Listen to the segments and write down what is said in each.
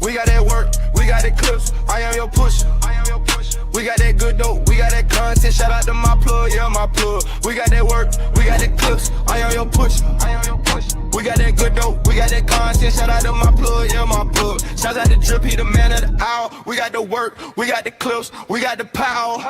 we got that work, we got that clips, I am your pusher. We got that good dope, we got that content, shout out to my plug, yeah, my plug. We got that work, we got that clips, I am your pusher. We got that good dope, we got that content, shout out to my plug, yeah, my plug. Shout out to Drip, he the man of the hour. We got the work, we got the clips, we got the power.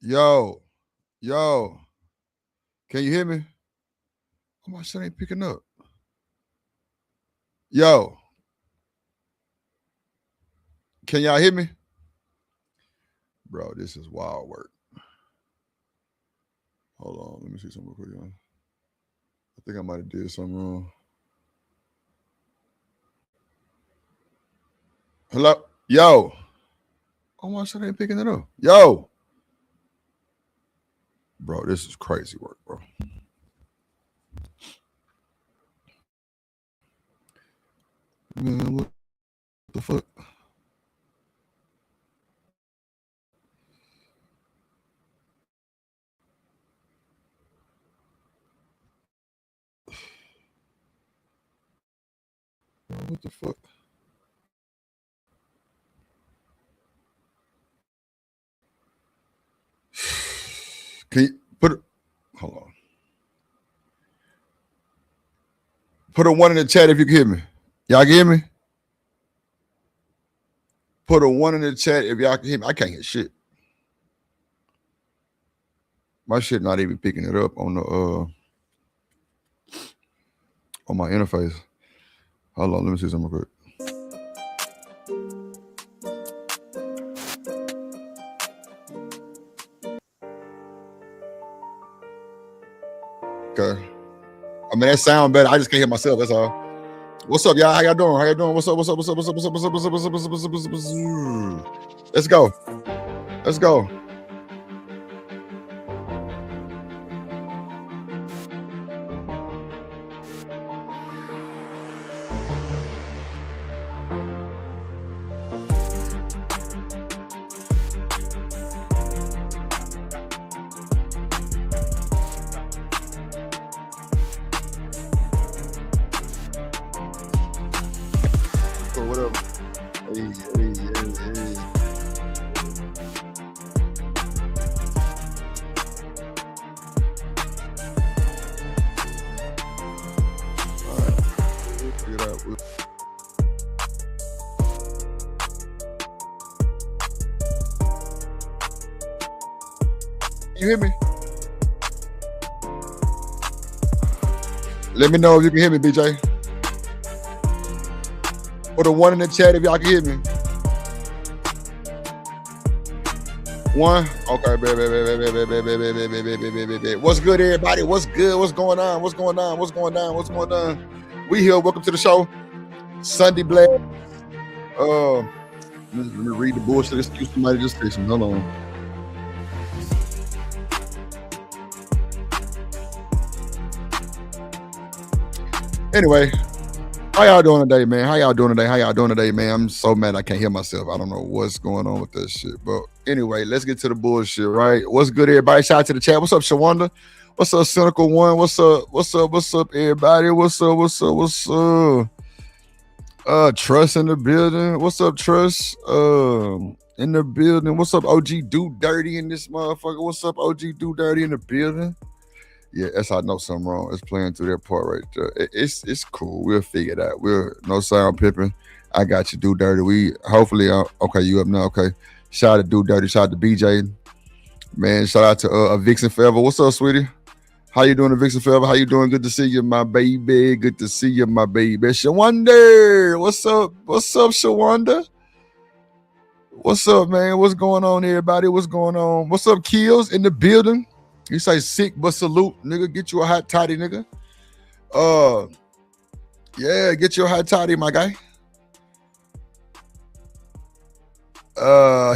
Yo, can you hear me? Oh, my shit ain't picking up. Yo, can y'all hear me? Bro, this is wild work. Hold on, let me see something real quick, y'all. I think I might have did something wrong. Hello? Yo. Oh, my shit ain't picking it up. Yo. Bro, this is crazy work, bro. Man, what the fuck? What the fuck? Can you put it? Hold on. Put a 1 in the chat if you can hear me. Y'all can hear me? Put a 1 in the chat if y'all can hear me. I can't hear shit. My shit not even picking it up on the on my interface. Hold on, let me see something real quick. Okay. I mean, that sound better. I just can't hear myself. That's all. What's up, y'all? How y'all doing? How y'all doing? What's up? What's up? What's up? What's up? What's up? What's up? What's up? What's up? What's up? What's up? What's up? What's up? Let's go. Let's go. You hear me? Let me know if you can hear me, BJ. Put a 1 in the chat if y'all can hear me. 1. Okay, baby. What's good, everybody? What's good? What's going on? What's going on? What's going on? What's going on? We here. Welcome to the show. Sunday Blast. Let me read the bullshit. Excuse somebody just say something. Hold on. Anyway, how y'all doing today, man? How y'all doing today, man? I'm so mad I can't hear myself. I don't know what's going on with that shit. But anyway, let's get to the bullshit, right? What's good, everybody? Shout out to the chat. What's up, Shawanda? What's up, Cynical One? What's up, everybody? What's up? Trust in the building. What's up, Trust? In the building. What's up, OG Do Dirty in this motherfucker? What's up, OG Do Dirty in the building? Yeah, that's how I know something wrong. It's playing through that part right there. It's cool. We'll figure it out. No sound pipping. I got you, Do Dirty. We hopefully okay. You up now? Okay. Shout out to Do Dirty. Shout out to BJ. Man, shout out to a Vixen Forever. What's up, sweetie? How you doing, Vixen Forever? How you doing? Good to see you, my baby. Good to see you, my baby. Shawanda. What's up? What's up, Shawanda? What's up, man? What's going on, everybody? What's going on? What's up, Kills in the building? You say sick but salute, nigga. Get you a hot toddy, nigga. Yeah, get you a hot toddy, my guy.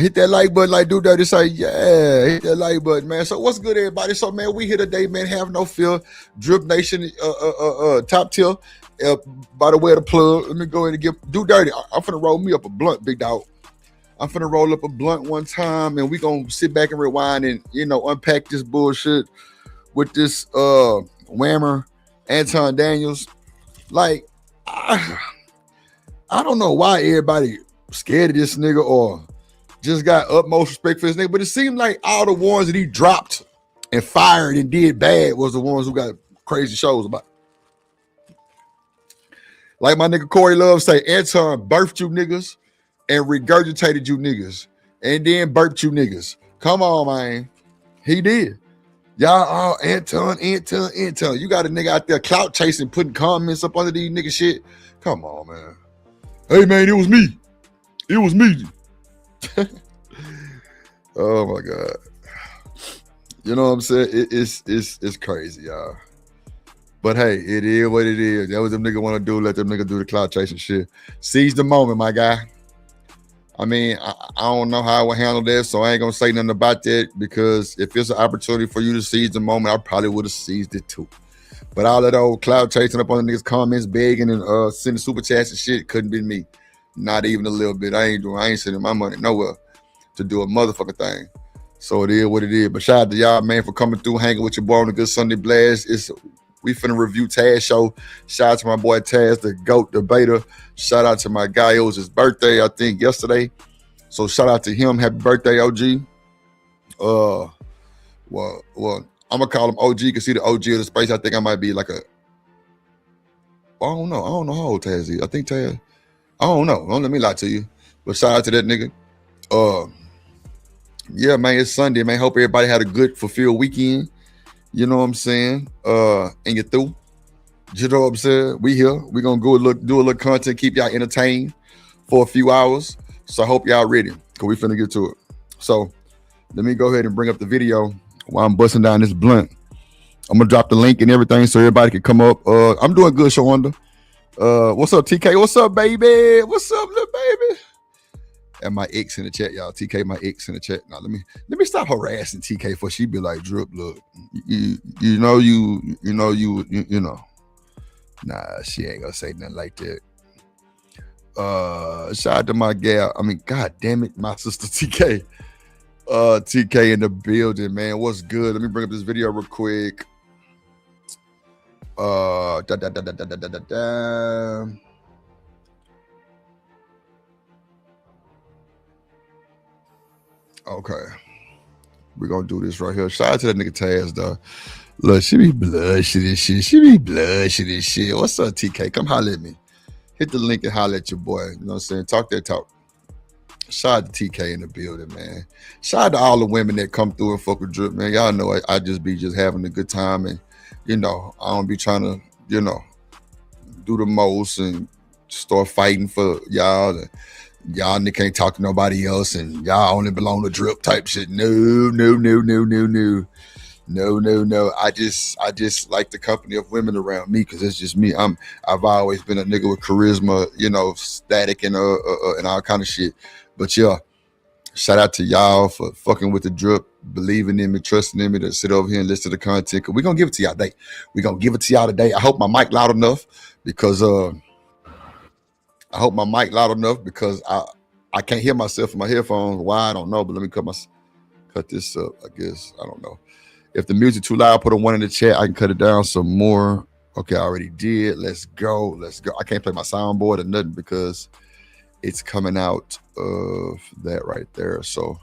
Hit that like button, like Do Dirty say, yeah, hit that like button, man. So what's good, everybody? So, man, we here today, man. Have no fear. Drip Nation, top tier. By the way of the plug, let me go ahead and get Do Dirty. I'm finna roll me up a blunt, big dog. I'm finna roll up a blunt one time, and we gonna sit back and rewind and, unpack this bullshit with this whammer, Anton Daniels. Like, I don't know why everybody scared of this nigga or just got utmost respect for this nigga, but it seemed like all the ones that he dropped and fired and did bad was the ones who got crazy shows about. Like my nigga Corey Love say, Anton birthed you niggas and regurgitated you niggas, and then burped you niggas. Come on, man. He did. Y'all all Anton. You got a nigga out there clout chasing, putting comments up under these nigga shit. Come on, man. Hey, man, it was me. Oh, my God. You know what I'm saying? It's crazy, y'all. But hey, it is what it is. That what them nigga want to do. Let them nigga do the clout chasing shit. Seize the moment, my guy. I mean, I don't know how I would handle that, so I ain't gonna say nothing about that, because if it's an opportunity for you to seize the moment, I probably would have seized it too. But all that old cloud chasing up on the niggas' comments, begging and sending super chats and shit couldn't be me. Not even a little bit. I ain't sending my money nowhere to do a motherfucking thing. So it is what it is. But shout out to y'all, man, for coming through, hanging with your boy on a good Sunday Blast. We finna review Taz show. Shout out to my boy Taz, the GOAT debater. Shout out to my guy. It was his birthday, I think, yesterday. So shout out to him. Happy birthday, OG. Well, I'm gonna call him OG because he's the OG of the space. I think I might be like I don't know how old Taz is. I think Taz. I don't know. Don't let me lie to you. But shout out to that nigga. Yeah, man, it's Sunday, man. Hope everybody had a good, fulfilled weekend. You know what I'm saying? And you're through. You know what I'm saying? We here. We're going to do a little content, keep y'all entertained for a few hours. So I hope y'all ready, because we finna get to it. So let me go ahead and bring up the video while I'm busting down this blunt. I'm going to drop the link and everything so everybody can come up. I'm doing good, Shawanda. What's up, TK? What's up, baby? What's up, little baby? And my ex in the chat, y'all. TK, my ex in the chat. Now let me stop harassing TK before she be like, Drip, look, you know. Nah, she ain't gonna say nothing like that. Shout out to my gal. I mean, god damn it, my sister TK. TK in the building, man. What's good? Let me bring up this video real quick. Okay. We're gonna do this right here. Shout out to that nigga Taz, though. Look, she be blushing and shit. What's up, TK? Come holler at me. Hit the link and holler at your boy. You know what I'm saying? Talk that talk. Shout out to TK in the building, man. Shout out to all the women that come through and fuck with Drip, man. Y'all know I just be just having a good time, and I don't be trying to, do the most and start fighting for y'all. And y'all can't talk to nobody else, and y'all only belong to Drip type shit. No. I just like the company of women around me because it's just me. I've always been a nigga with charisma, static and all kind of shit. But yeah, shout out to y'all for fucking with the Drip, believing in me, trusting in me to sit over here and listen to the content. Cause we're gonna give it to y'all today. We're gonna give it to y'all today. I hope my mic loud enough because I can't hear myself in my headphones. Why? I don't know, but let me cut this up, I guess. I don't know. If the music too loud, put a 1 in the chat. I can cut it down some more. Okay, I already did. Let's go. I can't play my soundboard or nothing because it's coming out of that right there. So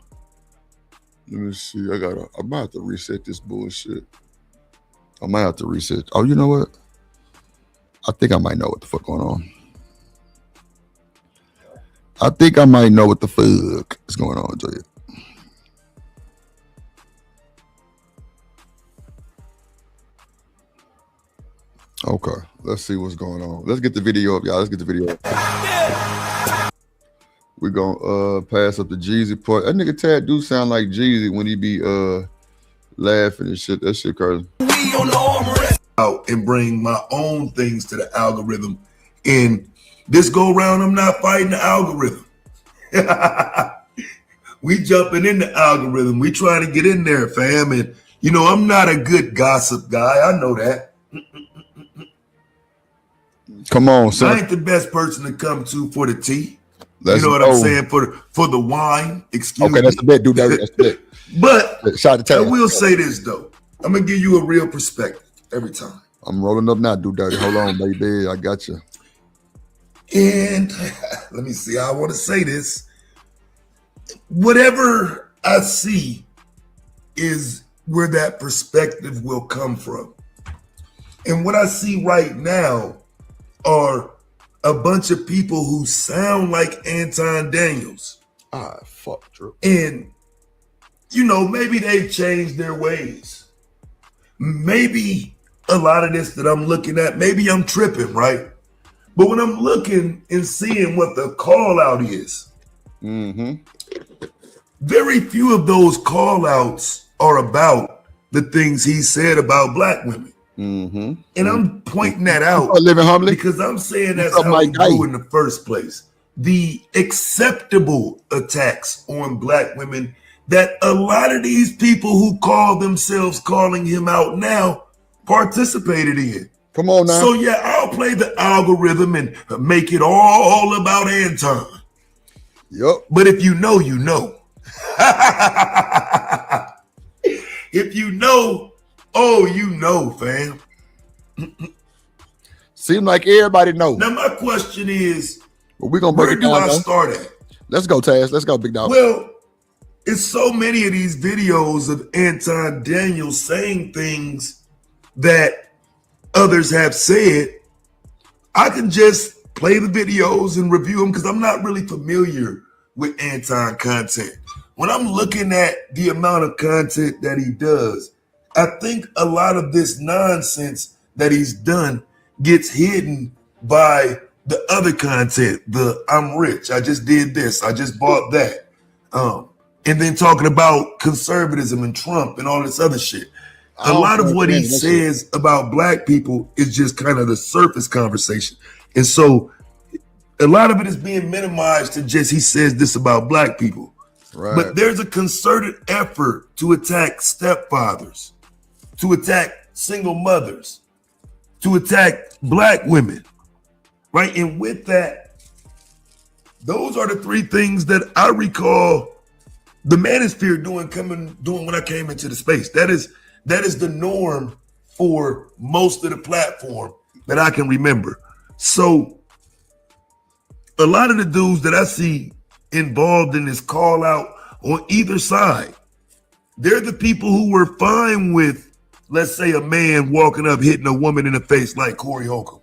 let me see. I might have to reset this bullshit. I might have to reset. Oh, you know what? I think I might know what the fuck going on. I think I might know what the fuck is going on, Jay. Okay, let's see what's going on. Let's get the video up, y'all. Let's get the video up. We're gonna pass up the Jeezy part. That nigga Tad do sound like Jeezy when he be laughing and shit. That shit crazy. Out and bring my own things to the algorithm. And this go round, I'm not fighting the algorithm. We jumping in the algorithm. We trying to get in there, fam. And I'm not a good gossip guy. I know that. Come on, son. I ain't the best person to come to for the tea. You know what I'm saying? For the wine. Excuse me. Okay, that's the bet, dude. That's the bet. But shout out to I will say this though. I'm gonna give you a real perspective every time. I'm rolling up now, dude. Dirty. Hold on, baby. I got you. And let me see. I want to say this. Whatever I see is where that perspective will come from. And what I see right now are a bunch of people who sound like Anton Daniels. Fuck Drew. And, maybe they've changed their ways. Maybe a lot of this that I'm looking at, maybe I'm tripping, right? But when I'm looking and seeing what the call out is, very few of those call outs are about the things he said about black women. And I'm pointing that out living humbly because I'm saying that's how we grew in the first place. The acceptable attacks on black women that a lot of these people who call themselves calling him out now participated in. Come on now. So yeah, I'll play the algorithm and make it all about Anton. Yep. But if you know, you know. If you know, oh, you know, fam. Seem like everybody knows. Now my question is, we're gonna where do I start at? Let's go, Taz. Let's go, big dog. Well, it's so many of these videos of Anton Daniels saying things that others have said. I can just play the videos and review them because I'm not really familiar with Anton content. When I'm looking at the amount of content that he does, I think a lot of this nonsense that he's done gets hidden by the other content. The I'm rich, I just did this, I just bought that. And then talking about conservatism and Trump and all this other shit. A lot of what he says about black people is just kind of the surface conversation. And so a lot of it is being minimized to just he says this about black people. Right. But there's a concerted effort to attack stepfathers, to attack single mothers, to attack black women, right? And with that, those are the three things that I recall the manosphere doing when I came into the space. That is the norm for most of the platform that I can remember. So a lot of the dudes that I see involved in this call out on either side, they're the people who were fine with, let's say, a man walking up hitting a woman in the face like Corey Holcomb.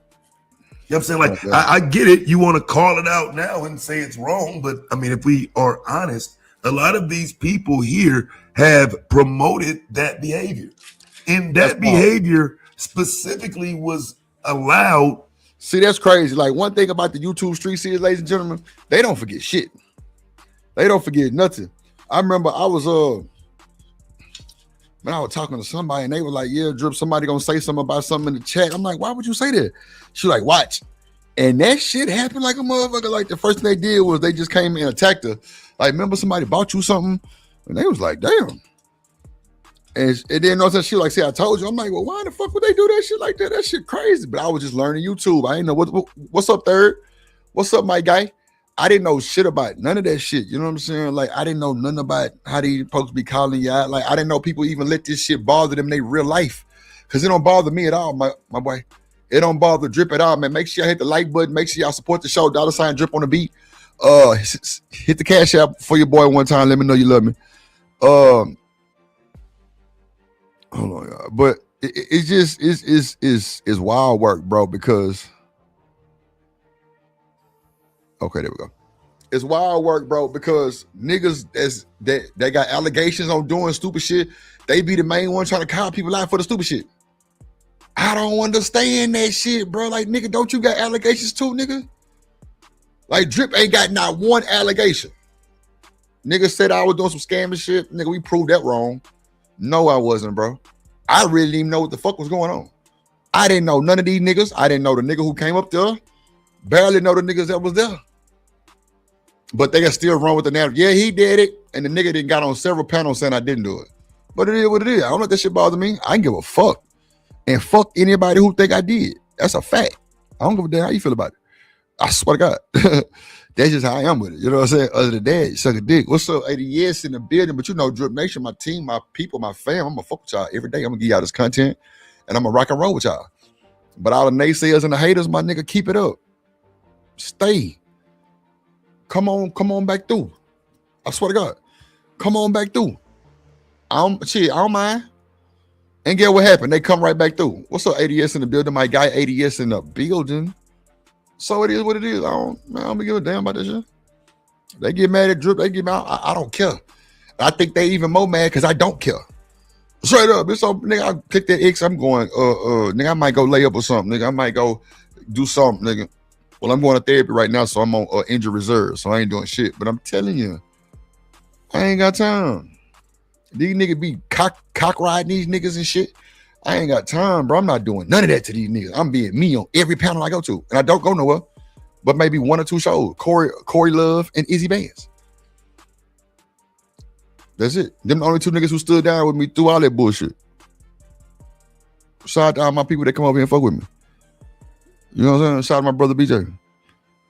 You know what I'm saying? Like, I get it. You want to call it out now and say it's wrong. But I mean, if we are honest, a lot of these people here have promoted that behavior. And that behavior specifically was allowed. See, that's crazy. Like, one thing about the YouTube street series, ladies and gentlemen, they don't forget shit. They don't forget nothing. I remember I was talking to somebody and they were like, yeah, Drip, somebody gonna say something about something in the chat. I'm like, why would you say that? She like, watch. And that shit happened like a motherfucker. Like, the first thing they did was they just came and attacked her. Like, remember somebody bought you something? And they was like, damn. And then no, she like, see, I told you. I'm like, well, why the fuck would they do that shit like that? That shit crazy. But I was just learning YouTube. I didn't know what's up, Third? What's up, my guy? I didn't know shit about none of that shit. You know what I'm saying? Like, I didn't know nothing about how these folks be calling you out. Like, I didn't know people even let this shit bother them in their real life. Because it don't bother me at all, my boy. It don't bother Drip at all, man. Make sure y'all hit the like button. Make sure y'all support the show. $ Drip on the beat. Hit the cash app for your boy one time. Let me know you love me. Hold on, y'all. But it's just is wild work, bro, because okay, there we go. It's wild work, bro, because niggas that got allegations on doing stupid shit, they be the main one trying to call people out for the stupid shit. I don't understand that shit, bro. Like, nigga, don't you got allegations too, nigga? Like, Drip ain't got not one allegation. Nigga said I was doing some scamming shit. Nigga, we proved that wrong. No, I wasn't, bro. I really didn't even know what the fuck was going on. I didn't know none of these niggas. I didn't know the nigga who came up there. Barely know the niggas that was there. But they got still run with the narrative. Yeah, he did it. And the nigga didn't got on several panels saying I didn't do it. But it is what it is. I don't let that shit bother me. I can give a fuck. And fuck anybody who think I did. That's a fact. I don't give a damn how you feel about it. I swear to God. That's just how I am with it. You know what I'm saying? Other than that, you suck a dick. What's up, 80 years in the building? But you know, Drip Nation, my team, my people, my fam, I'm gonna fuck with y'all every day. I'm gonna give y'all this content and I'm gonna rock and roll with y'all. But all the naysayers and the haters, my nigga, keep it up. Stay. Come on back through. I swear to God. Come on back through. I don't mind. And get what happened? They come right back through. What's up, ADS in the building? My guy, ADS in the building. So it is what it is. I don't give a damn about this shit. They get mad at Drip. They get mad. I don't care. I think they even more mad because I don't care. Straight up. So, nigga, I click that X. I'm going, nigga, I might go lay up or something. Nigga, I might go do something, nigga. Well, I'm going to therapy right now, so I'm on injury reserve. So I ain't doing shit. But I'm telling you, I ain't got time. These niggas be cock riding these niggas and shit. I ain't got time, bro. I'm not doing none of that to these niggas. I'm being me on every panel I go to. And I don't go nowhere, but maybe one or two shows. Corey Love and Izzy Vance. That's it. Them the only two niggas who stood down with me through all that bullshit. Shout out to all my people that come over here and fuck with me. You know what I'm saying? Shout out to my brother BJ.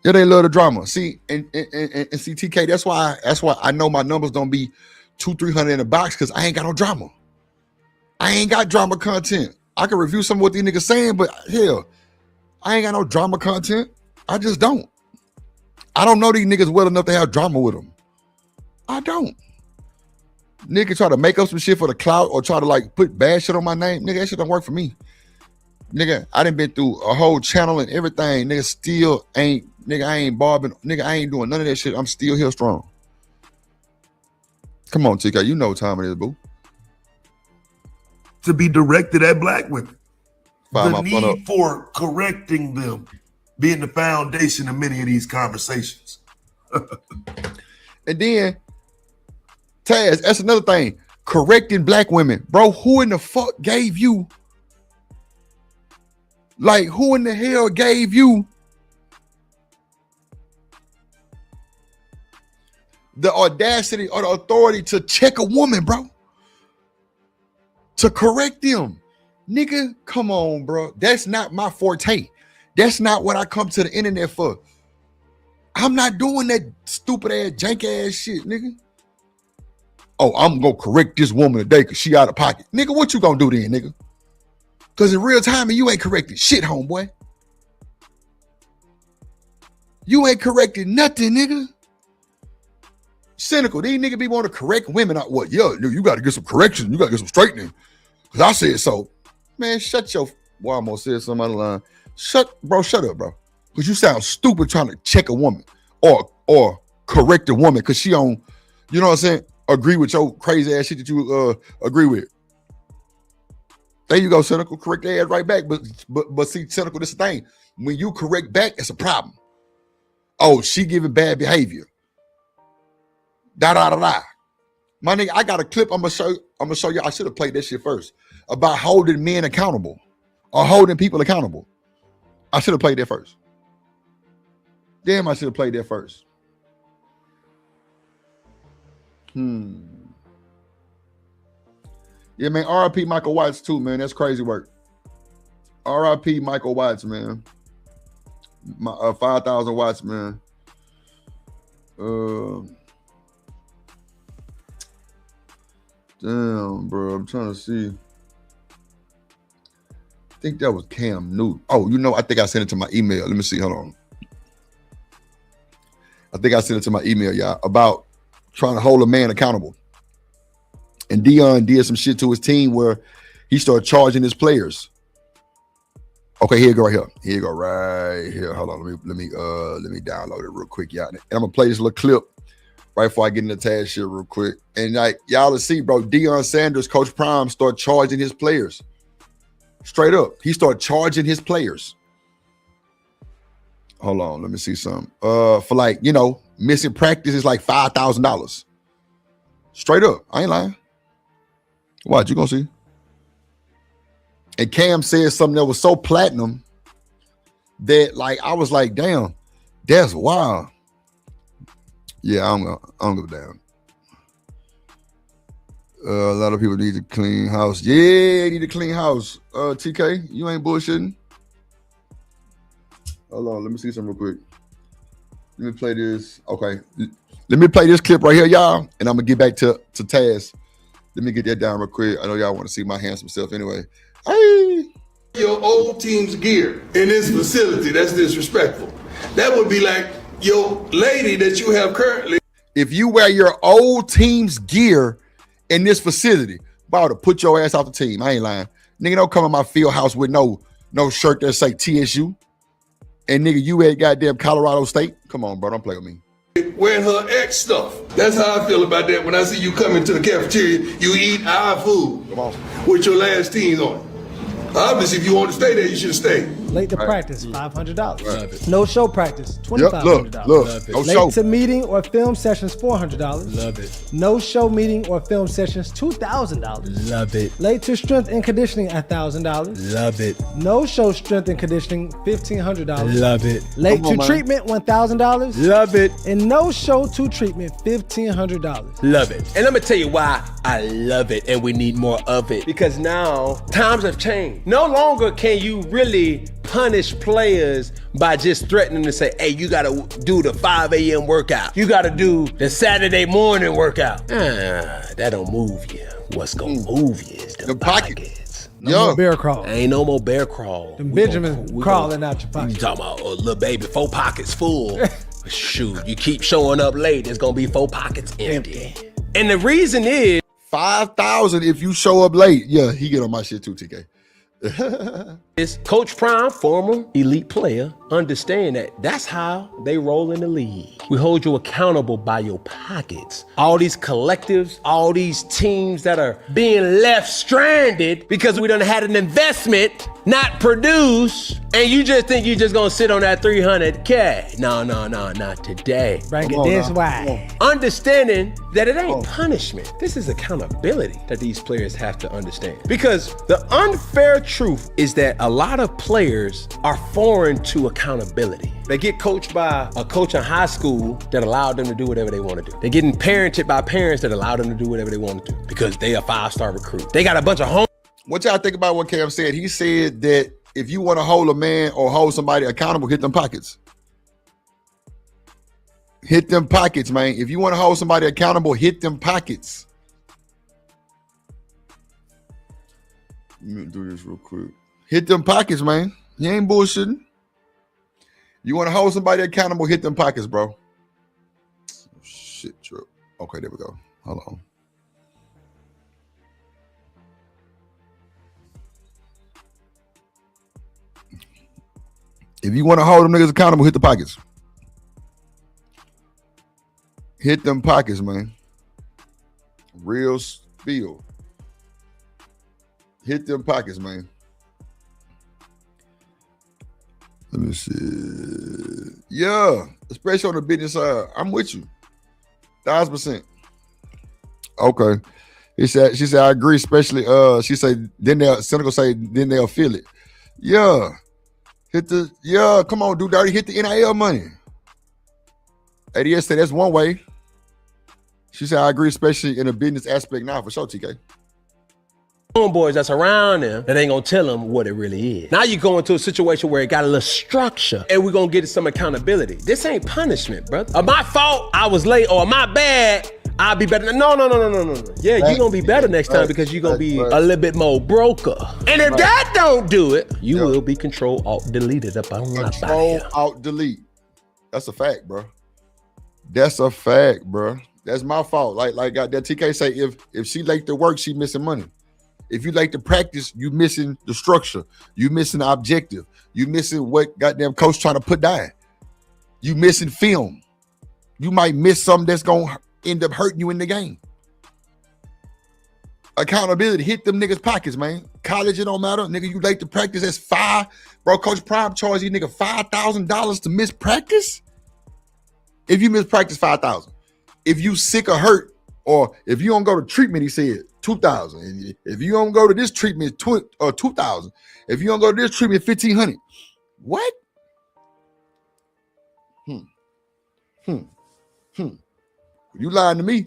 Yeah, they love the drama. See, and see, TK, that's why I know my numbers don't be 200-300 in a box, because I ain't got no drama. I ain't got drama content. I can review some of what these niggas saying, but hell, I ain't got no drama content. I just don't. I don't know these niggas well enough to have drama with them. I don't. Nigga try to make up some shit for the clout or try to like put bad shit on my name. Nigga, that shit don't work for me. Nigga, I done been through a whole channel and everything. Nigga still ain't, nigga, I ain't barbing. Nigga, I ain't doing none of that shit. I'm still here strong. Come on, TK, you know what time it is, boo. To be directed at black women. The need for correcting them being the foundation of many of these conversations. And then, Taz, that's another thing. Correcting black women. Bro, who in the fuck gave you, like, who in the hell gave you the audacity or the authority to check a woman, bro? To correct them. Nigga, come on, bro. That's not my forte. That's not what I come to the internet for. I'm not doing that stupid ass, jank ass shit, nigga. Oh, I'm gonna correct this woman today because she out of pocket. Nigga, what you gonna do then, nigga? Because in real time, you ain't corrected shit, homeboy. You ain't corrected nothing, nigga. Cynical. These niggas be wanting to correct women out. What? Yo, you got to get some correction. You got to get some straightening. Because I said so. Man, shut your... Well, I almost said something out of line. Shut up, bro. Because you sound stupid trying to check a woman or correct a woman because she don't, you know what I'm saying, agree with your crazy ass shit that you agree with. There you go, cynical. Correct their ass right back. But see, cynical, this is the thing. When you correct back, it's a problem. Oh, she giving bad behavior. Da da da da. My nigga, I got a clip. I'm gonna show you. I should have played that shit first about holding men accountable or holding people accountable. I should have played that first. Damn, I should have played that first. Yeah, man. R.I.P. Michael Watts too, man. That's crazy work. R.I.P. Michael Watts, man. 5,000 watts, man. Damn, bro. I'm trying to see. I think that was Cam Newton. Oh, you know, I think I sent it to my email. Let me see. Hold on. I think I sent it to my email, y'all, about trying to hold a man accountable. And Dion did some shit to his team where he started charging his players. Okay, here you go right here. Here you go right here. Hold on, let me download it real quick, y'all. And I'm gonna play this little clip right before I get into Taz shit real quick. And like y'all to see, bro, Deion Sanders, Coach Prime, start charging his players. Straight up, he started charging his players. Hold on, let me see something. For like, you know, missing practice is like $5,000. Straight up, I ain't lying. Watch, you gonna see. And Cam said something that was so platinum that like I was like, damn, that's wild. Yeah, I'm gonna go down. A lot of people need to clean house. Yeah, need to clean house. TK, you ain't bullshitting. Hold on, let me see something real quick. Let me play this. Okay, let me play this clip right here, y'all, and I'm gonna get back to Taz. Let me get that down real quick. I know y'all want to see my handsome self anyway. Hey. Your old team's gear in this facility, that's disrespectful. That would be like your lady that you have currently. If you wear your old team's gear in this facility, about to put your ass off the team. I ain't lying. Nigga, don't come in my field house with no shirt that say TSU. And nigga, you at goddamn Colorado State. Come on, bro, don't play with me. Wearing her ex stuff. That's how I feel about that. When I see you come into the cafeteria, you eat our food with your last teams on. Obviously, if you want to stay there, you should stay. Late to practice, $500. No show practice, $2,500. Yep, look, no Late show. to meeting or film sessions, $400. Love it. No show meeting or film sessions, $2,000. Love it. Late to strength and conditioning, $1,000. Love it. No show strength and conditioning, $1,500. Love it. Late Come on, to man. treatment, $1,000. Love it. And no show to treatment, $1,500. Love it. And let me tell you why I love it and we need more of it. Because now times have changed. No longer can you really punish players by just threatening to say, hey, you gotta do the 5 a.m. workout. You gotta do the Saturday morning workout. That don't move you. What's gonna move you is the pockets. No more bear crawl. Ain't no more bear crawl. Them Benjamin crawling out your pocket. You talking about, oh, little baby, 4 pockets full. Shoot, you keep showing up late, it's gonna be 4 pockets empty. And the reason is 5,000 if you show up late. Yeah, he get on my shit too, TK. is Coach Prime, former elite player, understand that that's how they roll in the league. We hold you accountable by your pockets. All these collectives, all these teams that are being left stranded because we done had an investment not produce, and you just think you just gonna sit on that 300K. No, not today. Bring it this way. Understanding that it ain't punishment. This is accountability that these players have to understand. Because the unfair truth is that a lot of players are foreign to accountability. They get coached by a coach in high school that allowed them to do whatever they want to do. They're getting parented by parents that allow them to do whatever they want to do because they a 5-star recruit. They got a bunch of home. What y'all think about what Cam said? He said that if you want to hold a man or hold somebody accountable, hit them pockets. Hit them pockets, man. If you want to hold somebody accountable, hit them pockets. Let me do this real quick. Hit them pockets, man. You ain't bullshitting. You want to hold somebody accountable, hit them pockets, bro. Oh, shit, true. Okay, there we go. Hold on. If you want to hold them niggas accountable, hit the pockets. Hit them pockets, man. Real spill. Hit them pockets, man. Let me see. Yeah, especially on the business side. I'm with you. 1,000%. Okay. She said, I agree, especially she said, then Cynical say, then they'll feel it. Yeah. Come on, do dirty, hit the NIL money. ADS said that's one way. She said, I agree, especially in a business aspect now, for sure, TK. Homeboys that's around them that ain't gonna tell them what it really is. Now you go into a situation where it got a little structure and we're gonna get some accountability. This ain't punishment, brother. My fault, I was late, or my bad, I'll be better. No. Yeah, you're gonna be better next time because you're gonna be a little bit more broker. And if that don't do it, you will be Control Alt Deleted up on my Control Alt Delete. That's a fact, bro. That's a fact, bro. That's my fault. Like that TK say, if she like to work, she missing money. If you like to practice, you missing the structure. You missing the objective. You missing what goddamn coach trying to put down. You missing film. You might miss something that's gonna end up hurting you in the game. Accountability, hit them niggas pockets, man. College, it don't matter. Nigga, you like to practice, that's $5. Bro, Coach Prime charge you nigga $5,000 to miss practice? If you miss practice, $5,000. If you sick or hurt, or if you don't go to treatment, he said $2,000. If you don't go to this treatment, $2,000. If you don't go to this treatment, $1,500. What? You lying to me?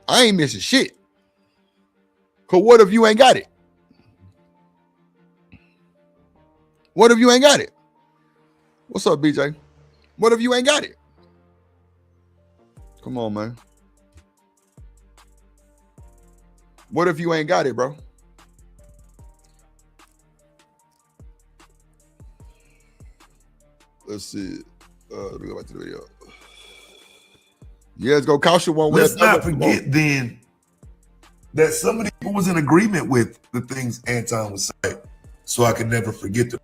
I ain't missing shit. Cause what if you ain't got it? What if you ain't got it? What's up, BJ? What if you ain't got it? Come on, man. What if you ain't got it, bro? Let's see. Let me go back to the video. Yeah, it's gonna cost you one way. Let's not forget then that some of the people was in agreement with the things Anton was saying. So I can never forget to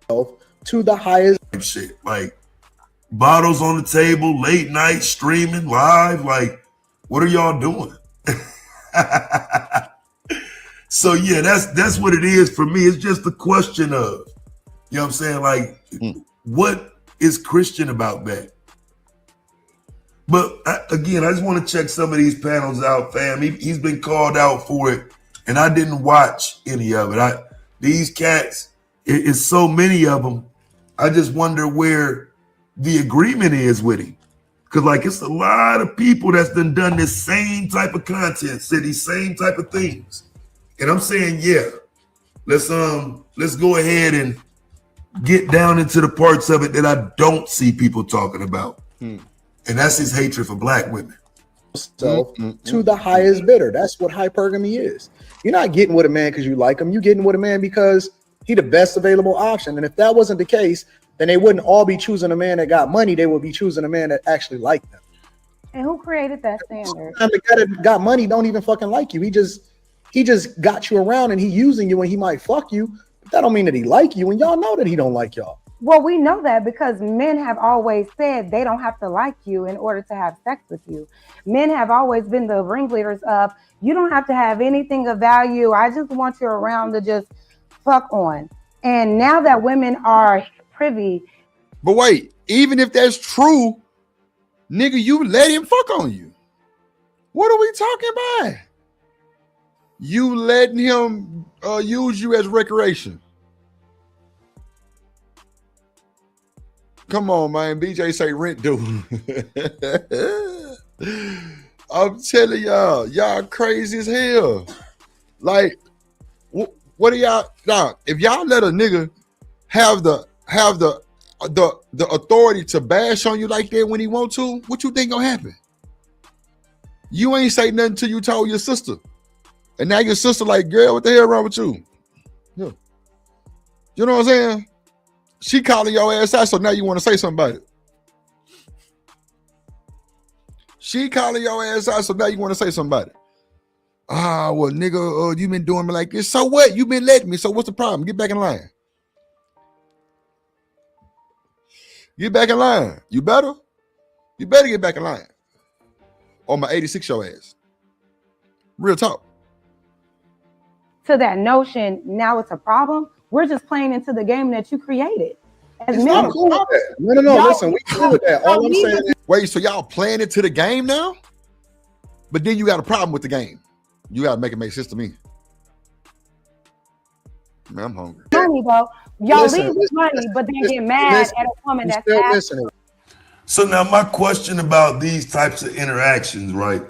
the highest shit. Like bottles on the table, late night streaming live. Like, what are y'all doing? So yeah, that's what it is for me. It's just a question of, you know what I'm saying? Like, what is Christian about that? But again, I just want to check some of these panels out, fam. He's been called out for it, and I didn't watch any of it. These cats, it's so many of them. I just wonder where the agreement is with him. Because like it's a lot of people that's done this same type of content, said these same type of things. And I'm saying, yeah, let's go ahead and get down into the parts of it that I don't see people talking about. And that's his hatred for black women. To the highest bidder. That's what hypergamy is. You're not getting with a man because you like him. You're getting with a man because he the best available option. And if that wasn't the case, then they wouldn't all be choosing a man that got money. They would be choosing a man that actually liked them. And who created that standard? The guy that got money don't even fucking like you. He just got you around and he using you and he might fuck you. But that don't mean that he like you. And y'all know that he don't like y'all. Well, we know that because men have always said they don't have to like you in order to have sex with you. Men have always been the ringleaders of, you don't have to have anything of value. I just want you around to just fuck on. And now that women are privy. But wait, even if that's true, nigga, you let him fuck on you. What are we talking about? You letting him use you as recreation. Come on, man. BJ say rent due. I'm telling y'all crazy as hell. Like, what are y'all? Nah, if y'all let a nigga have the authority to bash on you like that when he want to, what you think gonna happen? You ain't say nothing till you told your sister. And now your sister like, girl, what the hell wrong with you? Yeah. You know what I'm saying? She calling your ass out, so now you want to say something about it. She calling your ass out, so now you want to say something about it. Ah, well, nigga, you been doing me like this. So what? You been letting me. So what's the problem? Get back in line. Get back in line. You better get back in line. On my 86 your ass. Real talk. To that notion, now it's a problem. We're just playing into the game that you created. As men, I'm cool with that. No. Listen, we cool with that. All I'm saying is, wait, so y'all playing into the game now? But then you got a problem with the game. You got to make sense to me. Man, I'm hungry. money though. Y'all leave with money, but then get mad at a woman that's still asking. listening. So now my question about these types of interactions, right?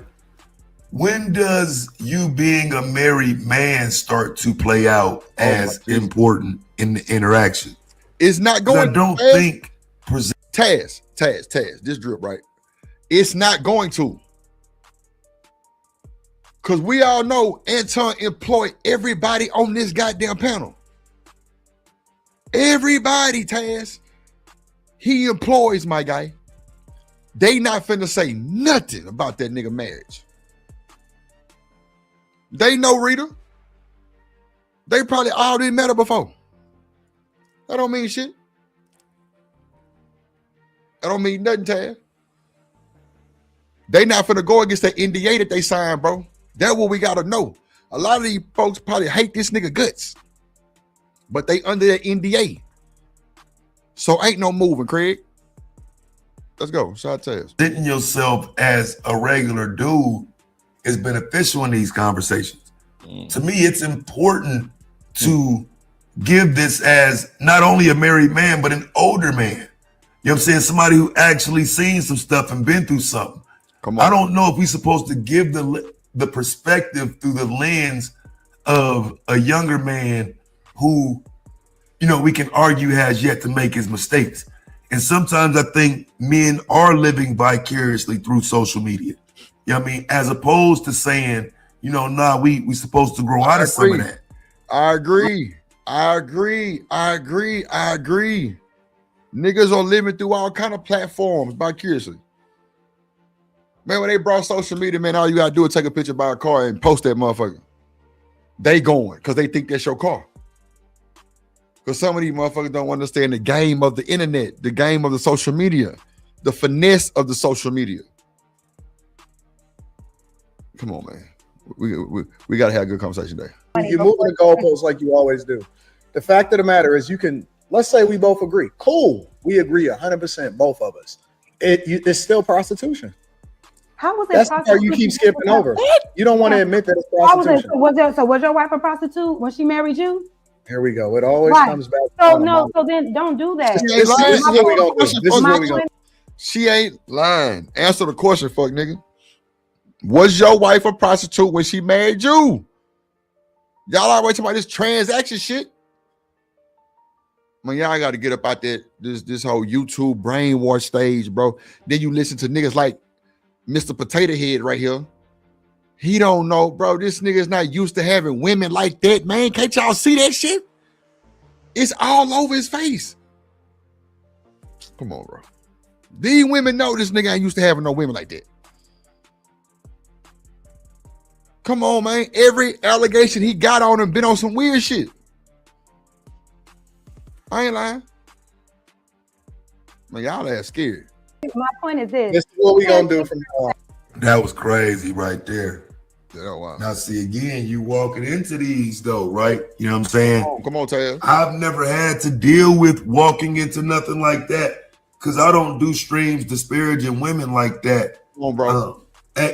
When does you being a married man start to play out as important in the interaction? It's not going. I don't Taz, think. Taz, this drip, right? It's not going to. Because we all know Anton employed everybody on this goddamn panel. Everybody, Taz. He employs, my guy. They not finna say nothing about that nigga marriage. They know Rita. They probably already met her before. That don't mean shit. That don't mean nothing, Taz. They not finna go against that NDA that they signed, bro. That's what we gotta know. A lot of these folks probably hate this nigga guts, but they under that NDA. So ain't no moving, Craig. Let's go. Shout Taz. Sitting yourself as a regular dude is beneficial in these conversations. To me, it's important to give this as not only a married man, but an older man. You know what I'm saying? Somebody who actually seen some stuff and been through something. Come on. I don't know if we're supposed to give the perspective through the lens of a younger man who, you know, we can argue has yet to make his mistakes. And sometimes I think men are living vicariously through social media. You know what I mean? As opposed to saying, you know, nah, we supposed to grow out of some of that. I agree. Niggas are living through all kind of platforms vicariously. Man, when they brought social media, man, all you gotta do is take a picture by a car and post that motherfucker. They going because they think that's your car. Because some of these motherfuckers don't understand the game of the internet, the game of the social media, the finesse of the social media. Come on, man. We gotta have a good conversation today. You're moving the goalposts like you always do. The fact of the matter is, you can, let's say we both agree. Cool. We agree 100%, both of us. It's still prostitution. How was it? That's the part you keep skipping over. You don't want to admit that it's prostitution. Was your wife a prostitute when she married you? Here we go. It always comes back. So then don't do that. This is what we gonna do. This is what we gonna do. She ain't lying. Answer the question, fuck nigga. Was your wife a prostitute when she married you? Y'all always talking about this transaction shit. Man, y'all got to get up out there, this whole YouTube brainwash stage, bro. Then you listen to niggas like Mr. Potato Head right here. He don't know, bro. This nigga is not used to having women like that, man. Can't y'all see that shit? It's all over his face. Come on, bro. These women know this nigga ain't used to having no women like that. Come on, man. Every allegation he got on him been on some weird shit. I ain't lying. Man, y'all ass scared. My point is this. This is what we gonna do from now on. That was crazy right there. Yeah, wow. Now, see, again, you walking into these, though, right? You know what I'm saying? Come on, Taz. I've never had to deal with walking into nothing like that because I don't do streams disparaging women like that. Come on, bro.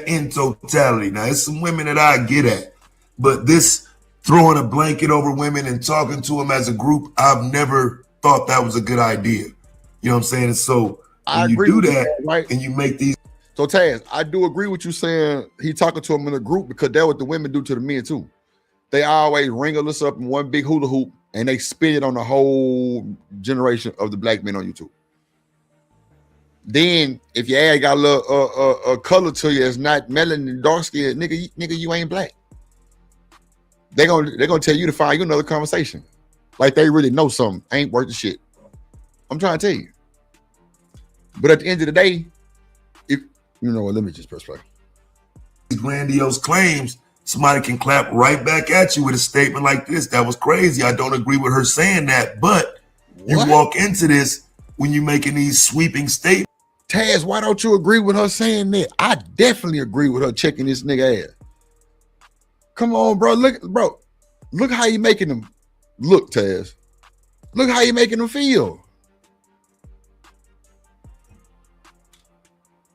In totality. Now, it's some women that I get at, but this throwing a blanket over women and talking to them as a group, I've never thought that was a good idea. You know what I'm saying? And so when you do that, right? And you make these. So Taz, I do agree with you saying he talking to him in a group because that's what the women do to the men too. They always wrangle us up in one big hula hoop and they spit it on the whole generation of the black men on YouTube. Then if your ass got a little color to you, it's not melanin, dark skin, nigga, you ain't black. They're gonna tell you to find you another conversation. Like they really know something. Ain't worth the shit. I'm trying to tell you. But at the end of the day, if you know what, let me just press play. These grandiose claims, somebody can clap right back at you with a statement like this. That was crazy. I don't agree with her saying that, but you walk into this when you're making these sweeping statements. Taz, why don't you agree with her saying that? I definitely agree with her checking this nigga ass. Come on, bro. Look how you making them look, Taz. Look how you making them feel.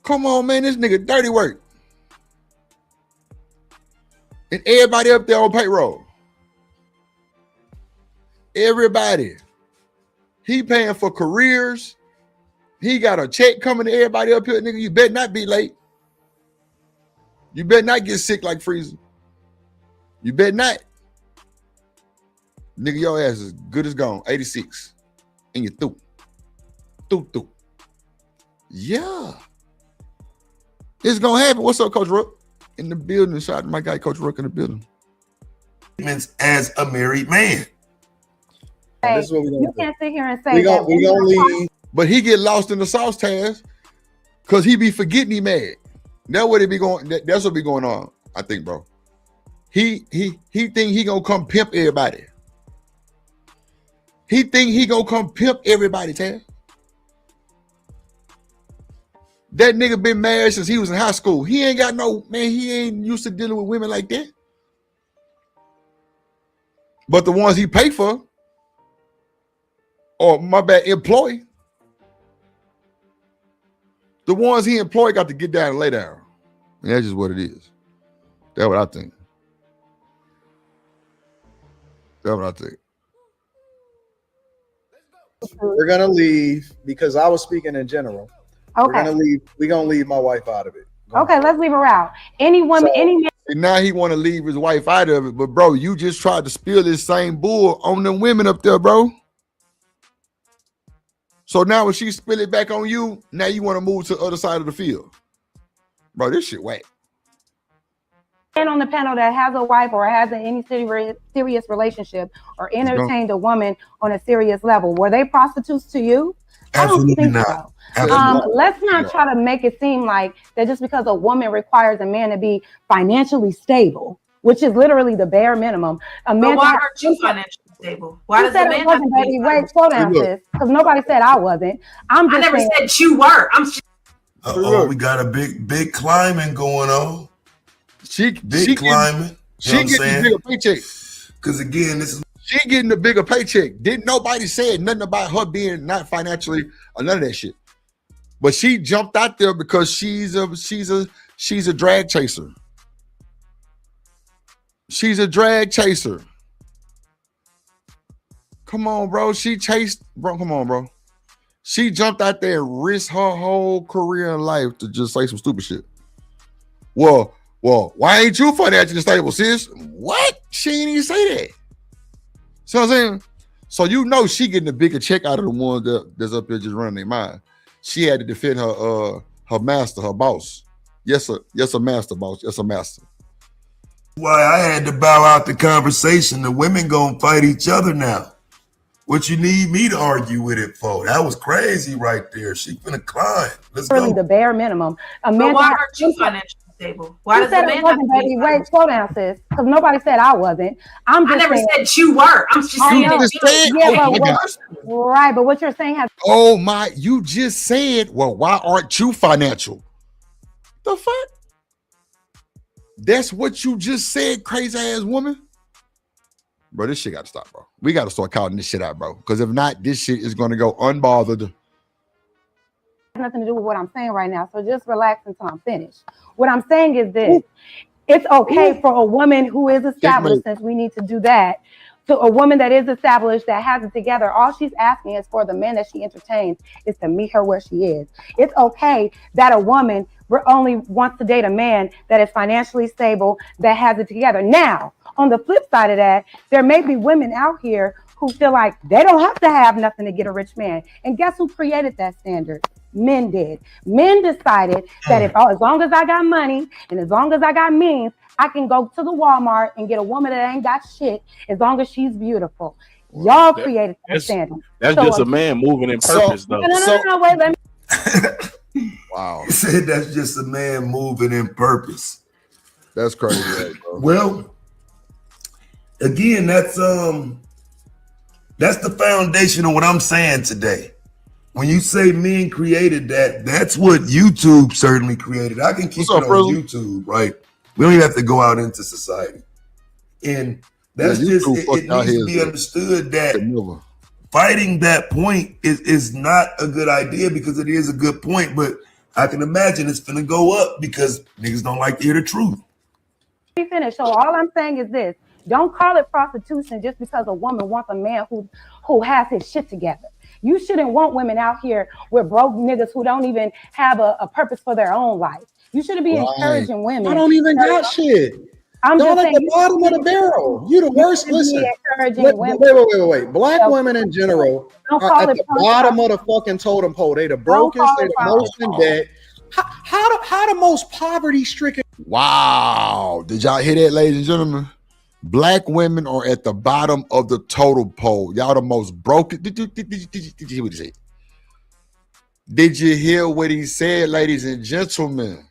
Come on, man. This nigga dirty work. And everybody up there on payroll. Everybody. He paying for careers. He got a check coming to everybody up here, nigga. You better not be late. You better not get sick like Freezer. You better not. Nigga, your ass is good as gone. 86. And you through. Through. Yeah. It's gonna happen. What's up, Coach Rook? In the building. Shout out to my guy, Coach Rook, in the building. As a married man. Hey, this is what we you gonna can't sit here and do. say We gonna leave. But he get lost in the sauce, Taz, because he be forgetting he mad. That's what it be going. That's what be going on. I think, bro. He think he gonna come pimp everybody. He think he gonna come pimp everybody, Taz. That nigga been married since he was in high school. He ain't got no, man, he ain't used to dealing with women like that. But the ones he pay for, or my bad, employ, the ones he employ got to get down and lay down. And that's just what it is. That's what I think. That's what I think. We're gonna leave because I was speaking in general. Okay. We're gonna leave my wife out of it. Okay, let's leave her out. Any woman, any man. And now he want to leave his wife out of it. But bro, you just tried to spill this same bull on them women up there, bro. So now when she spill it back on you, now you want to move to the other side of the field. Bro, this shit whack. On the panel that has a wife or has any serious relationship or entertained a woman on a serious level, were they prostitutes to you? Absolutely I don't think not. so. Absolutely. Let's not try to make it seem like that just because a woman requires a man to be financially stable, which is literally the bare minimum. A man. But why aren't you financially stable? Why does the man have to be? Wait, slow down, sis, because nobody said I wasn't. I never said you were. We got a big climbing going on. She climbing. She getting the bigger paycheck. Because again, she getting the bigger paycheck. Didn't nobody say nothing about her being not financially or none of that shit. But she jumped out there because she's a drag chaser. She's a drag chaser. Come on, bro. Come on, bro. She jumped out there and risked her whole career in life to just say some stupid shit. Well, why ain't you financially stable, sis? What? She ain't even say that. So I'm saying, so you know she getting a bigger check out of the one that's up there just running their mind. She had to defend her master, her boss. Yes, sir, master, boss. Yes, a master. Why I had to bow out the conversation. The women gonna fight each other now. What you need me to argue with it for? That was crazy right there. She finna climb. Let's really go. the bare minimum. A man. But why aren't you financially stable? Why does the man have to be? Wait, slow down, sis, because nobody said I wasn't. I never said you were. I'm just saying. Right, but what you're saying has. Oh my! You just said, well, why aren't you financial? The fuck? That's what you just said, crazy ass woman. Bro, this shit got to stop, bro. We got to start calling this shit out, bro. Because if not, this shit is going to go unbothered. Nothing to do with what I'm saying right now. So just relax until I'm finished. What I'm saying is this. It's okay for a woman who is established, since we need to do that, to a woman that is established, that has it together. All she's asking is for the man that she entertains is to meet her where she is. It's okay that a woman only wants to date a man that is financially stable, that has it together. Now, on the flip side of that, there may be women out here who feel like they don't have to have nothing to get a rich man. And guess who created that standard? Men did. Men decided that as long as I got money and as long as I got means, I can go to the Walmart and get a woman that ain't got shit as long as she's beautiful. Y'all created that standard. That's so just a man moving in purpose, though. No, wait, let me. Wow. You said that's just a man moving in purpose. That's crazy, right, bro? Well, again, that's the foundation of what I'm saying today. when you say men created that, that's what YouTube certainly created. I can keep it on YouTube, right? We don't even have to go out into society. And that's just, it needs to be understood that fighting that point is not a good idea, because it is a good point, but I can imagine it's gonna go up because niggas don't like to hear the truth. Finish. So all I'm saying is this: don't call it prostitution just because a woman wants a man who has his shit together. You shouldn't want women out here with broke niggas who don't even have a purpose for their own life. You shouldn't be encouraging women. I don't even got shit. I'm Y'all just at the bottom of the barrel. You the worst. Listen, wait. Black women in general are at the bottom of the fucking totem pole. They the brokest. They the most in debt. How the most poverty stricken? Wow! Did y'all hear that, ladies and gentlemen? Black women are at the bottom of the totem pole. Y'all the most broken. Did you hear what he said? Did you hear what he said, ladies and gentlemen?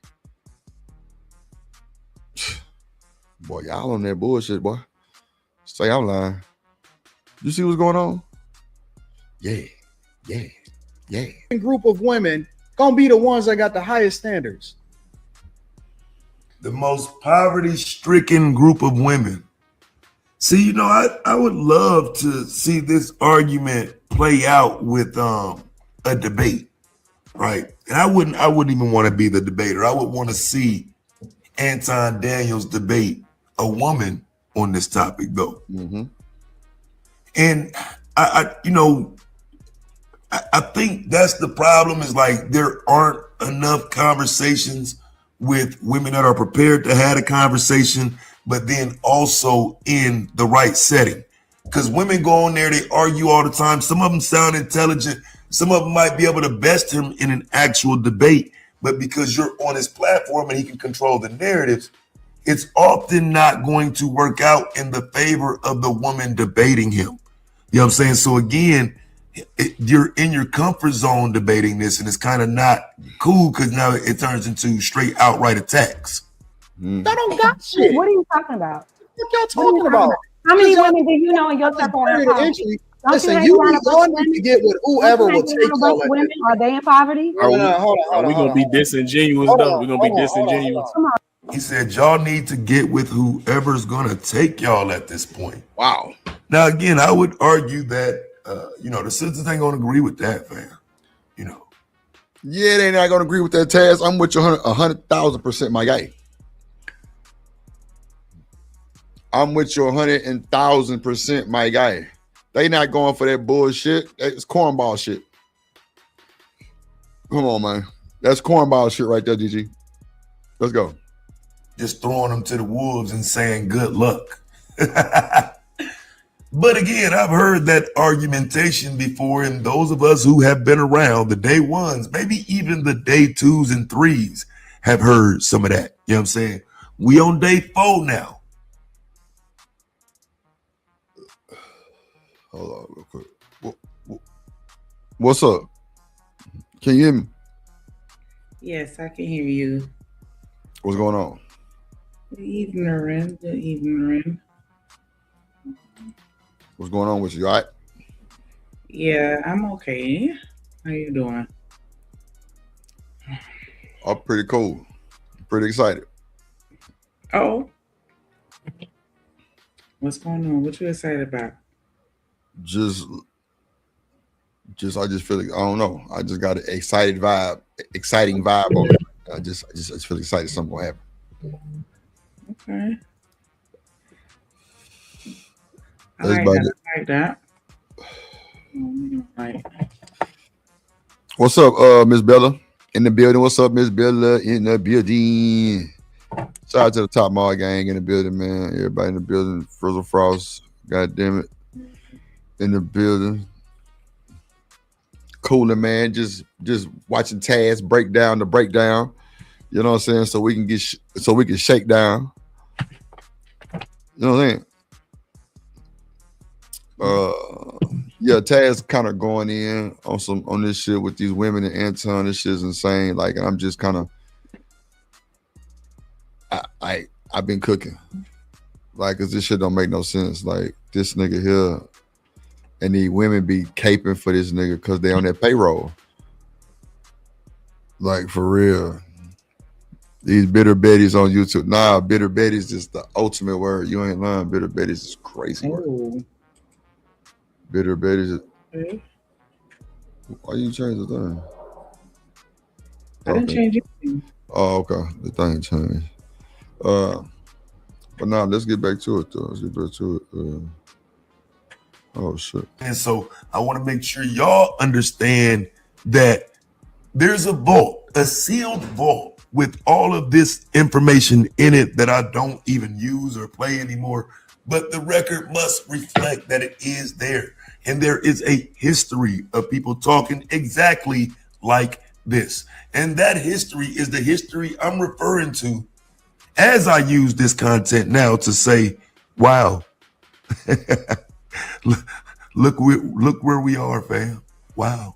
Boy, y'all on that bullshit, boy. Say I'm lying. You see what's going on? Yeah. Group of women gonna be the ones that got the highest standards. The most poverty-stricken group of women. See, you know, I would love to see this argument play out with a debate, right? And I wouldn't even want to be the debater. I would want to see Anton Daniels debate a woman on this topic, though. Mm-hmm. And I think that's the problem, is like there aren't enough conversations with women that are prepared to have a conversation, but then also in the right setting. Because women go on there, they argue all the time. Some of them sound intelligent. Some of them might be able to best him in an actual debate, but because you're on his platform and he can control the narratives, it's often not going to work out in the favor of the woman debating him. You know what I'm saying? So again, you're in your comfort zone debating this, and it's kind of not cool because now it turns into straight outright attacks. I don't got shit. What are you talking about? What y'all talking about? How many women do you know in your circle are in poverty? Listen, you need to get with whoever will take y'all. Women, are they in poverty? Hold on. We're gonna be disingenuous though. We're gonna be disingenuous. Come on. He said y'all need to get with whoever's gonna take y'all at this point. Wow. Now again, I would argue that the sisters ain't gonna agree with that, fam. Yeah, they not gonna agree with that, Taz. I'm with you 100,000%, my guy. I'm with you 100,000%, my guy. They not going for that bullshit. It's cornball shit. Come on, man. That's cornball shit right there, DG. Let's go. Just throwing them to the wolves and saying good luck. But again, I've heard that argumentation before, and those of us who have been around the day ones, maybe even the day 2s and 3s, have heard some of that. You know what I'm saying? We on day 4 now. Hold on real quick. What's up? Can you hear me? Yes, I can hear you. What's going on? Good evening. What's going on with you? All right? Yeah, I'm okay. How you doing? I'm pretty cool. Pretty excited. Oh. What's going on? What you excited about? Just I just feel like, I don't know. I just got an exciting vibe on it. I just feel excited something will happen. Okay. I like that. What's up, Miss Bella in the building? What's up, Miss Bella in the building? Shout out to the Top Mall gang in the building, man. Everybody in the building. Frizzle Frost, god damn it, in the building. Cooling, man. Just watching Taz break down the breakdown. You know what I'm saying? So we can shake down. You know what I'm saying? Yeah, Taz kind of going in on this shit with these women and Anton. This shit's insane. Like, and I'm just kind of I've been cooking. Like, cause this shit don't make no sense. Like, this nigga here and these women be caping for this nigga because they on their payroll. Like for real. These bitter betties on YouTube. Nah, bitter betties is the ultimate word. You ain't lying. Bitter betties is crazy word. Bitter betties. Why you change the thing? I didn't change anything. Oh, okay. The thing changed. But now let's get back to it though. Let's get back to it. Oh shit. And so I want to make sure y'all understand that there's a vault, a sealed vault with all of this information in it that I don't even use or play anymore. But the record must reflect that it is there. And there is a history of people talking exactly like this. And that history is the history I'm referring to as I use this content now to say, wow, look where we are, fam. Wow.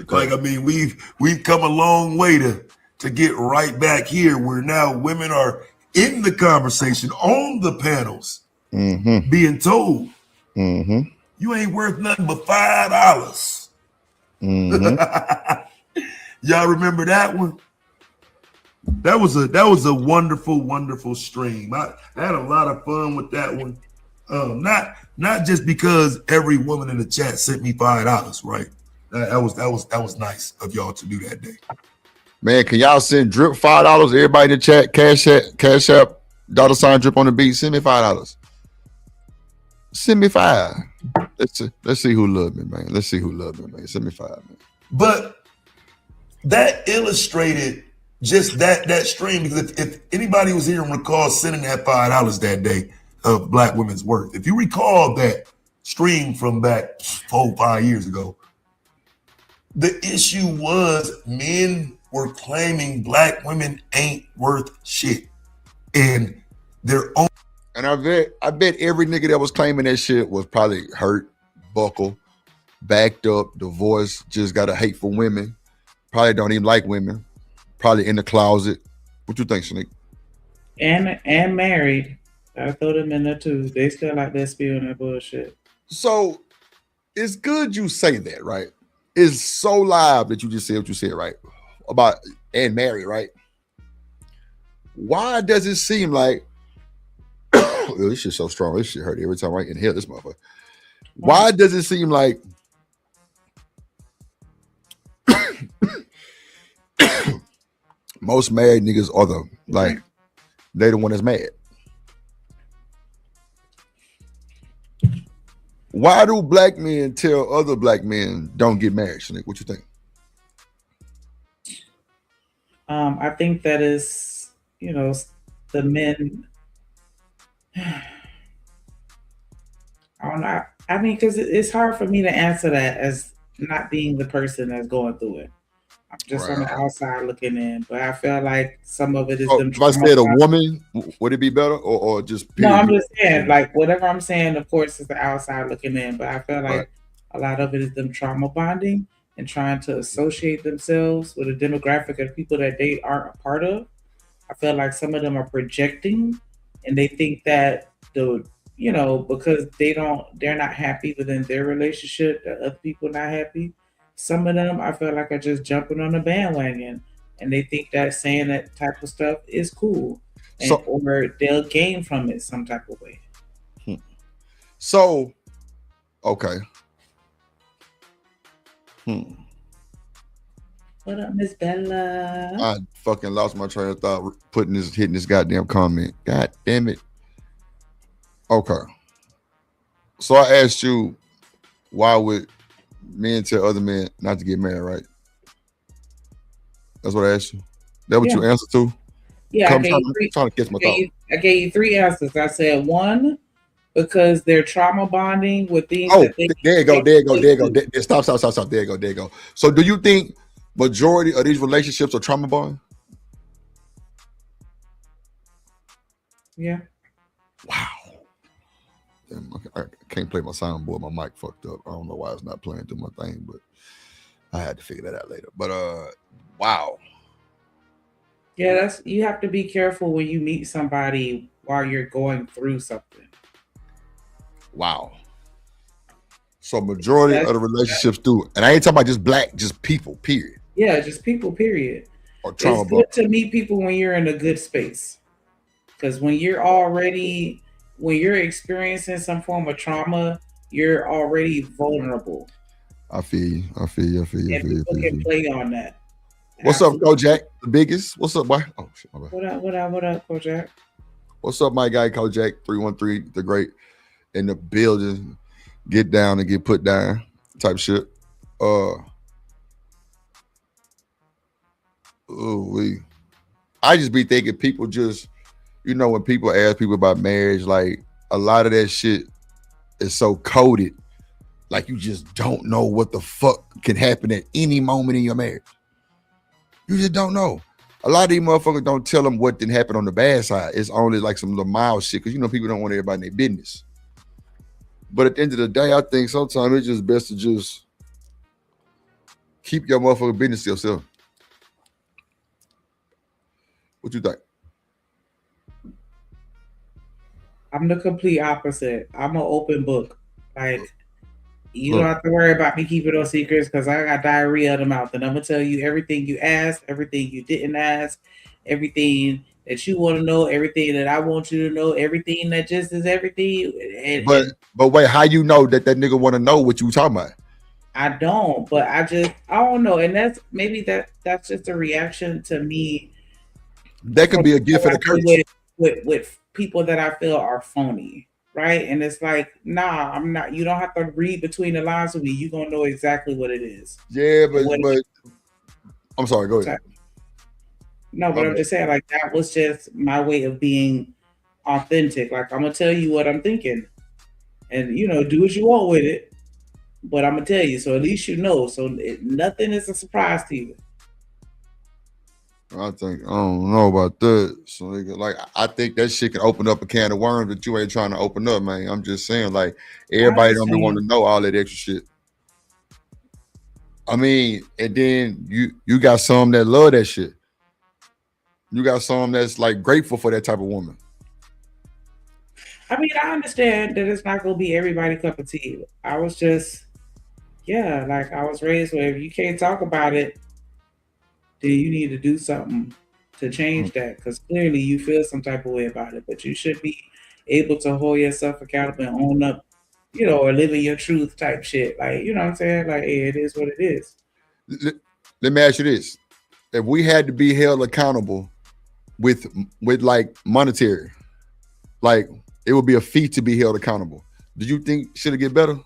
Like, I mean, we've come a long way to get right back here where now women are in the conversation on the panels being told you ain't worth nothing but $5. Y'all remember that one? That was a wonderful, wonderful stream. I had a lot of fun with that one. Not just because every woman in the chat sent me $5, right? That was nice of y'all to do that day. Man, can y'all send Drip $5? Everybody in the chat, Cash App, $ Drip on the beat. Send me $5. Send me $5. Let's see who loved me, man. Let's see who loved me, man. Send me $5, man. But that illustrated just that stream, because if anybody was here and recall sending that $5 that day of Black Women's Worth, if you recall that stream from back 4-5 years ago, the issue was men were claiming Black women ain't worth shit. And their own. And I bet every nigga that was claiming that shit was probably hurt, buckle, backed up, divorced, just got a hate for women, probably don't even like women, probably in the closet. What you think, Sneak? And married. I throw them in there too. They still like that spewing that bullshit. So it's good you say that, right? It's so live that you just said what you said, right? About and married, right? Why does it seem like this shit's so strong? This shit hurt every time I inhale this motherfucker. Why does it seem like most married niggas are they the one that's mad? Why do Black men tell other Black men don't get married, Sneak? What you think? I think that is, the men. I don't know. I mean, because it's hard for me to answer that as not being the person that's going through it. I'm just on the outside looking in, but I feel like some of it is them. If I said a woman, would it be better, or just period? No, I'm just saying, like, whatever I'm saying, of course, is the outside looking in, but I feel like a lot of it is them trauma bonding and trying to associate themselves with a demographic of people that they aren't a part of. I feel like some of them are projecting, and they think that because they're not happy within their relationship, that other people not happy. Some of them, I feel like, are just jumping on the bandwagon, and they think that saying that type of stuff is cool, or they'll gain from it some type of way. So, okay. What up, Miss Bella? I fucking lost my train of thought hitting this goddamn comment. God damn it. Okay. So I asked you, why would men tell other men not to get married, right? That's what I asked you. That what you answered to? Yeah, I'm trying to catch my thought. I gave you 3 answers. I said 1, because they're trauma bonding with things. Oh, there you go. Stop. There you go. So do you think majority of these relationships are trauma bond? Yeah. Wow. Damn, I can't play my soundboard. My mic fucked up. I don't know why it's not playing through my thing, but I had to figure that out later. But wow. Yeah, you have to be careful when you meet somebody while you're going through something. Wow. So majority of the relationships do it. And I ain't talking about just black, just people, period. Yeah, just people, period. Or trauma. It's good to meet people when you're in a good space. Because when you're experiencing some form of trauma, you're already vulnerable. I feel you. And people can play on that. What's up, Kojak? The biggest? What's up, boy? Oh shit, my bad. What up, Kojak? What's up, my guy, Kojak 313, the great in the building. Get down and get put down type shit. I just be thinking people just, when people ask people about marriage, like a lot of that shit is so coded. Like you just don't know what the fuck can happen at any moment in your marriage. You just don't know. A lot of these motherfuckers don't tell them what didn't happen on the bad side. It's only like some little mild shit because people don't want everybody in their business. But at the end of the day, I think sometimes it's just best to just keep your motherfucking business to yourself. What you think? I'm the complete opposite. I'm an open book. Like, you don't have to worry about me keeping those secrets because I got diarrhea of the mouth. And I'm going to tell you everything you asked, everything you didn't ask, everything that you want to know, everything that I want you to know, everything that just is everything. But wait, how you know that nigga want to know what you talking about? I don't, but I don't know. And that's just a reaction to me. That could be a gift for the curse. With people that I feel are phony, right? And it's like, nah, I'm not. You don't have to read between the lines with me. You're going to know exactly what it is. Yeah, but I'm sorry, go ahead. No, but I'm just saying, like, that was just my way of being authentic. Like, I'm going to tell you what I'm thinking. And, do what you want with it. But I'm going to tell you, so at least you know. So nothing is a surprise to you. I don't know about that. So, like, I think that shit can open up a can of worms that you ain't trying to open up, man. I'm just saying, like, everybody don't be wanting to know all that extra shit. I mean, and then you got some that love that shit. You got some that's like grateful for that type of woman. I mean, I understand that it's not gonna be everybody's cup of tea. I was just, like I was raised where if you can't talk about it, then you need to do something to change that. Because clearly you feel some type of way about it, but you should be able to hold yourself accountable and own up, or living your truth type shit. Like, you know what I'm saying? Like, hey, it is what it is. Let me ask you this. If we had to be held accountable with like monetary, like it would be a fee to be held accountable. Do you think should it get better?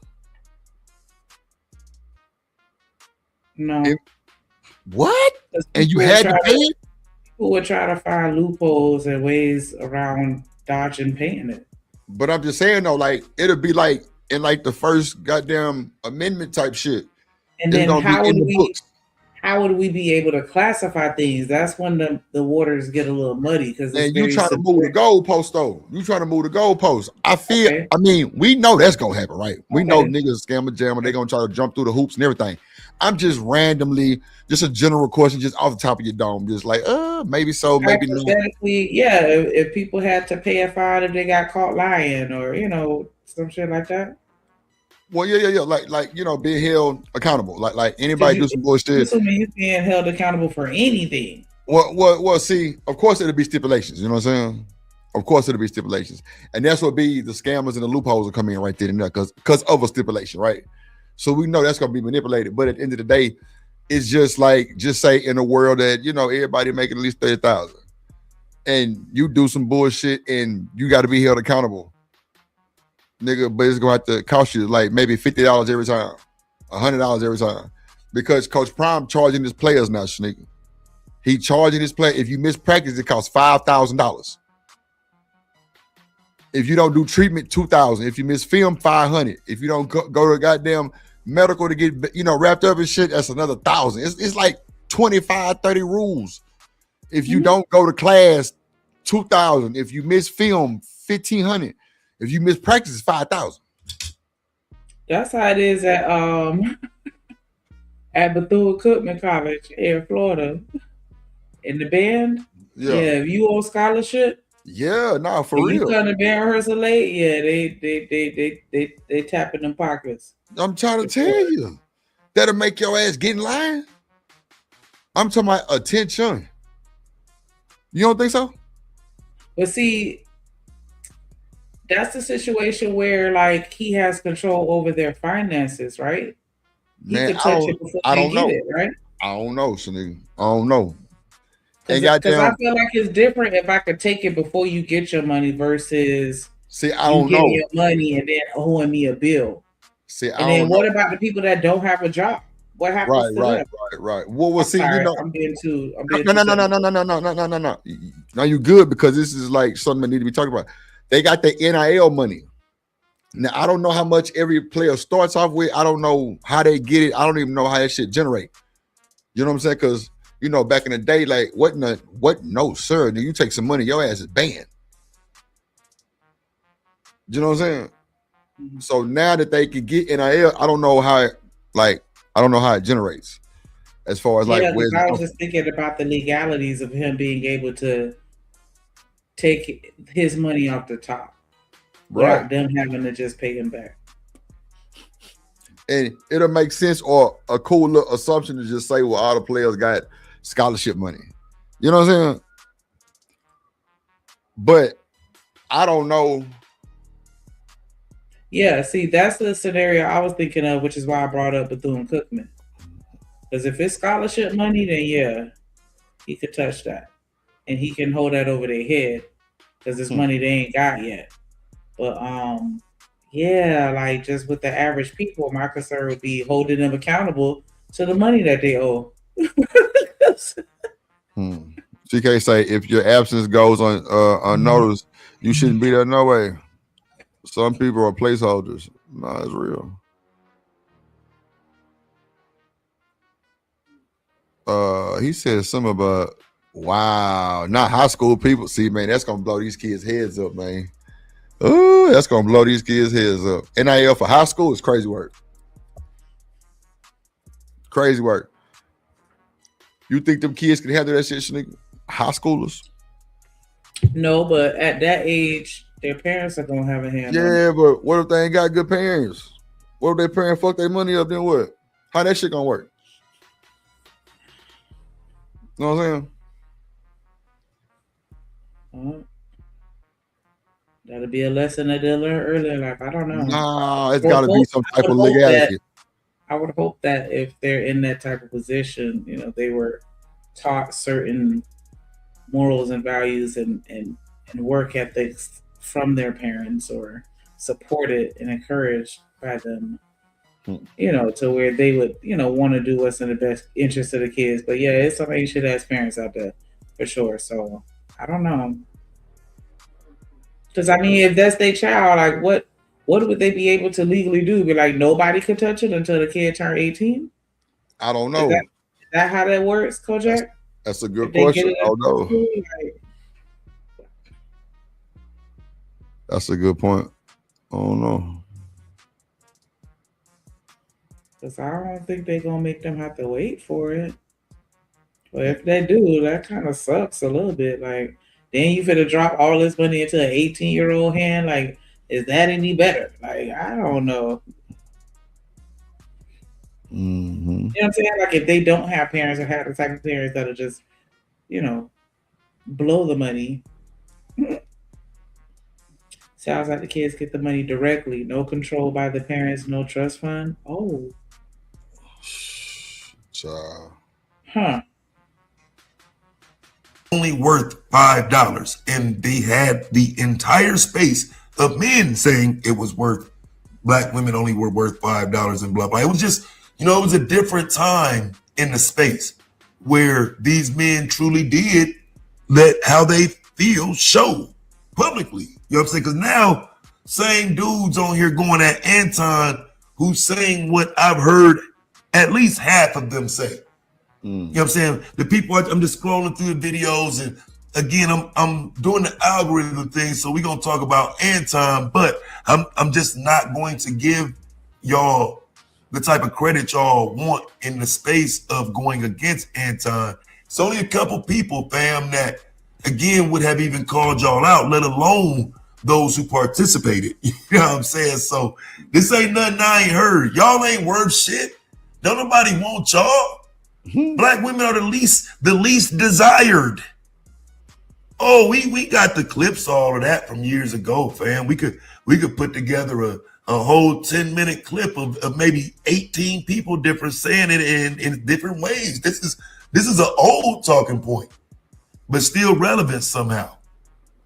No. What? And you had to pay it? People would try to find loopholes and ways around dodging paying it. But I'm just saying though, like it'll be like in like the first goddamn amendment type shit. And then how would we be able to classify things? That's when the waters get a little muddy because you trying to move the goalpost though. You trying to move the goalpost. I mean, we know that's gonna happen, right? We know niggas scammer jammer, they gonna try to jump through the hoops and everything. I'm just randomly, just a general question, just off the top of your dome, just like, maybe so, maybe not. Yeah, if people had to pay a fine if they got caught lying or some shit like that. Well, yeah. Like being held accountable. Like anybody do some bullshit. Assuming you're being held accountable for anything. Well. See, of course it'll be stipulations. You know what I'm saying? Of course it'll be stipulations, and that's what be the scammers and the loopholes will come in right there and there because of a stipulation, right? So we know that's gonna be manipulated. But at the end of the day, it's just say in a world that everybody making at least 30,000, and you do some bullshit and you got to be held accountable. Nigga, but it's gonna have to cost you like maybe $50 every time, $100 every time, because Coach Prime charging his players now, Sneaker. He charging his player. If you miss practice, it costs $5,000. If you don't do treatment, $2,000. If you miss film, $500. If you don't go to goddamn medical to get wrapped up in shit, that's another $1,000. It's like 25, 30 rules. If you don't go to class, $2,000. If you miss film, $1,500. If you miss practice, it's $5,000. That's how it is at Bethune-Cookman College in Florida. In the band, if you on scholarship, Yeah, nah, for When real. you come to band rehearsal late, yeah, they tapping them pockets. I'm trying to tell you. That'll make your ass get in line. I'm talking about attention. You don't think so? But see, that's the situation where like he has control over their finances, right? He Man, could touch it before they get it, right? I don't know, Shanigga. I don't know. Because I feel like it's different if I could take it before you get your money versus I don't know. You your money and then owing me a bill. And then what about the people that don't have a job? What happens to them? Right. Well, see, sorry, you know, I'm being too. No. Now you good because this is like something that need to be talked about. They got the NIL money. Now I don't know how much every player starts off with. I don't know how they get it. I don't even know how that shit generate. You know what I'm saying? Because you know, back in the day, like what? No, sir. Do you take some money? Your ass is banned. You know what I'm saying? Mm-hmm. So now that they can get NIL, I don't know how it generates. As far as like, I was just thinking about the legalities of him being able to take his money off the top, without them having to just pay him back. And it'll make sense, or a cool little assumption to just say, well, all the players got scholarship money. You know what I'm saying? But I don't know. Yeah, see, that's the scenario I was thinking of, which is why I brought up Bethune-Cookman. Because if it's scholarship money, then yeah, he could touch that. And he can hold that over their head because it's money they ain't got yet. But yeah, like just with the average people, my concern would be holding them accountable to the money that they owe. CK say if your absence goes unnoticed, you shouldn't be there. No way. Some people are placeholders. Nah, it's real. He said something about not high school people. See, man, that's gonna blow these kids' heads up, man. Oh, that's gonna blow these kids' heads up. NIL for high school is crazy work. Crazy work. You think them kids can handle that shit, nigga? High schoolers? No, but at that age, their parents are gonna have a hand. Yeah, but what if they ain't got good parents? What if their parents fuck their money up? Then what? How that shit gonna work? You know what I'm saying? That'll be a lesson that they'll learn earlier. Like, I don't know. Nah, it's got to be some type of legality. I would hope that if they're in that type of position, you know, they were taught certain morals and values and work ethics from their parents, or supported and encouraged by them, you know, to where they would, you know, want to do what's in the best interest of the kids. But yeah, it's something you should ask parents out there for sure. So I don't know. Because I mean, if that's their child, like what would they be able to legally do? Be like, nobody could touch it until the kid turned 18? I don't know. Is that how that works, Kojak? That's a good question. I don't know. That's a good point. I don't know. Because I don't think they're going to make them have to wait for it. But if they do, that kind of sucks a little bit. Like, then you finna drop all this money into an 18-year-old hand? Like, is that any better? Like, I don't know. Mm-hmm. You know what I'm saying? Like, if they don't have parents or have the type of parents that'll just, you know, blow the money. Sounds like the kids get the money directly. No control by the parents, no trust fund. Oh. Child. Huh. Only worth $5, and they had the entire space of men saying it was worth, black women only were worth $5 and blah blah. It was just, you know, it was a different time in the space where these men truly did let how they feel show publicly. You know what I'm saying? Because now same dudes on here going at Anton, who's saying what I've heard at least half of them say. You know what I'm saying? The people, I'm just scrolling through the videos, and again, I'm doing the algorithm thing, so we're gonna talk about Anton, but I'm just not going to give y'all the type of credit y'all want in the space of going against Anton. It's only a couple people, fam, that again, would have even called y'all out, let alone those who participated. You know what I'm saying? So this ain't nothing I ain't heard. Y'all ain't worth shit. Don't nobody want y'all. Black women are the least desired. Oh, we got the clips, all of that from years ago, fam. We could put together a whole 10-minute clip of maybe 18 people different saying it in different ways. This is an old talking point, but still relevant somehow.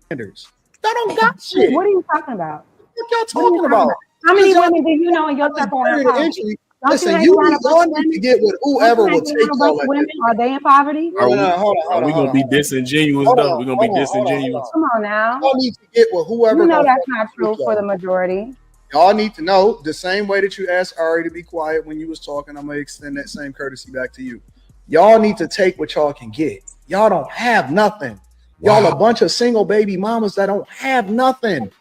Standards. That don't got shit. What are you talking about? What y'all talking about? How many women do you know in your circle are in poverty? Listen, y'all need to get with whoever will take y'all. Women, are they in poverty? Hold on. We're gonna be disingenuous though. We're gonna be disingenuous. Come on now. Y'all need to get with whoever. You know that's not true for the majority. Y'all need to know the same way that you asked Ari to be quiet when you was talking. I'm gonna extend that same courtesy back to you. Y'all need to take what y'all can get. Y'all don't have nothing. Y'all a bunch of single baby mamas that don't have nothing.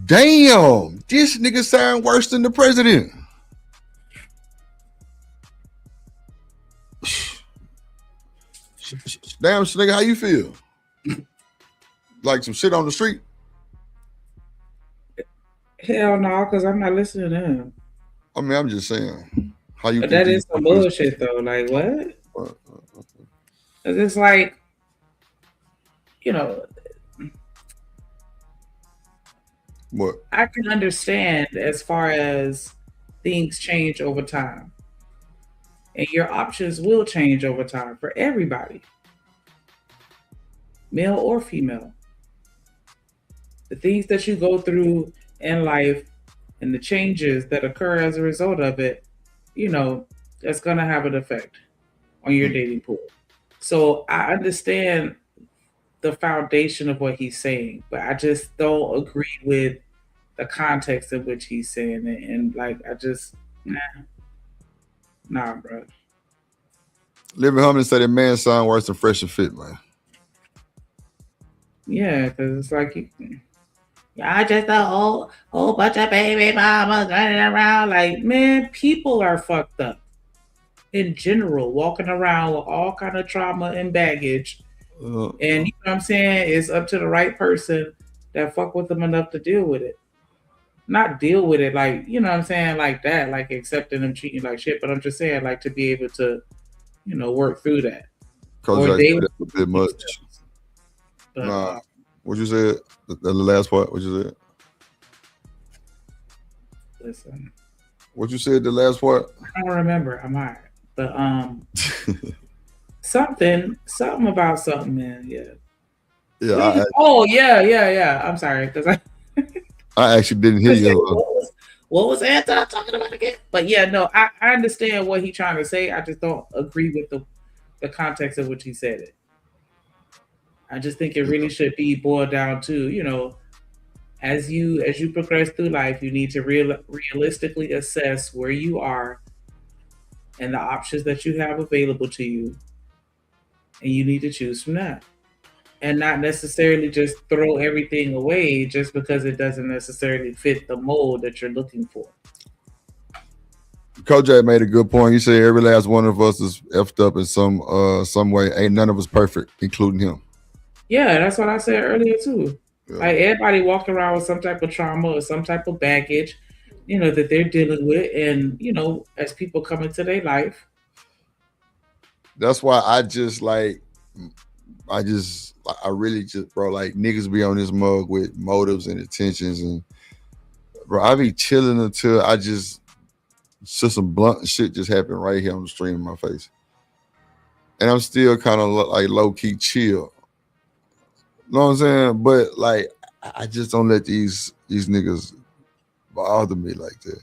Damn, this nigga sound worse than the president. Damn, nigga, how you feel? Like some shit on the street? Hell no, because I'm not listening to him. I mean, I'm just saying. How you? But that is some bullshit though. Like what? It's like, you know, what? I can understand as far as things change over time. And your options will change over time for everybody, male or female. The things that you go through in life and the changes that occur as a result of it, you know, that's going to have an effect on your dating pool. So I understand the foundation of what he's saying, but I just don't agree with the context in which he's saying it. And like, I just, nah, bro. Living Humming said that man sound worse than Fresh and Fit, man. Yeah, because it's like, y'all just a whole bunch of baby mamas running around. Like, man, people are fucked up in general, walking around with all kind of trauma and baggage. And you know what I'm saying? It's up to the right person that fuck with them enough to deal with it. Not deal with it like, you know what I'm saying, like that, like accepting them cheating like shit. But I'm just saying, like, to be able to, you know, work through that. Or they a bit much. But, nah. What you said? The last part, what you said? Listen. What you said the last part? I don't remember. I'm all right. But something about something, man. Yeah. Yeah. Yeah. I'm sorry, because I actually didn't hear you. What was Anthony talking about again? But yeah, no, I understand what he's trying to say. I just don't agree with the context of which he said it. I just think it really should be boiled down to, you know, as you progress through life, you need to realistically assess where you are and the options that you have available to you, and you need to choose from that. And not necessarily just throw everything away just because it doesn't necessarily fit the mold that you're looking for. Coach J made a good point. He said every last one of us is effed up in some way. Ain't none of us perfect, including him. Yeah, that's what I said earlier too. Yeah. Like everybody walking around with some type of trauma or some type of baggage, you know, that they're dealing with. And, you know, as people come into their life. That's why I really just, bro, like niggas be on this mug with motives and intentions, and bro, I be chilling until some blunt shit just happened right here on the stream in my face. And I'm still kind of like low-key chill. You know what I'm saying? But like, I just don't let these niggas bother me like that.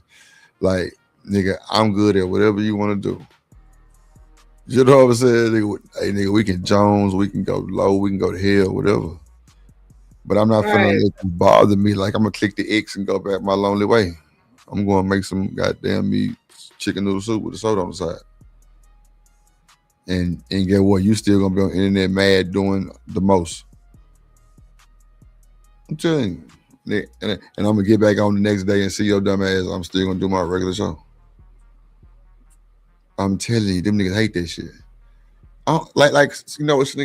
Like, nigga, I'm good at whatever you want to do. You know what I'm saying? Nigga, hey, nigga, we can Jones, we can go low, we can go to hell, whatever. But I'm not finna let you bother me. Like, I'm gonna click the X and go back my lonely way. I'm gonna make some goddamn meat chicken noodle soup with a soda on the side. And get what? You still gonna be on the internet mad doing the most. I'm telling you. And I'm gonna get back on the next day and see your dumb ass. I'm still gonna do my regular show. I'm telling you, them niggas hate that shit. Like you know what's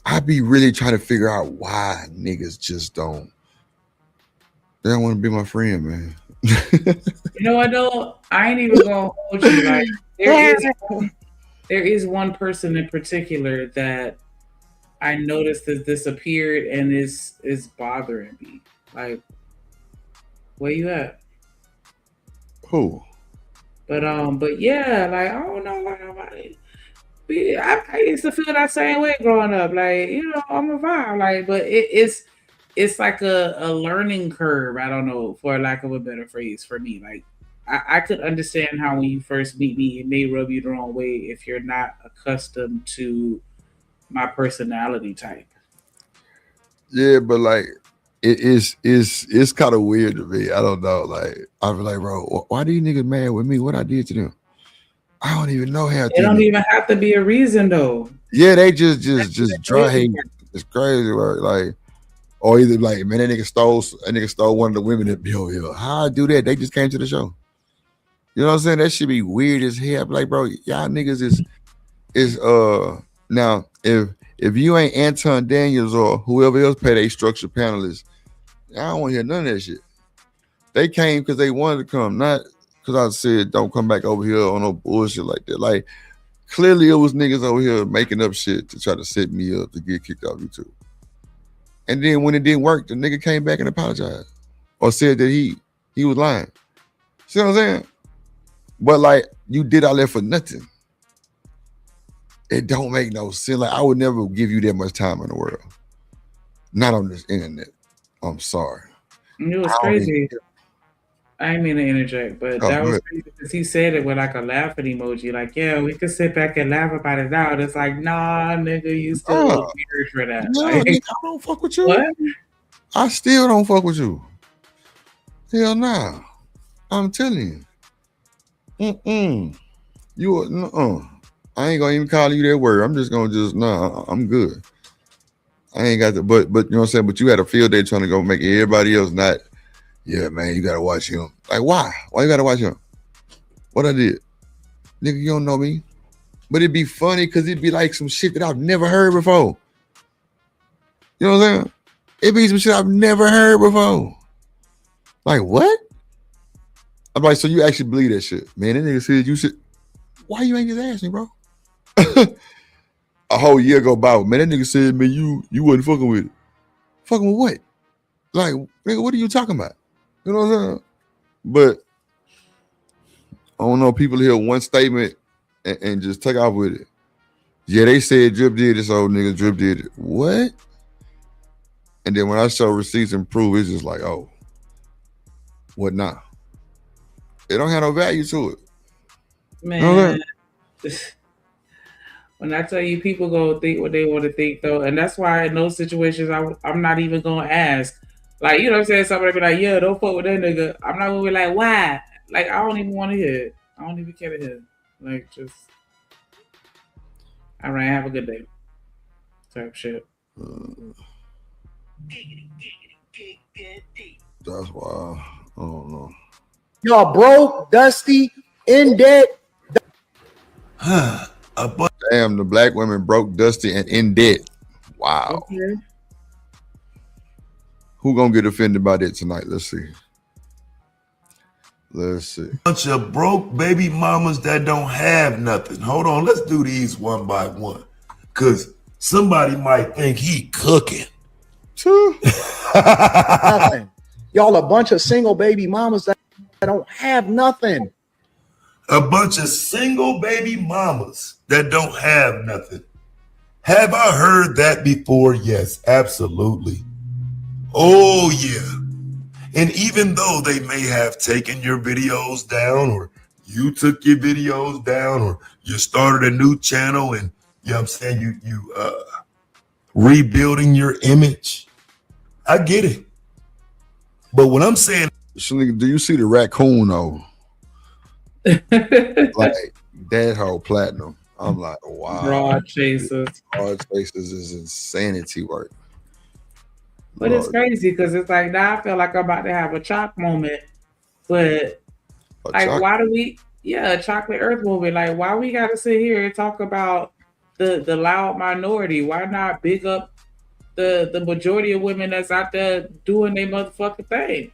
I be really trying to figure out why niggas just don't. They don't want to be my friend, man. You know what though? I ain't even gonna hold you. Like there is one person in particular that I noticed has disappeared and is bothering me. Like, where you at? Who? But yeah, like I don't know, like I used to feel that same way growing up. Like, you know, I'm a vibe. Like, but it's like a learning curve. I don't know, for lack of a better phrase, for me. Like, I could understand how when you first meet me, it may rub you the wrong way if you're not accustomed to my personality type. Yeah, but like it's kind of weird to me. I don't know. Like I be like, bro, why do you niggas mad with me? What I did to them? I don't even know how. It don't even have to be a reason though. Yeah, they just dry hate. It's crazy, right? Like, or either like, man, that nigga stole one of the women that be over here. How I do that? They just came to the show. You know what I'm saying? That should be weird as hell. I'm like, bro, y'all niggas is now if you ain't Anton Daniels or whoever else paid a structured panelists, I don't want to hear none of that shit. They came because they wanted to come, not because I said don't come back over here on no bullshit like that. Like clearly it was niggas over here making up shit to try to set me up to get kicked off YouTube. And then when it didn't work, the nigga came back and apologized or said that he was lying. See what I'm saying? But like you did all that for nothing. It don't make no sense. Like I would never give you that much time in the world. Not on this internet. I'm sorry. It was crazy. I didn't mean to interject, but that was crazy because he said it with like a laughing emoji. Like, yeah, we could sit back and laugh about it now. It's like, nah, nigga, you still look weird for that. No, like, nigga, I don't fuck with you. What? I still don't fuck with you. Hell nah. I'm telling you. You I ain't gonna even call you that word. I'm just gonna I'm good. I ain't got to, but you know what I'm saying? But you had a field day trying to go make everybody else not, yeah, man, you gotta watch him. Like, why? Why you gotta watch him? What I did? Nigga, you don't know me. But it'd be funny because it'd be like some shit that I've never heard before. You know what I'm saying? It'd be some shit I've never heard before. Like, what? I'm like, so you actually believe that shit? Man, that nigga said you should. Why you ain't just ask me, bro? A whole year go by. Man, that nigga said, man, you wasn't fucking with it. Fucking with what? Like, nigga, what are you talking about? You know what I'm saying? But I don't know. People hear one statement and just take off with it. Yeah, they said Drip did it, so nigga, Drip did it. What? And then when I show receipts and proof, it's just like, oh, what now? It don't have no value to it. Man, you know when I tell you people go think what they want to think though, and that's why in those situations I'm not even gonna ask. Like, you know what I'm saying? Somebody be like, yeah, don't fuck with that nigga. I'm not gonna be like, why? Like, I don't even want to hear it. I don't even care to hear it. Like, just all right, have a good day. Type shit. That's why I don't know. Y'all broke, dusty, in debt. Damn, the black women broke, dusty, and in debt. Wow. Okay. Who gonna get offended by that tonight? Let's see. Bunch of broke baby mamas that don't have nothing. Hold on, let's do these one by one. Cause somebody might think he cooking. Nothing. Y'all a bunch of single baby mamas that don't have nothing. A bunch of single baby mamas that don't have nothing. Have I heard that before? Yes, absolutely. Oh, yeah. And even though they may have taken your videos down, or you took your videos down, or you started a new channel and, you know what I'm saying, you rebuilding your image, I get it. But what I'm saying, do you see the raccoon though? Like that whole platinum. I'm like, wow. Broad chasers. Broad chasers is insanity work. But it's crazy because it's like now I feel like I'm about to have a chalk moment. But like, why do we? Yeah, a chocolate earth moment. Like, why we got to sit here and talk about the loud minority? Why not big up the majority of women that's out there doing their motherfucking thing?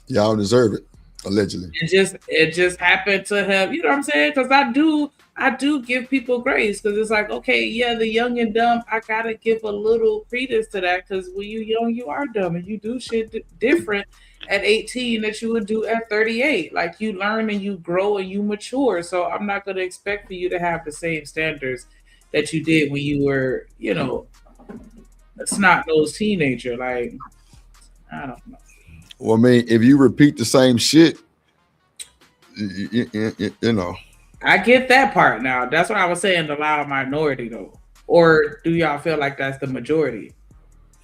Y'all deserve it, allegedly. It just happened to have, you know what I'm saying? Because I do give people grace, because it's like, okay, yeah, the young and dumb, I gotta give a little credence to that, because when you young, you are dumb, and you do shit different at 18 that you would do at 38. Like, you learn and you grow and you mature. So I'm not gonna expect for you to have the same standards that you did when you were, you know, a snot-nosed teenager. Like, I don't know. Well, I mean, if you repeat the same shit, you know. I get that part now. That's what I was saying, the loud minority, though. Or do y'all feel like that's the majority?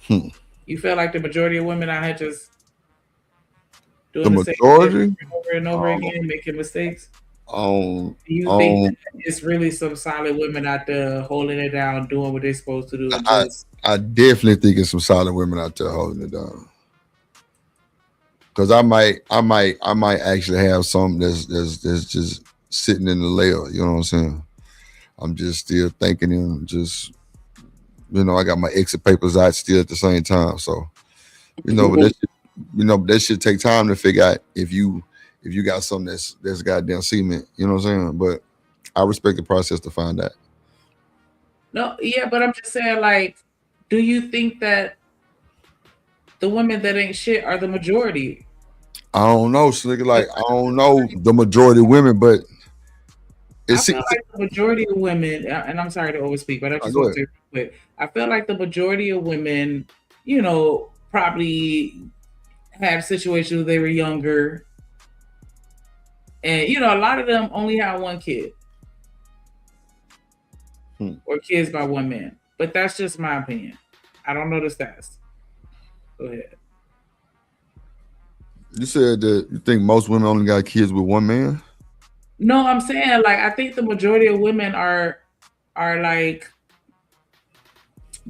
You feel like the majority of women out here just doing the same thing over and over again, making mistakes? Do you think that it's really some solid women out there holding it down, doing what they're supposed to do? I definitely think it's some solid women out there holding it down. Because I might actually have some that's just sitting in the layer. You know what I'm saying? I'm just still thinking and just, you know, I got my exit papers out still at the same time. So, you know, but that should take time to figure out if you got something that's goddamn cement. You know what I'm saying? But I respect the process to find out. No, yeah, but I'm just saying, like, do you think that the women that ain't shit are the majority? I don't know, Slicker. Like, I don't know the majority of women, but I feel like the majority of women, and I'm sorry to overspeak, but I just want to say real quick, I feel like the majority of women, you know, probably had situations where they were younger. And, you know, a lot of them only have one kid. Or kids by one man. But that's just my opinion. I don't know the stats. Go ahead. You said that you think most women only got kids with one man? No, I'm saying, like, I think the majority of women are like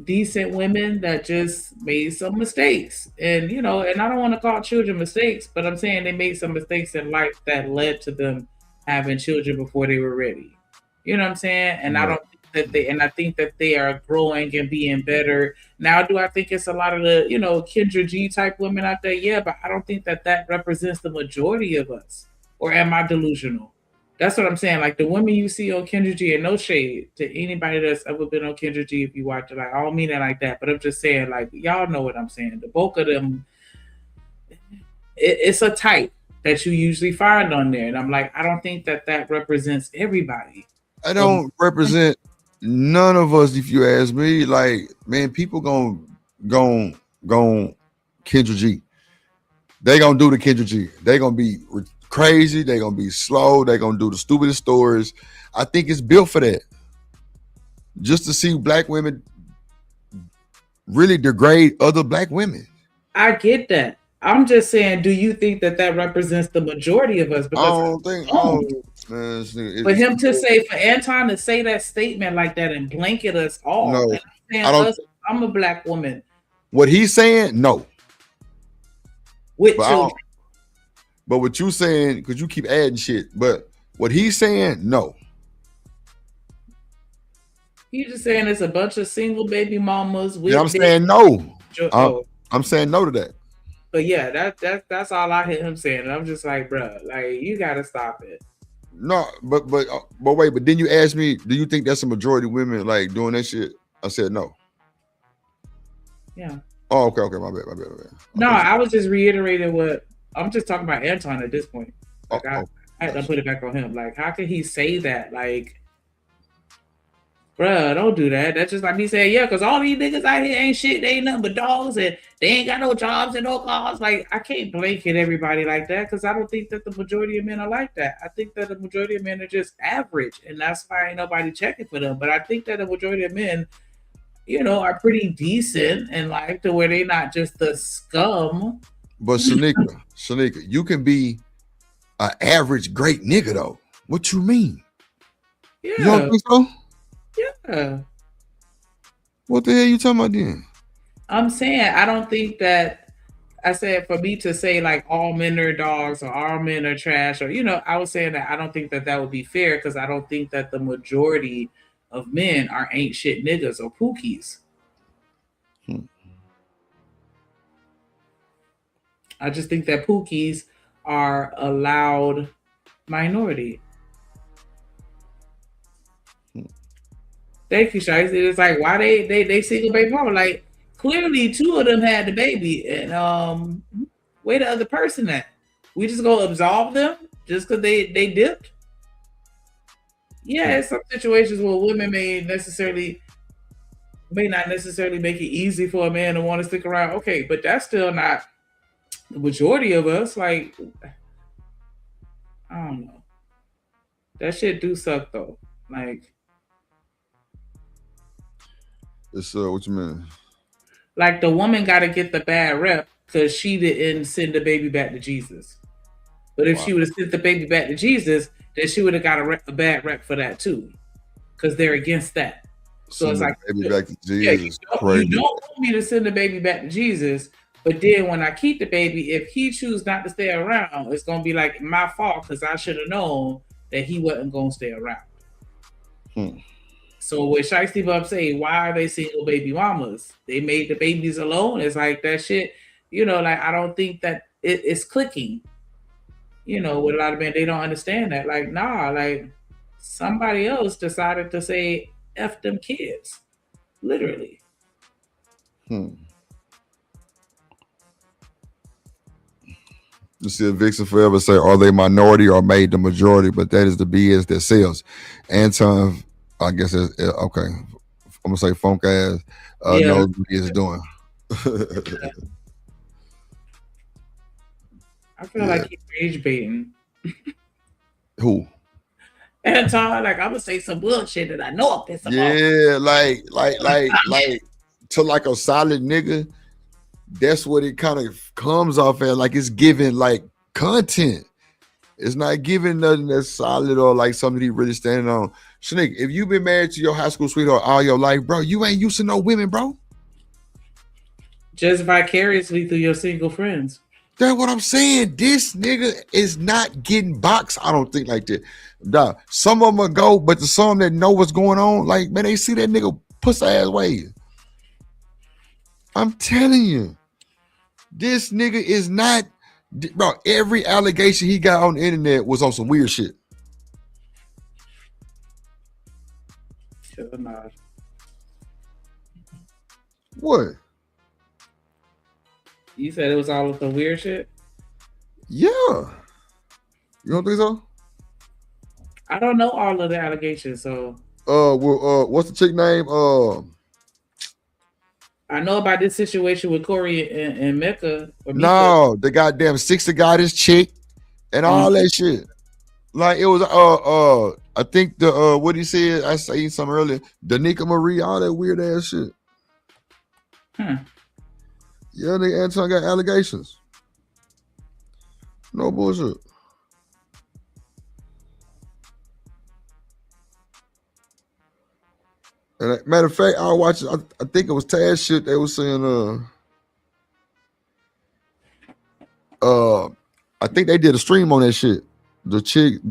decent women that just made some mistakes. And, you know, and I don't want to call children mistakes, but I'm saying they made some mistakes in life that led to them having children before they were ready. You know what I'm saying? And I don't think that I think that they are growing and being better. Now, do I think it's a lot of the, you know, Kendra G type women out there? Yeah, but I don't think that represents the majority of us. Or am I delusional? That's what I'm saying. Like, the women you see on Kendra G, and no shade to anybody that's ever been on Kendra G if you watch it. Like, I don't mean it like that, but I'm just saying, like, y'all know what I'm saying. The bulk of them, it's a type that you usually find on there. And I'm like, I don't think that represents everybody. I don't represent none of us, if you ask me. Like, man, people gon' Kendra G. They gonna do the Kendra G. They gonna be crazy. They gonna be slow. They gonna do the stupidest stories. I think it's built for that. Just to see black women really degrade other black women. I get that. I'm just saying, do you think that represents the majority of us? Because I don't think. Man, for him to say, for Anton to say that statement like that and blanket us all. No, and I'm saying, I'm a black woman. What he's saying, no. With children. But what you saying, because you keep adding shit, but what he's saying, no. He's just saying it's a bunch of single baby mamas. With I'm saying no. I'm saying no to that. But yeah, that's all I hear him saying. And I'm just like, bro, like, you gotta stop it. No, but wait, but then you asked me, do you think that's a majority of women like doing that shit? I said no. Yeah. Oh, okay, my bad. No, I was just reiterating what I'm just talking about Anton at this point. Like, I had to put it back on him. Like, how could he say that? Like, bruh, don't do that. That's just like me saying, yeah, because all these niggas out here ain't shit. They ain't nothing but dogs, and they ain't got no jobs and no cars. Like, I can't blanket everybody like that, because I don't think that the majority of men are like that. I think that the majority of men are just average, and that's why ain't nobody checking for them. But I think that the majority of men, you know, are pretty decent and like to where they not just the scum. But Shanika, you can be an average great nigga though. What you mean? Yeah. You don't think so? Yeah. What the hell you talking about then? I'm saying I don't think that I said for me to say like all men are dogs or all men are trash, or I was saying that I don't think that would be fair because I don't think that the majority of men are ain't shit niggas or pookies. I just think that pookies are a loud minority. Thank you, Shiesty. It's like why they single baby mama? Like clearly 2 of them had the baby, and where the other person at? We just gonna absolve them just because they dipped? Yeah, it's some situations where women may not necessarily make it easy for a man to want to stick around. Okay, but that's still not the majority of us. Like, I don't know. That shit do suck though. Like, it's what you mean? Like the woman got to get the bad rep because she didn't send the baby back to Jesus. But if she would have sent the baby back to Jesus, then she would have got a bad rep for that too, because they're against that. So it's like, baby back to Jesus. You don't want me to send the baby back to Jesus, but then when I keep the baby, if he chooses not to stay around, it's gonna be like my fault because I should have known that he wasn't gonna stay around. So what Shiesty Bub say, why are they single baby mamas? They made the babies alone. It's like that shit, like I don't think that it's clicking. With a lot of men, they don't understand that. Like, nah, like somebody else decided to say F them kids. Literally. You see, Vixen forever say, are they minority or made the majority? But that is the BS that sells. Anton, I guess it's okay. I'm gonna say funk ass knows what he is doing. I feel like he's rage baiting. Who? Anton, like I'm gonna say some bullshit that I know I'll piss him off. Yeah, like to like a solid nigga. That's what it kind of comes off as. Like it's giving like content. It's not giving nothing that's solid or like something he really standing on. Shanique, if you've been married to your high school sweetheart all your life, bro, you ain't used to no women, bro. Just vicariously through your single friends. That's what I'm saying. This nigga is not getting boxed, I don't think, like that. Nah, some of them will go, but the some that know what's going on, like, man, they see that nigga pussy ass wave. I'm telling you, this nigga is not, bro, every allegation he got on the internet was on some weird shit. What? You said it was all of the weird shit? Yeah. You don't think so? I don't know all of the allegations, so. What's the chick name? I know about this situation with Corey and Mecca. No, the goddamn 60 got his chick and all that shit. Like it was I think the what he said, I said something earlier, Danica Marie, all that weird ass shit. Yeah, nigga Anton got allegations. No bullshit. And matter of fact, I watched. I think it was Taz shit. They were saying, I think they did a stream on that shit. The chick,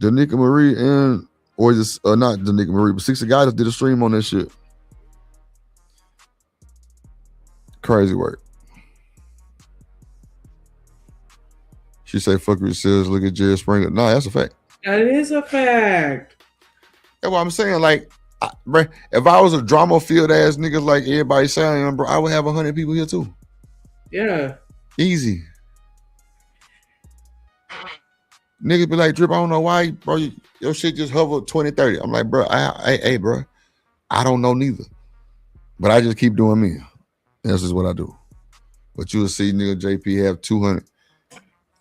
Danica Marie and or just not Danica Marie, but 60 guys did a stream on that shit. Crazy work. She say, "Fuck yourselves." Look at Jerry Springer. Nah, that's a fact. That is a fact. That's what I'm saying. Like, bro, if I was a drama field ass nigga like everybody saying, bro, I would have 100 people here too. Yeah. Easy. Niggas be like, Drip, I don't know why, bro, your shit just hovered 20, 30. I'm like, bro, hey, bro, I don't know neither. But I just keep doing me. That's just what I do. But you'll see nigga JP have 200.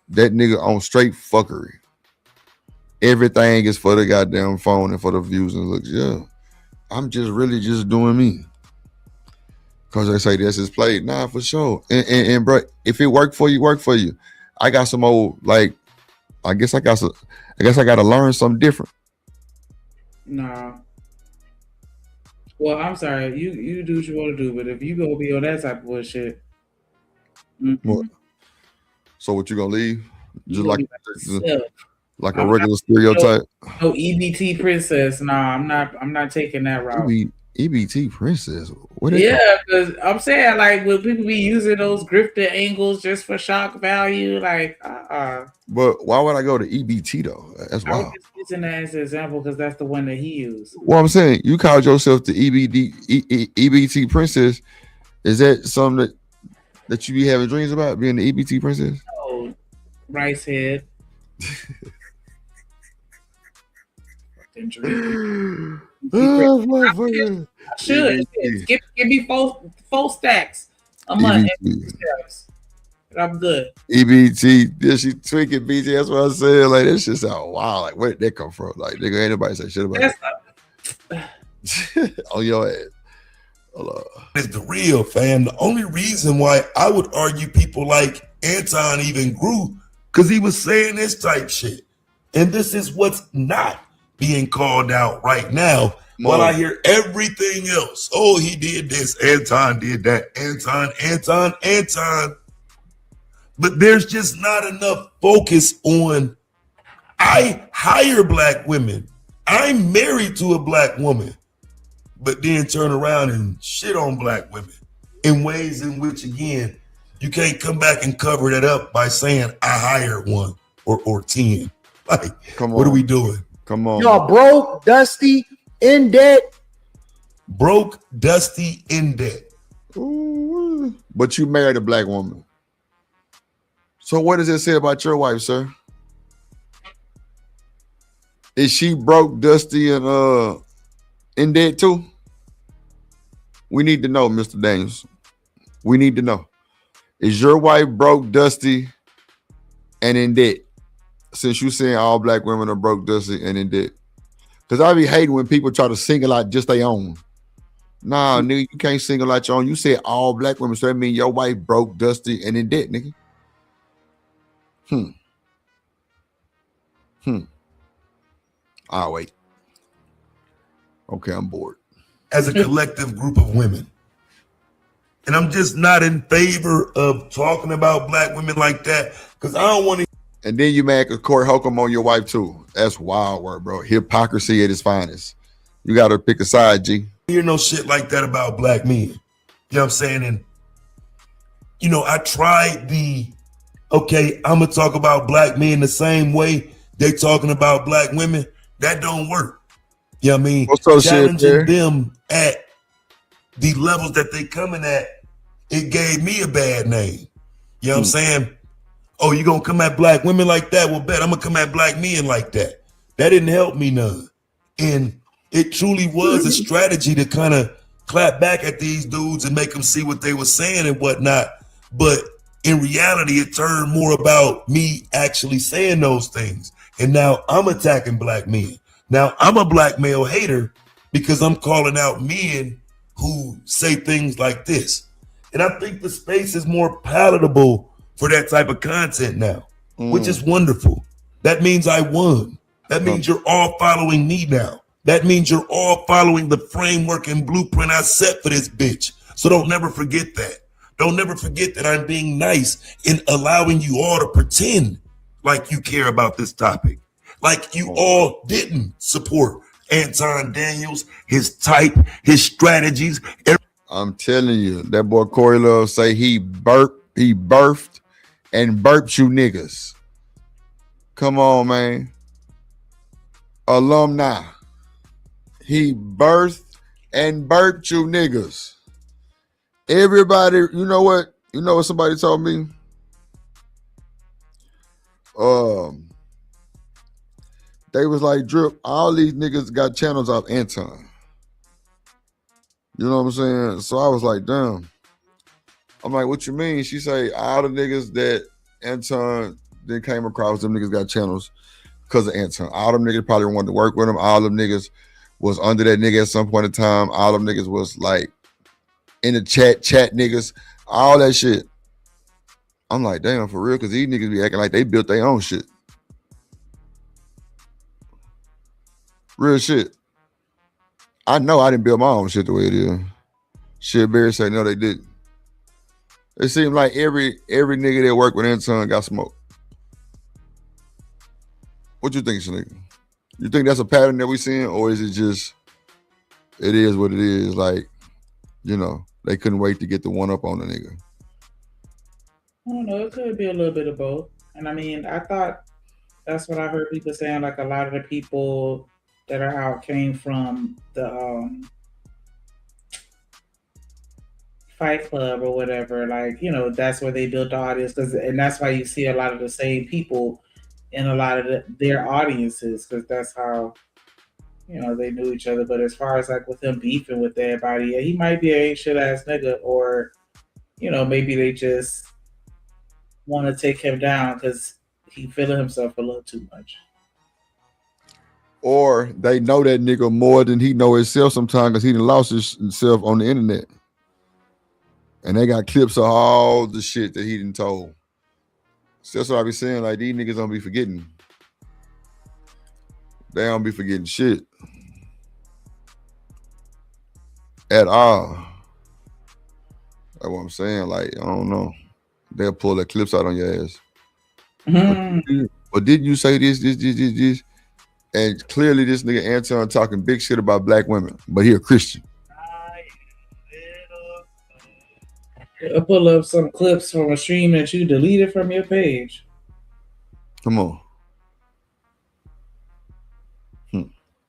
That nigga on straight fuckery. Everything is for the goddamn phone and for the views and looks. Yeah, I'm just really just doing me. Cause they say this is played. Nah, for sure. And bro, if it worked for you, work for you. I got some old like. I guess I got to learn something different. Nah. Well, I'm sorry. You do what you want to do, but if you gonna be on that type of bullshit, What? So what you gonna leave? Just myself. like a regular stereotype. No EBT princess. No, I'm not taking that route. EBT princess. What? Yeah, because I'm saying like, will people be using those grifter angles just for shock value? Like, But why would I go to EBT though? That's wild. I was just using that as an example because that's the one that he used. Well, I'm saying you called yourself the EBT princess. Is that something that you be having dreams about, being the EBT princess? Oh, rice head. Should give me four stacks a month. I'm good. EBT, yeah, she tweaking BT. That's what I said. Like that shit sound wild. Like where did that come from? Like nigga, ain't nobody say shit about it. On your ass. It's the real, fam. The only reason why I would argue people like Anton even grew because he was saying this type shit. And this is what's not being called out right now. While I hear everything else. Oh, he did this. Anton did that. Anton. But there's just not enough focus on, I hire black women. I'm married to a black woman. But then turn around and shit on black women in ways in which, again, you can't come back and cover that up by saying I hired one or 10. Like, what are we doing? Come on. Y'all broke, dusty, in debt. Broke, dusty, in debt. Ooh, but you married a black woman. So what does it say about your wife, sir? Is she broke, dusty, and in debt too? We need to know, Mr. Daniels. We need to know. Is your wife broke, dusty, and in debt? Since you saying all black women are broke, dusty, and in debt. Because I be hating when people try to single out just their own. Nah, nigga, you can't single out your own. You said all black women, so that means your wife broke, dusty, and in debt, nigga. I'll wait. Okay, I'm bored. As a collective group of women. And I'm just not in favor of talking about black women like that because I don't want to. And then you make a Corey Holcomb on your wife too. That's wild work, bro. Hypocrisy at its finest. You got to pick a side, G. Hear no shit like that about black men. You know what I'm saying? And, you know, I tried okay, I'm going to talk about black men the same way they talking about black women. That don't work. You know what I mean? Challenging them at the levels that they coming at, it gave me a bad name. You know what I'm saying? Oh, you gonna come at black women like that? Well, bet I'm gonna come at black men like that. That didn't help me none. And it truly was a strategy to kind of clap back at these dudes and make them see what they were saying and whatnot. But in reality, it turned more about me actually saying those things. And now I'm attacking black men. Now I'm a black male hater because I'm calling out men who say things like this. And I think the space is more palatable for that type of content now, which is wonderful. That means I won. That means you're all following me now. That means you're all following the framework and blueprint I set for this bitch. So don't never forget that. Don't never forget that I'm being nice in allowing you all to pretend like you care about this topic. Like you all didn't support Anton Daniels, his type, his strategies. I'm telling you, that boy Corey Love say he birthed and burped you niggas. Come on, man. Alumni. He birthed and burped you niggas. Everybody, you know what? You know what somebody told me? They was like, Drip, all these niggas got channels off Anton. You know what I'm saying? So I was like, damn. I'm like, what you mean? She say, all the niggas that Anton then came across, them niggas got channels because of Anton. All them niggas probably wanted to work with him. All them niggas was under that nigga at some point in time. All them niggas was like in the chat niggas, all that shit. I'm like, damn, for real? Because these niggas be acting like they built their own shit. Real shit. I know I didn't build my own shit the way it is. Shit, Barry said, no, they didn't. It seems like every nigga that worked with Anton got smoked. What you think, Shanika? You think that's a pattern that we seeing, or is it just it is what it is? Like, you know, they couldn't wait to get the one up on the nigga. I don't know. It could be a little bit of both. And I mean, I thought that's what I heard people saying. Like a lot of the people that are out came from the Fight Club or whatever. Like, you know, that's where they built the audience, and that's why you see a lot of the same people in a lot of their audiences, because that's how, you know, they knew each other. But as far as like with him beefing with everybody, yeah, he might be an ain't shit ass nigga, or, you know, maybe they just want to take him down because he feeling himself a little too much. Or they know that nigga more than he know himself sometimes because he done lost himself on the internet. And they got clips of all the shit that he done told. So that's what I be saying. Like, these niggas don't be forgetting. They don't be forgetting shit. At all. That's what I'm saying. Like, I don't know. They'll pull their clips out on your ass. Mm-hmm. But didn't you say this? And clearly this nigga Anton talking big shit about black women, but he a Christian. I'll pull up some clips from a stream that you deleted from your page. Come on.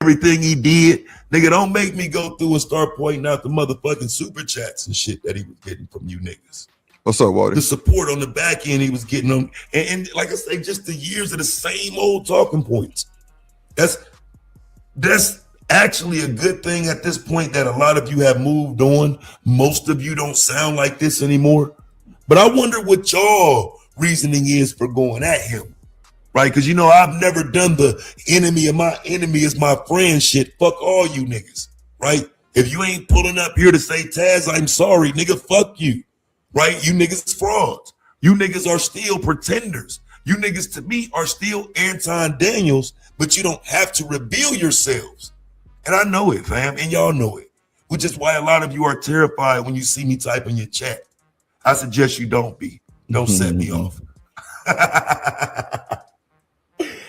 Everything he did, nigga, don't make me go through and start pointing out the motherfucking super chats and shit that he was getting from you niggas. What's up, Walter? The support on the back end he was getting on, and like I say, just the years of the same old talking points. That's actually a good thing at this point that a lot of you have moved on. Most of you don't sound like this anymore. But I wonder what y'all reasoning is for going at him. Right? Because, you know, I've never done the enemy of my enemy is my friend shit. Fuck all you niggas. Right? If you ain't pulling up here to say, Taz, I'm sorry, nigga, fuck you. Right? You niggas is frauds. You niggas are still pretenders. You niggas to me are still Anton Daniels, but you don't have to reveal yourselves. And I know it, fam, and y'all know it. Which is why a lot of you are terrified when you see me type in your chat. I suggest you don't be. Don't set me off.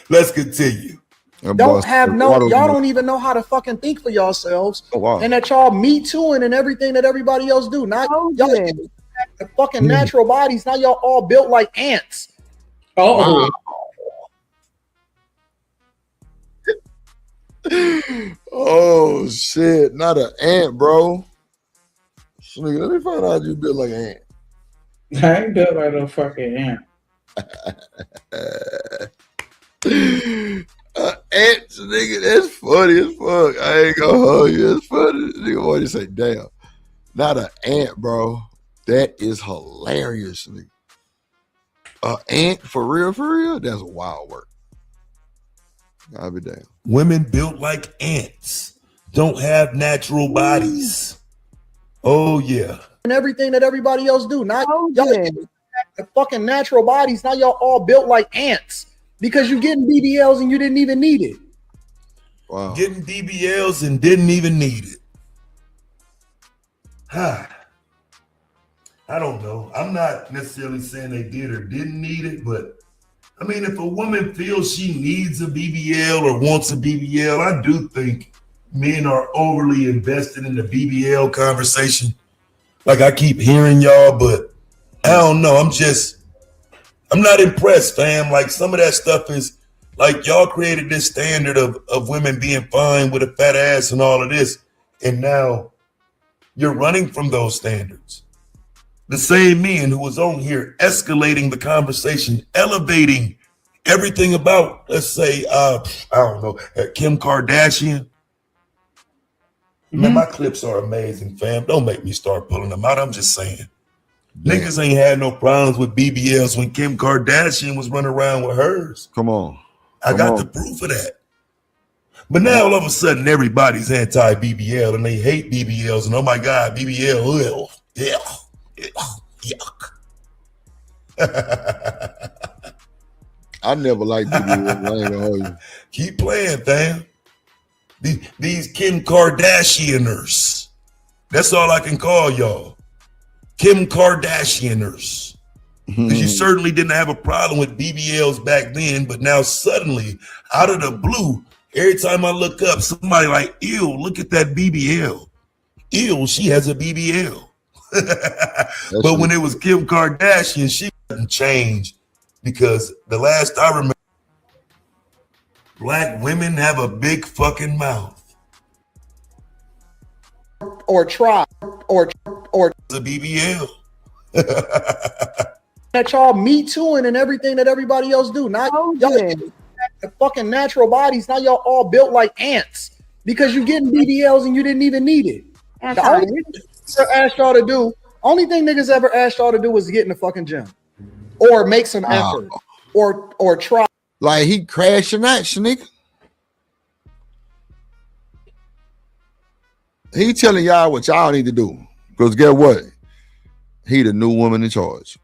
Let's continue. Y'all don't even know how to fucking think for yourselves. Oh, wow. And that y'all me tooing and everything that everybody else do. Not y'all the fucking natural bodies. Now y'all all built like ants. Oh. Wow. Oh shit, not an ant, bro. Nigga, let me find out you built like an ant. I ain't built like no fucking ant. Ants, nigga, that's funny as fuck. I ain't gonna hold you. That's funny. Nigga, why you say damn? Not an ant, bro. That is hilarious, nigga. Ant for real? That's wild work. I'll be damn. Women built like ants don't have natural bodies. Oh yeah. And everything that everybody else do. Not y'all the fucking natural bodies. Now y'all all built like ants because you getting BBLs and you didn't even need it. Wow. Getting BBLs and didn't even need it. I don't know. I'm not necessarily saying they did or didn't need it, but I mean, if a woman feels she needs a BBL or wants a BBL, I do think men are overly invested in the BBL conversation. Like I keep hearing y'all, but I don't know. I'm not impressed, fam. Like some of that stuff is like y'all created this standard of women being fine with a fat ass and all of this. And now you're running from those standards. The same men who was on here escalating the conversation, elevating everything about, let's say, I don't know, Kim Kardashian. Man, my clips are amazing, fam. Don't make me start pulling them out. I'm just saying. Yeah. Niggas ain't had no problems with BBLs when Kim Kardashian was running around with hers. Come on. I got the proof of that. But now all of a sudden everybody's anti-BBL and they hate BBLs and oh my God, BBL, yuck. I never liked BBL. I ain't gonna hold you. Keep playing, fam. These Kim Kardashianers. That's all I can call y'all. Kim Kardashianers. Because you certainly didn't have a problem with BBLs back then, but now suddenly, out of the blue, every time I look up, somebody like, ew, look at that BBL. Ew, she has a BBL. But when it was Kim Kardashian, she didn't change, because the last I remember, black women have a big fucking mouth. Or try, or the BBL. That y'all me tooing and everything that everybody else do. Not y'all the fucking natural bodies. Now y'all all built like ants because you getting BBLs and you didn't even need it. The only thing niggas ever asked y'all to do was get in the fucking gym or make some effort or try. Like he crashing that, Shanika. He telling y'all what y'all need to do. Because guess what? He the new woman in charge.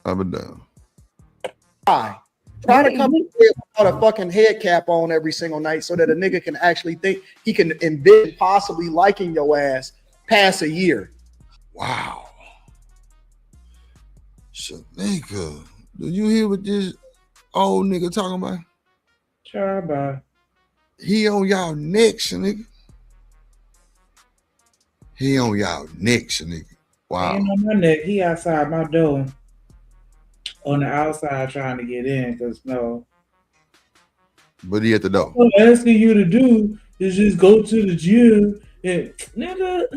Up and down. Try to come without a fucking head cap on every single night so that a nigga can actually think he can envision possibly liking your ass past a year. Wow. Shanika, do you hear what this old nigga talking about? Sure, bye. He on y'all neck, Shanika. He on y'all neck, Shanika. Wow. He ain't on my neck. He outside my door. On the outside trying to get in, because no. But he at the door. What I'm asking you to do is just go to the gym and nigga.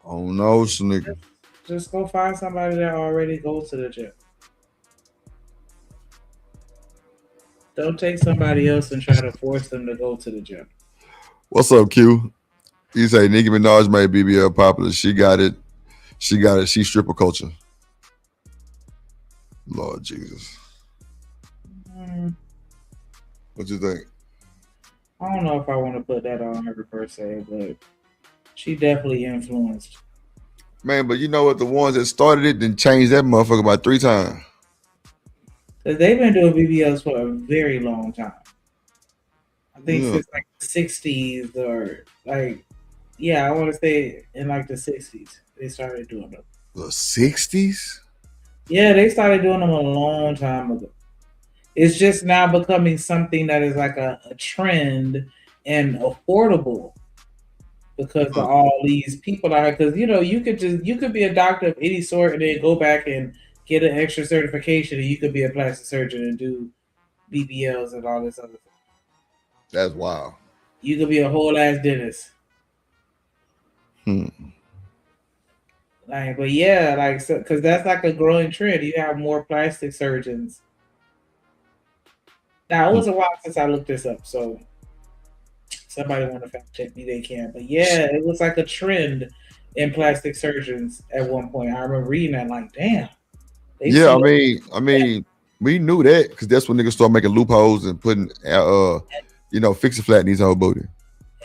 Oh no, Shanika. Just go find somebody that already goes to the gym. Don't take somebody else and try to force them to go to the gym. What's up, Q? You say Nicki Minaj made BBL popular. She got it. She got it. She's stripper culture. Lord Jesus. What you think? I don't know if I want to put that on her per se, but she definitely influenced. Man, but you know what? The ones that started it then changed that motherfucker about 3 times. They've been doing BBLs for a very long time. I think since like the 60s or like, I want to say in like the 60s they started doing them. The 60s? Yeah, they started doing them a long time ago. It's just now becoming something that is like a trend and affordable because of all these people out here. Because you could be a doctor of any sort and then go back and get an extra certification, and you could be a plastic surgeon and do BBLs and all this other stuff. That's wild. You could be a whole ass dentist. Like, but because that's like a growing trend. You have more plastic surgeons. Now, it was a while since I looked this up, so somebody want to fact check me, they can. But yeah, it was like a trend in plastic surgeons at one point. I remember reading that, like, damn. Yeah, I mean, we knew that because that's when niggas started making loopholes and putting, fix it flat in these whole booty.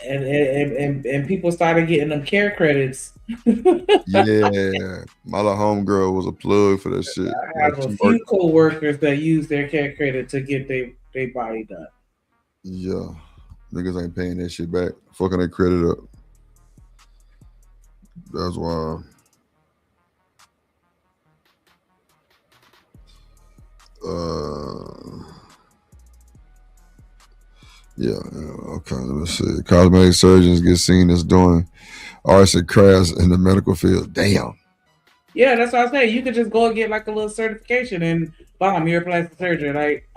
And people started getting them care credits. Yeah, my little homegirl was a plug for that shit. I have a few co-workers that use their care credit to get their body done. Yeah, niggas ain't paying that shit back. Fucking their credit up. That's why. Okay, let me see. Cosmetic surgeons get seen as doing arts and crafts in the medical field. Damn. Yeah, that's what I say. You could just go and get like a little certification and bam, you're a plastic surgeon. Like,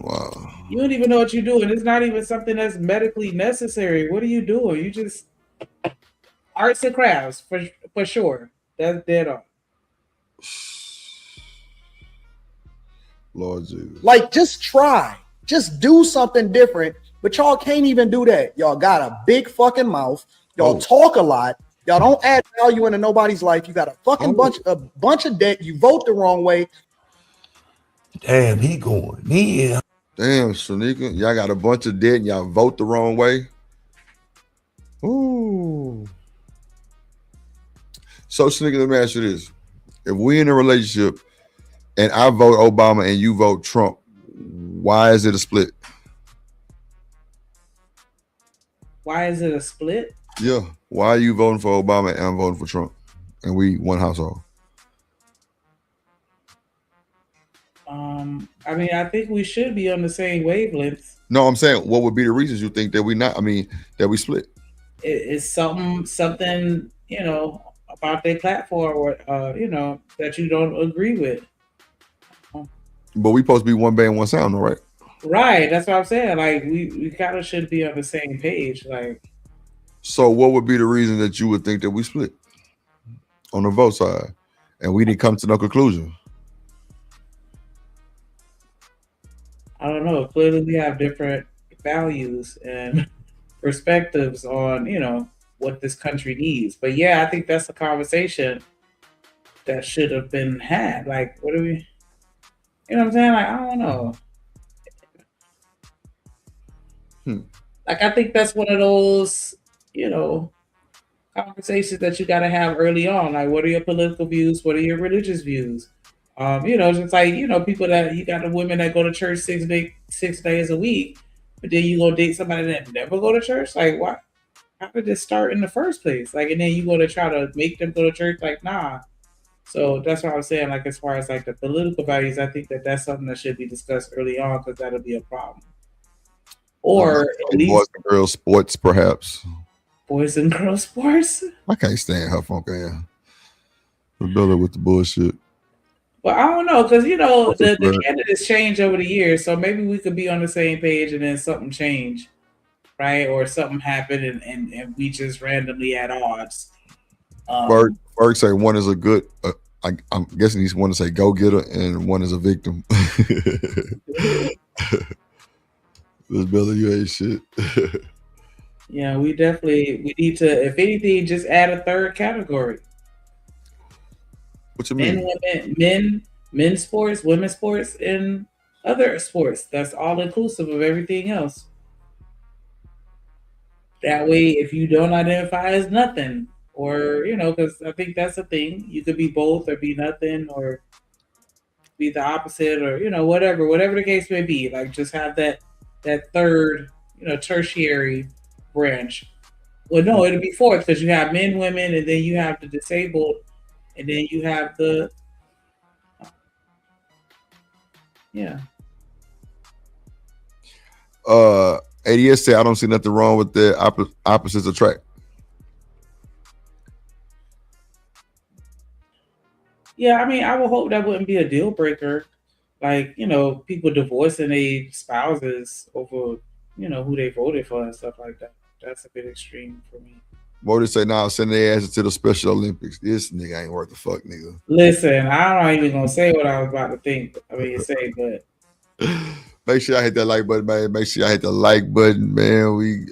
wow. You don't even know what you're doing. It's not even something that's medically necessary. What are you doing? You just arts and crafts for sure. That's dead on. Lord Jesus. Like, just try. Just do something different. But y'all can't even do that. Y'all got a big fucking mouth. Y'all talk a lot. Y'all don't add value into nobody's life. You got a fucking bunch of debt. You vote the wrong way. Damn, he going. Yeah. Damn, Shanika. Y'all got a bunch of debt and y'all vote the wrong way. Ooh. So, Shanika, let me ask you this. If we in a relationship and I vote Obama and you vote Trump, why is it a split? Why is it a split? Yeah. Why are you voting for Obama and I'm voting for Trump? And we one household. I mean, I think we should be on the same wavelength. No, I'm saying, what would be the reasons you think that we not? I mean, that we split? It's something about their platform, or that you don't agree with. But we supposed to be one band, one sound, though, right? Right. That's what I'm saying. Like we kind of should be on the same page. Like. So, what would be the reason that you would think that we split on the vote side, and we didn't come to no conclusion? I don't know. Clearly, we have different values and perspectives on, what this country needs. But yeah, I think that's a conversation that should have been had. Like, what do we, you know what I'm saying? Like, I don't know. Like, I think that's one of those, conversations that you got to have early on. Like, what are your political views? What are your religious views? It's like, people that you got the women that go to church 6 days a week, but then you go date somebody that never go to church. Like, why? How did this start in the first place? Like, and then you go to try to make them go to church. Like, nah. So that's what I'm saying. Like, as far as like the political values, I think that that's something that should be discussed early on, because that'll be a problem. Or at least boys and girls sports, perhaps. Boys and girls sports. I can't stand her funk ass. The Bella with the bullshit. Well, I don't know, because the candidates change over the years, so maybe we could be on the same page and then something change, right? Or something happened and we just randomly at odds. Berg say one is a good. I'm guessing he's one to say go getter and one is a victim. This Bella, you ain't shit. Yeah, we need to, if anything, just add a third category. What you mean? Men's sports, women's sports, and other sports. That's all inclusive of everything else. That way, if you don't identify as nothing, or because I think that's a thing, you could be both or be nothing or be the opposite, or whatever the case may be. Like, just have that third, tertiary branch. Well, no, it'll be fourth, because you have men, women, and then you have the disabled. And then you have the, ADS said, I don't see nothing wrong with the opposites attract. Yeah, I mean, I would hope that wouldn't be a deal breaker. Like, people divorcing their spouses over, who they voted for and stuff like that. That's a bit extreme for me. What say now? Send their asses to the Special Olympics. This nigga ain't worth the fuck, nigga. Listen, I'm not even gonna say what I was about to think. But make sure I hit that like button, man. Make sure I hit the like button, man. We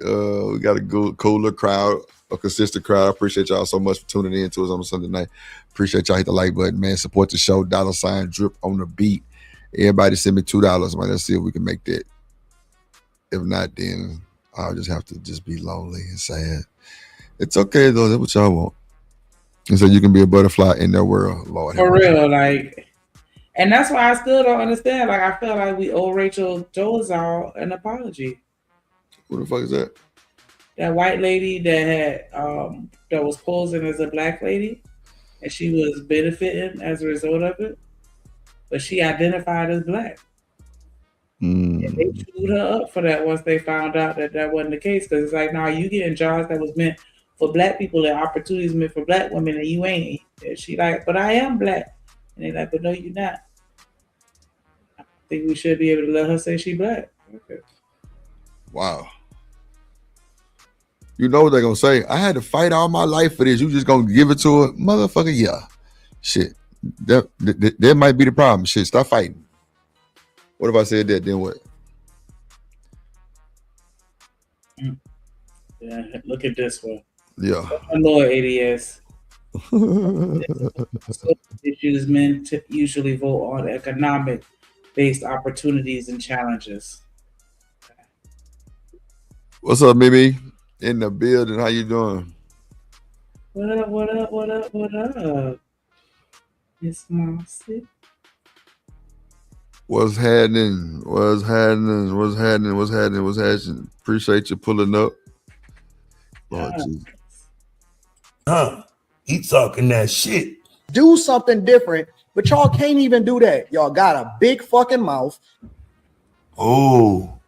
got a good, cooler crowd, a consistent crowd. I appreciate y'all so much for tuning in to us on a Sunday night. Appreciate y'all. Hit the like button, man. Support the show. $ drip on the beat. Everybody send me $2, man. Let's see if we can make that. If not, then I'll just have to just be lonely and sad. It's okay though. That's what y'all want. And so you can be a butterfly in their world, Lord. For real, like, and that's why I still don't understand. Like, I feel like we owe Rachel Dolezal an apology. Who the fuck is that? That white lady that had that was posing as a black lady, and she was benefiting as a result of it, but she identified as black. And they chewed her up for that once they found out that wasn't the case. Because it's like, nah, you getting jobs that was meant for black people and opportunities meant for black women, and you ain't. And she like, but I am black. And they like, but no, you're not. I think we should be able to let her say she black. Okay. Wow. You know what they're gonna say? I had to fight all my life for this. You just gonna give it to her? Motherfucker, yeah. Shit. That might be the problem. Shit, stop fighting. What if I said that, then what? Yeah, look at this one. Yeah. Lord ADS. Issues men usually vote on economic-based opportunities and challenges. What's up, Mimi? In the building, how you doing? What up? It's Mossy. What's happening? What's happening? What's happening? What's happening? What's happening? Appreciate you pulling up. He talking that shit. Do something different, but y'all can't even do that. Y'all got a big fucking mouth. Oh,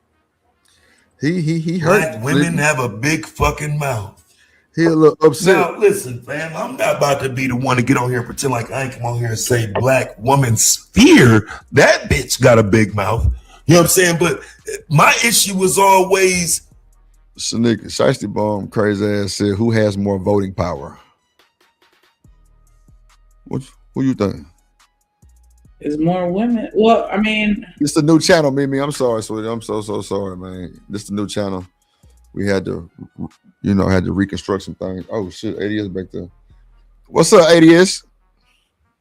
he black hurt. women have a big fucking mouth. He a little upset. Now, listen, fam, I'm not about to be the one to get on here and pretend like I ain't come on here and say black woman's fear. That bitch got a big mouth. You know what I'm saying? But my issue was always. Sneaker, Shiesty Bomb, crazy ass said, who has more voting power? Who you think? Is more women? Well, I mean, it's the new channel, Mimi. I'm sorry, sweetie. I'm so sorry, man. This is the new channel. We had to, had to reconstruct some things. Oh shit, ADS back there. What's up, ADS?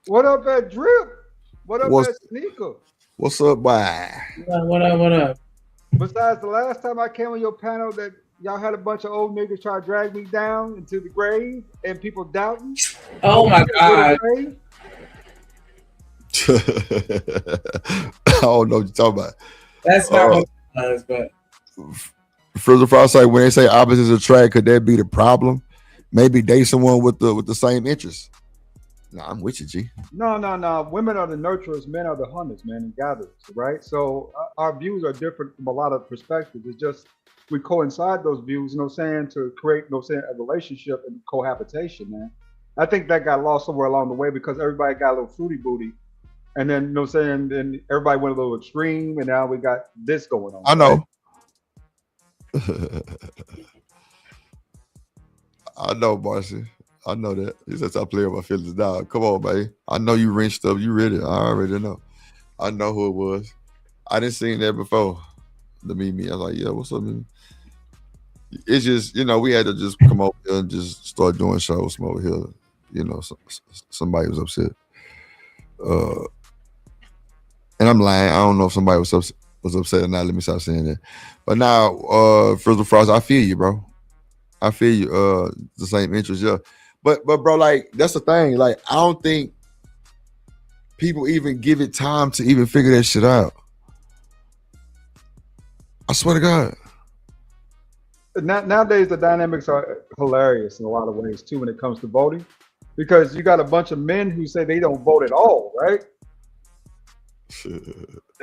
What up at Drip? What up at Sneaker? What's up, boy? What up? Besides the last time I came on your panel that y'all had a bunch of old niggas try to drag me down into the grave and people doubting. Oh my God. I don't know what you're talking about. That's not what it was, but Frizzle Frost say when they say opposites attract, could that be the problem? Maybe date someone with the same interests. Nah, I'm with you, G. No. Women are the nurturers, men are the hunters, man, and gatherers, right? So our views are different from a lot of perspectives. It's just we coincide those views, to create, a relationship and cohabitation, man. I think that got lost somewhere along the way because everybody got a little fruity booty. And then, then everybody went a little extreme, and now we got this going on. I know. Right? I know, Marcy. I know that. He says I play with my feelings, dog. Come on, man. I know you rinsed up. You read it. I already know. I know who it was. I didn't see that before. The Mimi. I was like, yeah, what's up, Mimi? It's just, we had to just come over here and just start doing shows from over here. Somebody was upset. And I'm lying. I don't know if somebody was upset or not. Let me stop saying that. But now, Frizzle Frost, I feel you, bro. I feel you. The same interest, yeah. But bro, like, that's the thing. Like, I don't think people even give it time to even figure that shit out. I swear to God. Nowadays, the dynamics are hilarious in a lot of ways, too, when it comes to voting. Because you got a bunch of men who say they don't vote at all, right?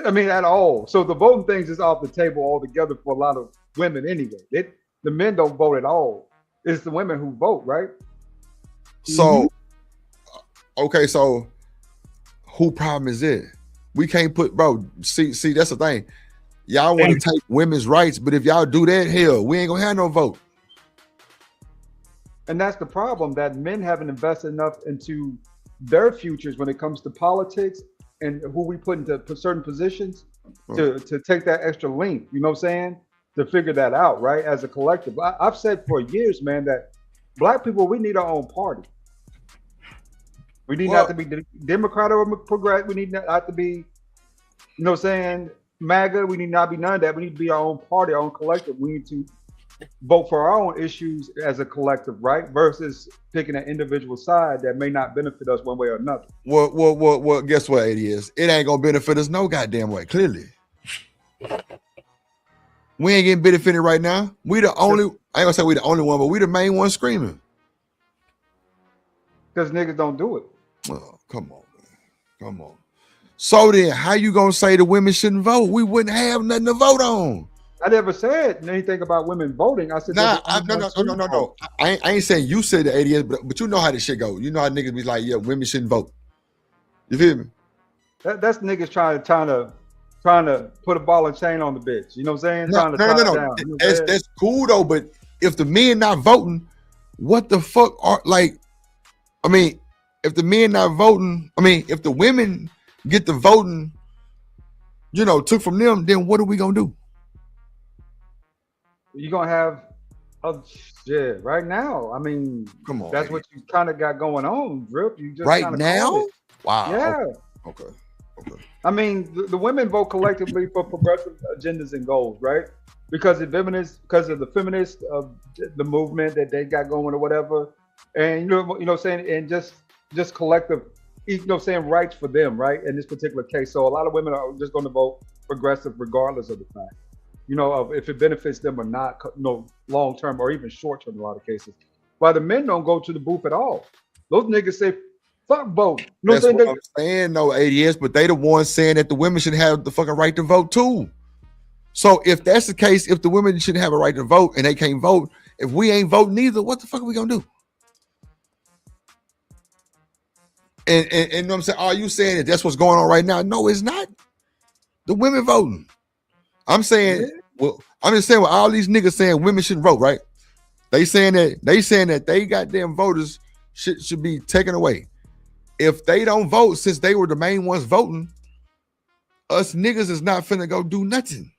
I mean, at all. So the voting things is off the table altogether for a lot of women anyway. The men don't vote at all. It's the women who vote, right? So, okay, so who problem is it? We can't put, bro, see, that's the thing. Y'all want to take women's rights, but if y'all do that, hell, we ain't gonna have no vote. And that's the problem, that men haven't invested enough into their futures when it comes to politics and who we put into certain positions to take that extra length, you know what I'm saying? To figure that out, right? As a collective. I've said for years, man, that Black people, we need our own party. We need not to be Democrat or Progressive. We need not to be, you know what I'm saying, MAGA. We need not be none of that. We need to be our own party, our own collective. We need to vote for our own issues as a collective, right? Versus picking an individual side that may not benefit us one way or another. Well, guess what it is? It ain't gonna benefit us no goddamn way, clearly. We ain't getting benefited right now. We the only, I ain't gonna say we the only one, but we the main one screaming. Because niggas don't do it. Oh, come on, man. Come on. So then, how you gonna say the women shouldn't vote? We wouldn't have nothing to vote on. I never said anything about women voting. I said no. I ain't saying you said the 80s, but you know how this shit go. You know how niggas be like, yeah, women shouldn't vote. You feel me? That's niggas trying to put a ball and chain on the bitch. You know what I'm saying? No. That's cool though, but if the men not voting, what the fuck are like? I mean, if the men not voting, if the women get the voting, took from them, then what are we gonna do? You're gonna have shit right now. I mean, come on, that's what you kind of got going on, Drip. You just right now? Wow. Yeah. Okay. I mean, the women vote collectively for progressive agendas and goals, right? Because of the feminists of the movement that they got going or whatever, and you know what I'm saying, and just collective rights for them, right? In this particular case. So a lot of women are just going to vote progressive regardless of the fact, of if it benefits them or not, long term or even short term in a lot of cases. While the men don't go to the booth at all. Those niggas say, fuck vote. That's what I'm saying, no, ADS, but they the ones saying that the women should have the fucking right to vote too. So if that's the case, if the women shouldn't have a right to vote and they can't vote, if we ain't voting either, what the fuck are we gonna do? And you know what I'm saying? Are you saying that that's what's going on right now? No, it's not. The women voting. I'm saying, I'm just saying, all these niggas saying women shouldn't vote, right? They saying that they goddamn voters should be taken away. If they don't vote, since they were the main ones voting, us niggas is not finna go do nothing.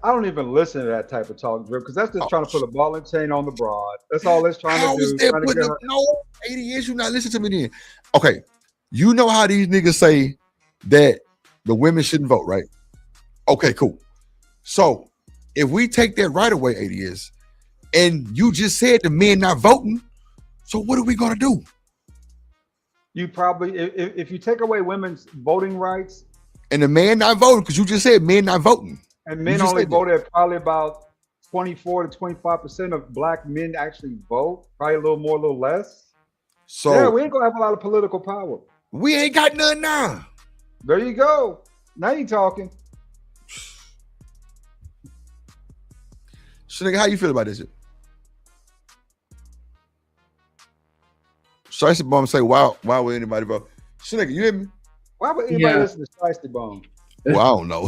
I don't even listen to that type of talk, because that's just trying to put a ball and chain on the broad. That's all it's trying to do. No, ADS, you not listen to me then. Okay, you know how these niggas say that the women shouldn't vote, right? Okay, cool. So if we take that right away, ADS, and you just said the men not voting, so what are we gonna do? You probably, if you take away women's voting rights, and the man not voting, because you just said men not voting, and men only voted probably about 24 to 25% of black men actually vote, probably a little more, a little less. So yeah, we ain't gonna have a lot of political power. We ain't got none now. There you go. Now you talking. So nigga, how you feel about this shit? Shiesty Bum say, why would anybody vote? So nigga, you hear me? Why would anybody listen to Shiesty Bum? Well, I don't know.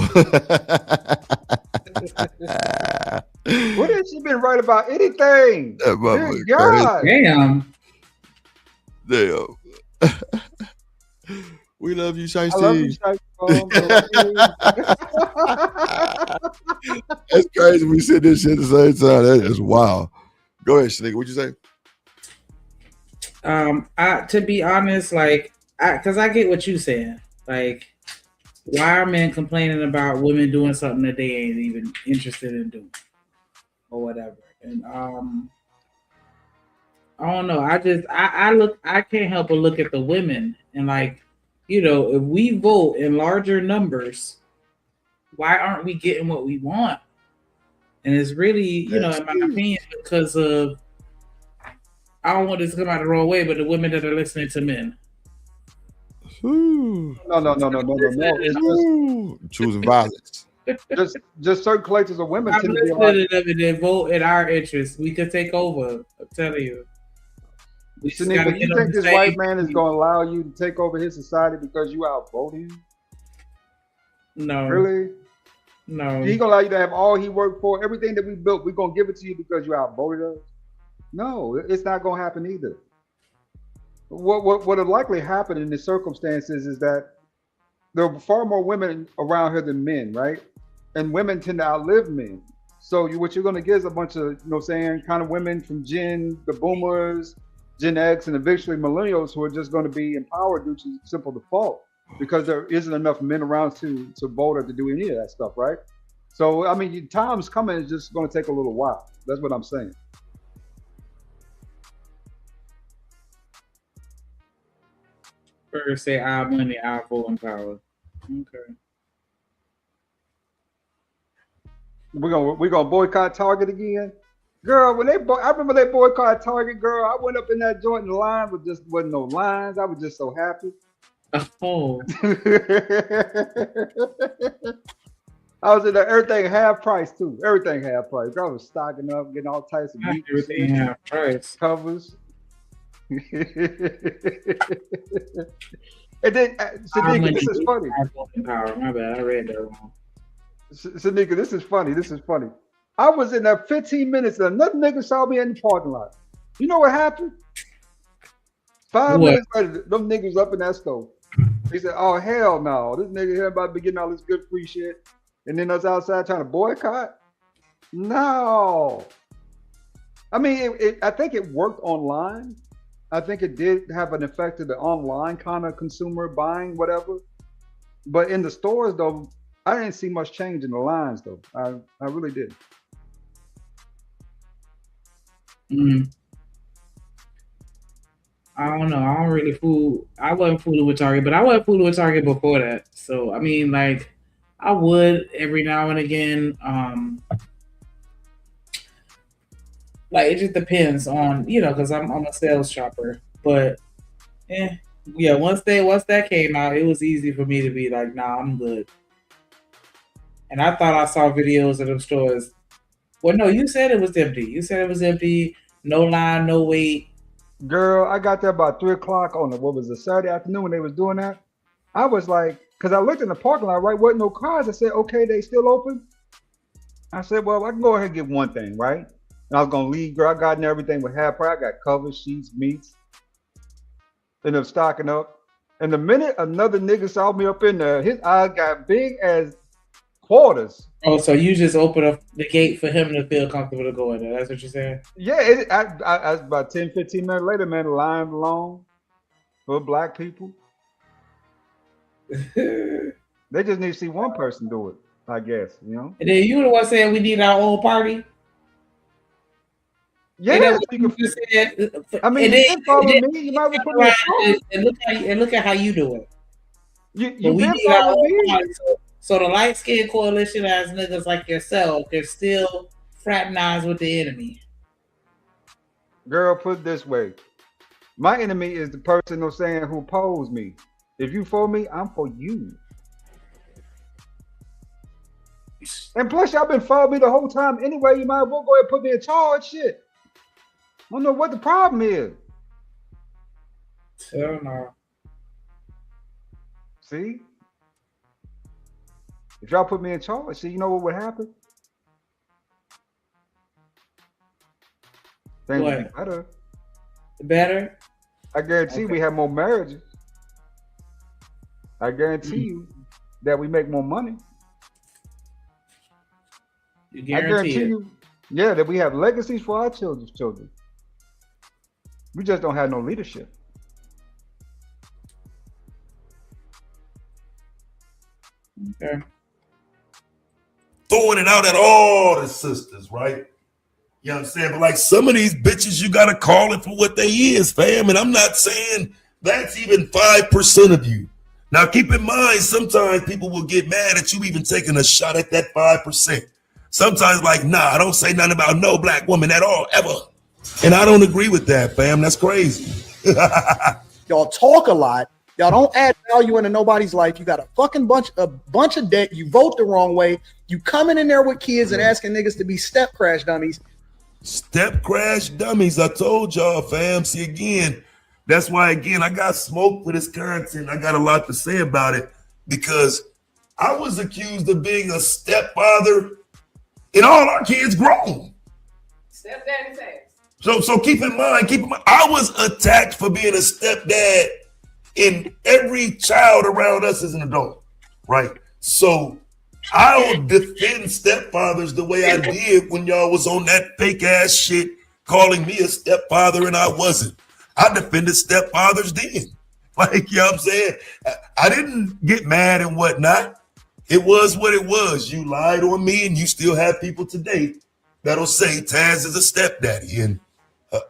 What has she been right about anything? Dear God. Damn. We love you, Shiesty. I love you, Shiesty. That's crazy. We said this shit at the same time. That is wild. Go ahead, nigga. What'd you say? To be honest, because I get what you saying. Like, why are men complaining about women doing something that they ain't even interested in doing, or whatever? And I don't know. I can't help but look at the women and if we vote in larger numbers, why aren't we getting what we want? And it's really, in my opinion, because of, I don't want this to come out the wrong way, but the women that are listening to men. No. It's choosing violence. Just certain collectors of women tend to be listening to them and vote in our interest. We could take over. I'm telling you. You think this white man is going to allow you to take over his society because you outvote him? No. Really? No. He's going to allow you to have all he worked for, everything that we built, we're going to give it to you because you outvoted us? No, it's not going to happen either. What will likely happen in this circumstances is that there are far more women around here than men, right? And women tend to outlive men. So what you're going to get is a bunch of, kind of women from the boomers, Gen X, and eventually millennials who are just going to be empowered due to simple default because there isn't enough men around to vote or to do any of that stuff, right? So, I mean, time's coming. It's just going to take a little while. That's what I'm saying. First say our money, our voting power. Okay. We're gonna boycott Target again, girl. I remember they boycotted Target, girl. I went up in that joint and the line wasn't no lines. I was just so happy. Oh. I was in there, everything half price too. Everything half price. I was stocking up, getting all types of everything half price covers. And then, Shanika, this is funny. My bad, I read that wrong. Shanika, this is funny. I was in there 15 minutes and another nigga saw me in the parking lot. You know what happened? 5 minutes later, them niggas up in that stove. They said, "Oh hell no, this nigga here about to be getting all this good free shit," and then us outside trying to boycott. No, I mean, I think it worked online. I think it did have an effect to the online kind of consumer buying, whatever. But in the stores, though, I didn't see much change in the lines, though. I really did. I don't know. I don't really fool. I wasn't fooling with Target, but I wasn't fooling with Target before that. So I mean, like, I would every now and again. Like it just depends on because I'm a sales shopper. But yeah. Once that came out, it was easy for me to be like, nah, I'm good. And I thought I saw videos of them stores. Well, no, you said it was empty. You said it was empty. No line, no wait. Girl, I got there about 3 o'clock on the Saturday afternoon when they was doing that. I was like, because I looked in the parking lot, right? Wasn't no cars. I said, okay, they still open. I said, well, I can go ahead and get one thing, right? And I was gonna leave, girl. I got in everything with half price. I got covers, sheets, meats. Ended up stocking up. And the minute another nigga saw me up in there, his eyes got big as quarters. Oh, so you just open up the gate for him to feel comfortable to go in there. That's what you're saying? Yeah, I about 10, 15 minutes later, man, the line long for black people. They just need to see one person do it, I guess, you know? And then you the one saying we need our own party? Yeah, you said, I mean, you can follow me. You might be putting me and look at how you do it. You we need our own party. So the light skinned coalition as niggas like yourself can still fraternize with the enemy. Girl, put it this way. My enemy is the person who opposed me. If you for me, I'm for you. And plus, y'all been following me the whole time anyway. You might as well go ahead and put me in charge. Shit. I don't know what the problem is. Hell no. See? If y'all put me in charge, see, you know what would happen? Things would be better. Better? I guarantee we have more marriages. I guarantee you that we make more money. You guarantee it. You, that we have legacies for our children's children. We just don't have no leadership. Okay. Throwing it out at all the sisters, right? You know what I'm saying? But like some of these bitches, you gotta call it for what they is, fam. And I'm not saying that's even 5% of you. Now keep in mind, sometimes people will get mad at you even taking a shot at that 5%. Sometimes like, nah, I don't say nothing about no black woman at all, ever. And I don't agree with that, fam. That's crazy. Y'all talk a lot. Y'all don't add value into nobody's life. You got a fucking bunch of debt. You vote the wrong way. You coming in there with kids and asking niggas to be step crash dummies. Step crash dummies. I told y'all, fam. See, again, that's why, again, I got smoked for this content. I got a lot to say about it because I was accused of being a stepfather and all our kids grown. Stepdaddy says. So keep in mind, I was attacked for being a stepdad, and every child around us is an adult, right? So I don't defend stepfathers the way I did when y'all was on that fake ass shit calling me a stepfather and I wasn't. I defended stepfathers then. Like, you know what I'm saying? I didn't get mad and whatnot. It was what it was. You lied on me and you still have people today that'll say Taz is a stepdaddy. And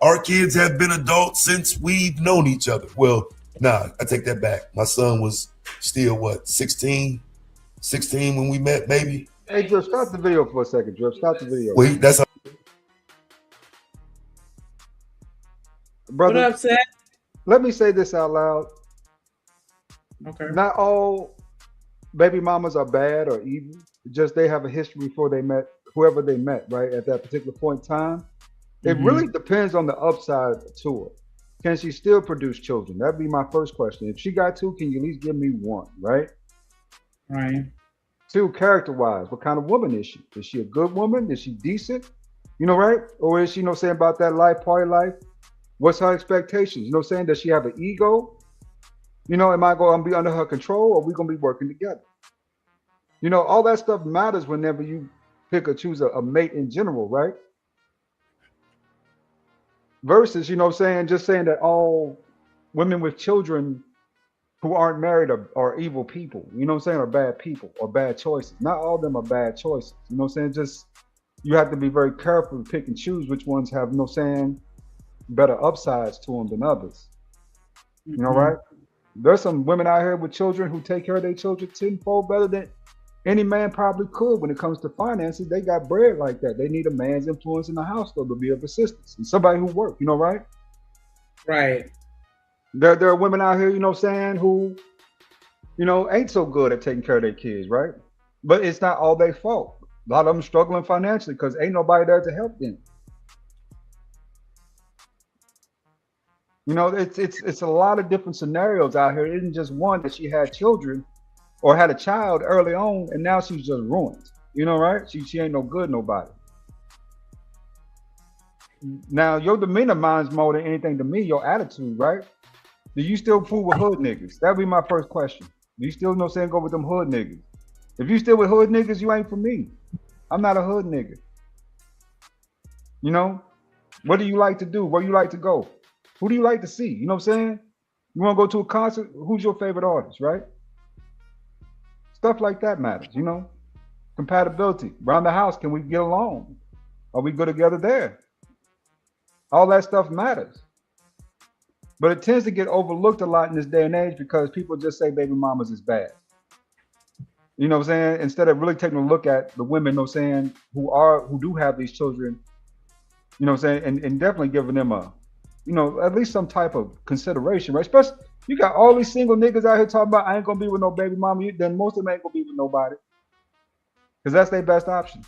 our kids have been adults since we've known each other. Well, nah, I take that back. My son was still, what, 16 when we met, maybe? Hey, Drip, stop the video for a second, Drip. Stop the video. Wait, that's how. Brother, what up, Seth? Let me say this out loud. Okay. Not all baby mamas are bad or evil. Just they have a history before they met whoever they met, right? At that particular point in time. It really depends on the upside to it. Can she still produce children? That'd be my first question. If she got two, can you at least give me one, right? Right. Two, character-wise, what kind of woman is she? Is she a good woman? Is she decent? You know, right? Or is she, saying about that life, party life? What's her expectations? You know what I'm saying? Does she have an ego? Am I going to be under her control or are we going to be working together? All that stuff matters whenever you pick or choose a mate in general, right? Versus, just saying that all women with children who aren't married are evil people, are bad people or bad choices. Not all of them are bad choices. Just you have to be very careful to pick and choose which ones have, better upsides to them than others. You know, right? There's some women out here with children who take care of their children tenfold better than any man probably could when it comes to finances. They got bread like that. They need a man's influence in the household to be of assistance and somebody who work, you know, right? Right. There are women out here, you know what I'm saying, who, you know, ain't so good at taking care of their kids, right? But it's not all their fault. A lot of them struggling financially because ain't nobody there to help them. You know, it's a lot of different scenarios out here. It isn't just one that she had children or had a child early on and now she's just ruined. You know, right? She ain't no good nobody. Now your demeanor minds more than anything to me, your attitude, right? Do you still fool with hood niggas? That'd be my first question. Do you still know what I'm saying go with them hood niggas? If you still with hood niggas, you ain't for me. I'm not a hood nigga. You know? What do you like to do? Where you like to go? Who do you like to see? You know what I'm saying? You want to go to a concert? Who's your favorite artist, right? Stuff like that matters, you know? Compatibility. Around the house, can we get along? Are we good together there? All that stuff matters. But it tends to get overlooked a lot in this day and age because people just say baby mamas is bad. You know what I'm saying? Instead of really taking a look at the women, you know what I'm saying, who do have these children, you know what I'm saying, and definitely giving them a, you know, at least some type of consideration, right? Especially, you got all these single niggas out here talking about, I ain't gonna be with no baby mama. Then most of them ain't gonna be with nobody. Because that's their best options.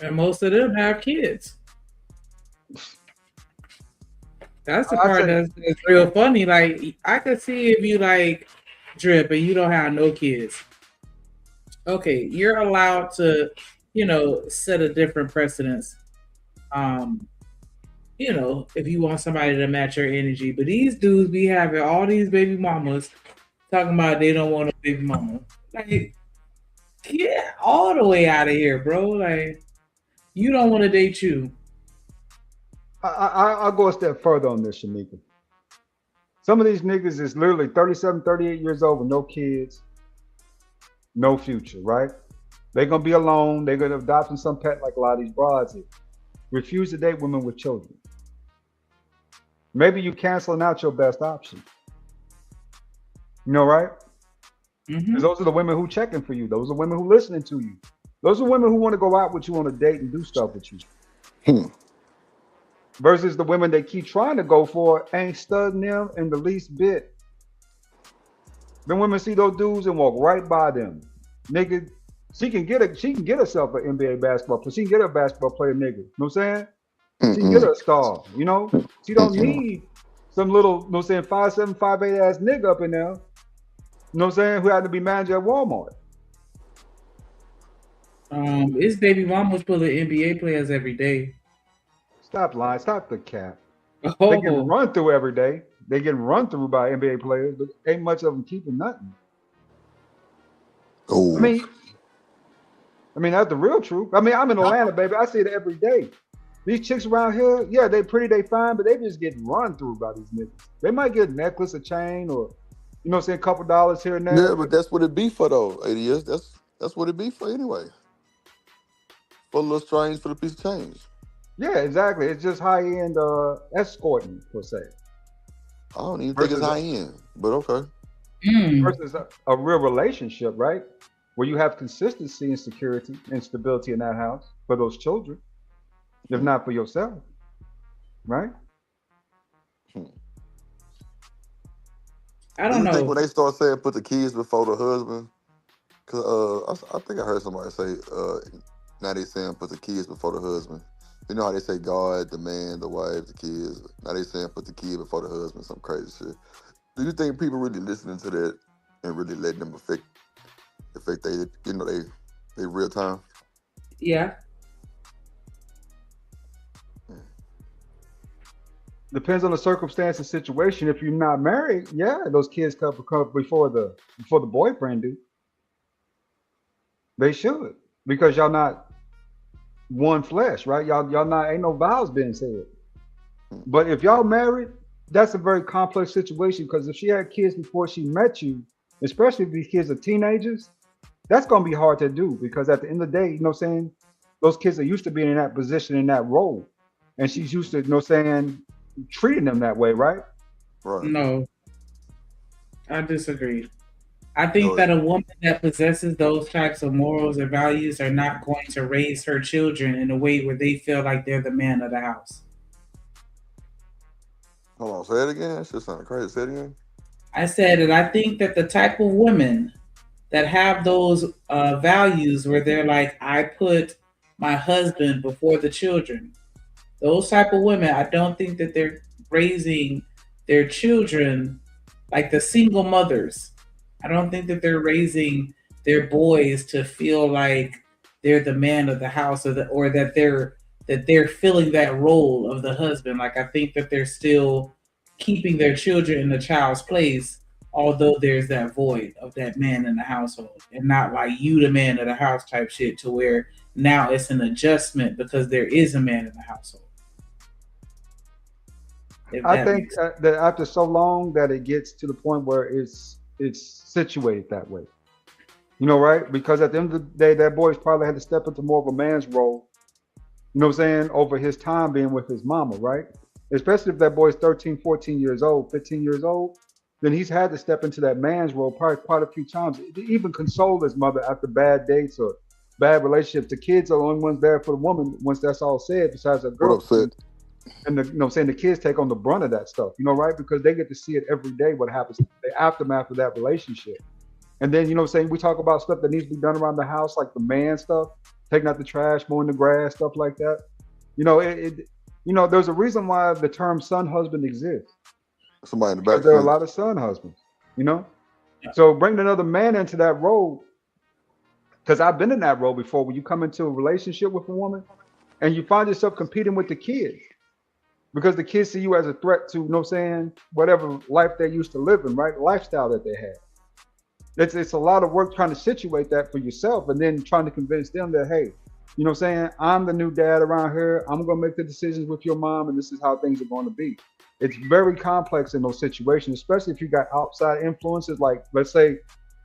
And most of them have kids. That's the part that's real funny. Like, I could see if you like drip and you don't have no kids. Okay, you're allowed to, you know, set a different precedence. You know, if you want somebody to match your energy. But these dudes be having all these baby mamas talking about they don't want a baby mama. Like, get all the way out of here, bro. Like, you don't want to date you. I'll go a step further on this, Shamika. Some of these niggas is literally 37, 38 years old with no kids, no future, right? They're going to be alone. They're going to adopt some pet like a lot of these broads here. Refuse to date women with children. Maybe you canceling out your best option. You know, right? Because those are the women who checking for you. Those are women who listening to you. Those are women who want to go out with you on a date and do stuff with you. Versus the women they keep trying to go for ain't studying them in the least bit. Then women see those dudes and walk right by them. Nigga, she can get herself an NBA basketball player. She can get a basketball player nigga. You know what I'm saying? She can get her a star, you know? She don't need some little, you know what I'm saying, 5'7", 5'8" ass nigga up in there. You know what I'm saying? Who had to be manager at Walmart. It's baby mamas pulling NBA players every day. Stop lying. Stop the cap. Oh. They get run through every day. They get run through by NBA players, but ain't much of them keeping nothing. Oh. I mean, that's the real truth. I mean, I'm in Atlanta, baby. I see it every day. These chicks around here, yeah, they pretty, they fine, but they just get run through by these niggas. They might get a necklace, a chain, or, you know what I'm saying, a couple dollars here and there. Yeah, but that's what it be for, though, ADS. That's what it be for anyway. For a little strange for the piece of change. Yeah, exactly. It's just high-end escorting, per se. I don't even think it's high-end, but okay. Versus a real relationship, right? Where you have consistency and security and stability in that house for those children, if not for yourself, right? I don't know. You think when they start saying put the kids before the husband? Because I think I heard somebody say, now they saying put the kids before the husband. You know how they say God, the man, the wife, the kids. Now they saying put the kid before the husband, some crazy shit. Do you think people really listening to that and really letting them affect they, you know, they real time? Yeah. Depends on the circumstance and situation. If you're not married, yeah, those kids come before the boyfriend do. They should, because y'all not one flesh, right? Y'all not, ain't no vows being said. But if y'all married, that's a very complex situation, because if she had kids before she met you, especially if these kids are teenagers, that's gonna be hard to do, because at the end of the day, you know what I'm saying, those kids are used to being in that position, in that role. And she's used to, you know what I'm saying, treating them that way, right? Right. No, I disagree. I think that a woman that possesses those types of morals and values are not going to raise her children in a way where they feel like they're the man of the house. Hold on, say it again. That shit sounded crazy. Say it again. I said that I think that the type of women that have those values where they're like, I put my husband before the children. Those type of women, I don't think that they're raising their children like the single mothers. I don't think that they're raising their boys to feel like they're the man of the house, or that they're filling that role of the husband. Like, I think that they're still keeping their children in the child's place, although there's that void of that man in the household, and not like you the man of the house type shit, to where now it's an adjustment because there is a man in the household. I think that after so long that it gets to the point where it's situated that way. You know, right? Because at the end of the day, that boy's probably had to step into more of a man's role, you know what I'm saying, over his time being with his mama, right? Especially if that boy's 13, 14 years old, 15 years old, then he's had to step into that man's role probably quite a few times to even console his mother after bad dates or bad relationships. The kids are the only ones there for the woman once that's all said, besides a girl. And you know what I'm saying, the kids take on the brunt of that stuff, you know, right? Because they get to see it every day, what happens, the aftermath of that relationship. And then, you know what I'm saying, we talk about stuff that needs to be done around the house, like the man stuff, taking out the trash, mowing the grass, stuff like that. You know, you know, there's a reason why the term son husband exists. Somebody in the back. There are a lot of son husbands, you know? So bringing another man into that role, because I've been in that role before, when you come into a relationship with a woman and you find yourself competing with the kids, because the kids see you as a threat to, you know what I'm saying, whatever life they used to live in, right? Lifestyle that they had. It's a lot of work trying to situate that for yourself, and then trying to convince them that, hey, you know what I'm saying, I'm the new dad around here. I'm going to make the decisions with your mom, and this is how things are going to be. It's very complex in those situations, especially if you got outside influences, like, let's say, you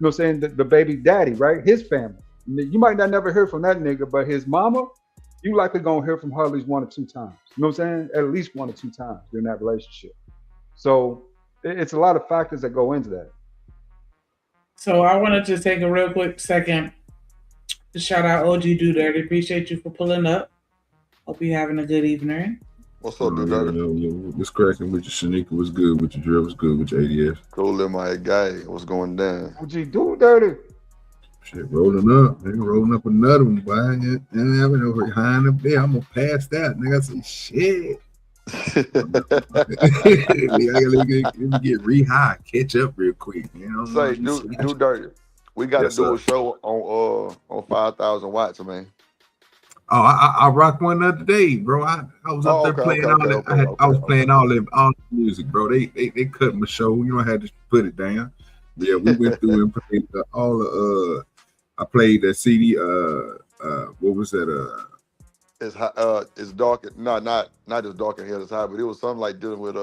know what I'm saying, the baby daddy, right? His family. You might not never hear from that nigga, but his mama, you likely gonna hear from her at least 1 or 2 times. You know what I'm saying? At least 1 or 2 times during that relationship. So it's a lot of factors that go into that. So I wanted to take a real quick second to shout out OG Do Dirty. Appreciate you for pulling up. Hope you're having a good evening. What's up, Do Dirty? What's cracking with your Shanika? Was good with your drill? Was good with your ADS? Cool, my guy. What's going down? OG Do Dirty. Shit, rolling up, nigga, rolling up another one, boy. And I've been over behind up there. I'm gonna pass that, nigga. I say, shit. Let me get re-high, catch up real quick. You know, say, do Dirty. We got to do a show on 5,000 watts, man. Oh, I rocked one the other day, bro. I was up there playing all that. I was playing all the music, bro. They cut my show. You know, I had to put it down. Yeah, we went through and played all the. I played that CD. What was that? It's dark. No, not just dark and hell is high, but it was something like dealing with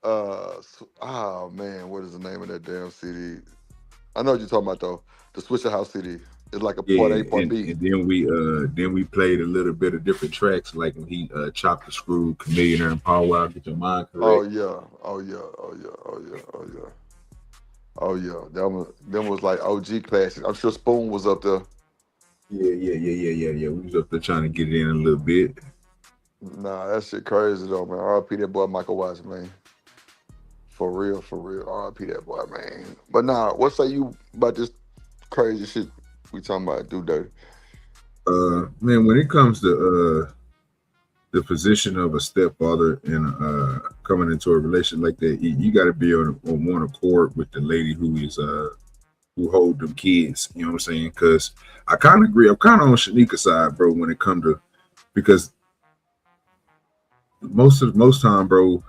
oh man, what is the name of that damn CD? I know what you're talking about though. The Swisher House CD. It's like a part A, part B. And then we played a little bit of different tracks, like when he chopped the screw, Chameleon and Power Wow, Get Your Mind Correct. Oh yeah. Them was like OG classics. I'm sure Spoon was up there. Yeah. We was up there trying to get it in a little bit. Nah, that shit crazy though, man. R.I.P. that boy Michael Watts, man. For real. R.I.P. that boy, man. But nah, what say you about this crazy shit we talking about, Do Dirty? Man, when it comes to the position of a stepfather and coming into a relationship like that, you got to be on one accord with the lady who hold them kids. You know what I'm saying? Because I kind of agree. I'm kind of on Shanika's side, bro. When it comes to, because most time, bro,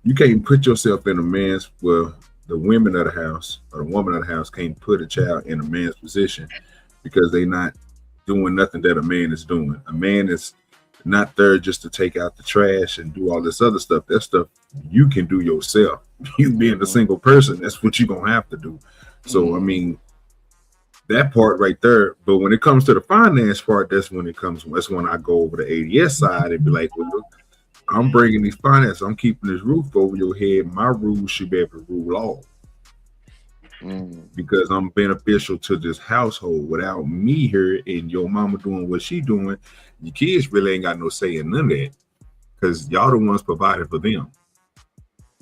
you can't put yourself in a man's. Well, the women of the house or the woman of the house can't put a child in a man's position because they not doing nothing that a man is doing. A man is not there just to take out the trash and do all this other stuff. That stuff you can do yourself. You being a single person, that's what you're gonna have to do. So I mean, that part right there. But when it comes to the finance part, that's when I go over the ADS side and be like, well, look, I'm bringing these finances. I'm keeping this roof over your head. My rules should be able to rule all. Because I'm beneficial to this household. Without me here and your mama doing what she doing, your kids really ain't got no say in none of that. Because y'all the ones provided for them.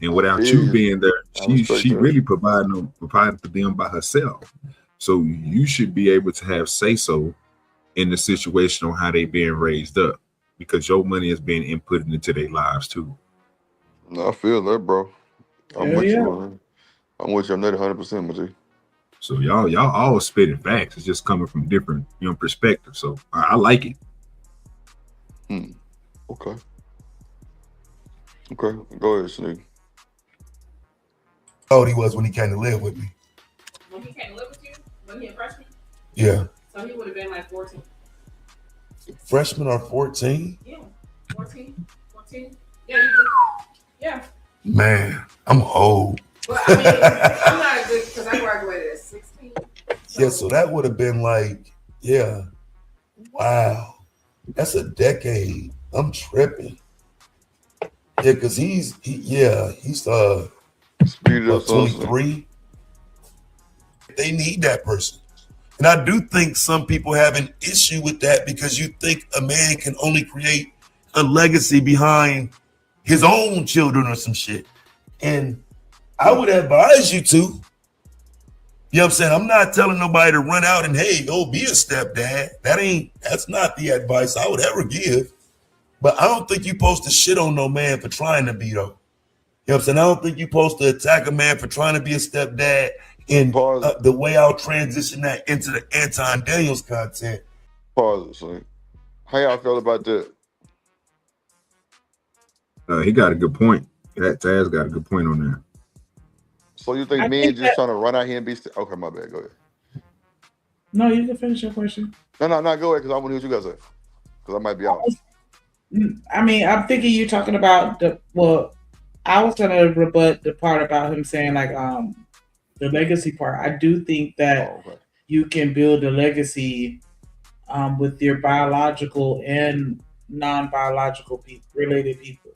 And without you being there, she really provided for them by herself. So you should be able to have say so in the situation on how they being raised up, because your money is being inputted into their lives too. No, I feel that, bro. I'm with you, man. I'm with you on that 100%, Majid. So y'all all spitting facts. It's just coming from different, perspectives. So I like it. Okay. Go ahead, Sneak. How old he was when he came to live with me? When he came to live with you? When he a freshman? Yeah. So he would have been like 14. Freshman or 14? Yeah. 14. Yeah, you did. Yeah. Man, I'm old. Well, I mean, I'm not good because I graduated at 16. Yeah, so that would have been like, wow. That's a decade. I'm tripping. Yeah, because he's 23. They need that person. And I do think some people have an issue with that, because you think a man can only create a legacy behind his own children or some shit. And I would advise you to. You know what I'm saying? I'm not telling nobody to run out and, hey, go be a stepdad. That's not the advice I would ever give. But I don't think you're supposed to shit on no man for trying to be, though. You know what I'm saying? I don't think you're supposed to attack a man for trying to be a stepdad. And the way I'll transition that into the Anton Daniels content. Pause it, how y'all feel about that? He got a good point. Taz got a good point on that. So you think men just trying to run out here and be... Okay, my bad. Go ahead. No, you can finish your question. No, go ahead, because I want to hear what you guys say. Because I might be out. I mean, I'm thinking you talking about I was going to rebut the part about him saying like the legacy part. I do think that you can build a legacy with your biological and non-biological related people.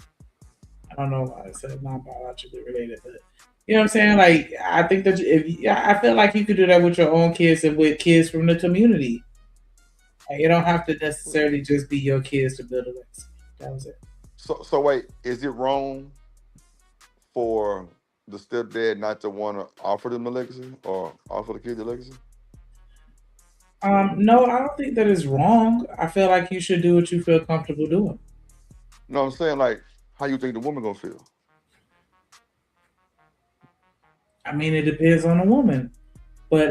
I don't know why I said non-biologically related, but you know what I'm saying? Like, I think that I feel like you could do that with your own kids and with kids from the community. Like, you don't have to necessarily just be your kids to build a legacy. That was it. So wait, is it wrong for the stepdad not to want to offer them the legacy or offer the kid the legacy? No, I don't think that is wrong. I feel like you should do what you feel comfortable doing. No, I'm saying, like, how you think the woman gonna feel? I mean, it depends on the woman, but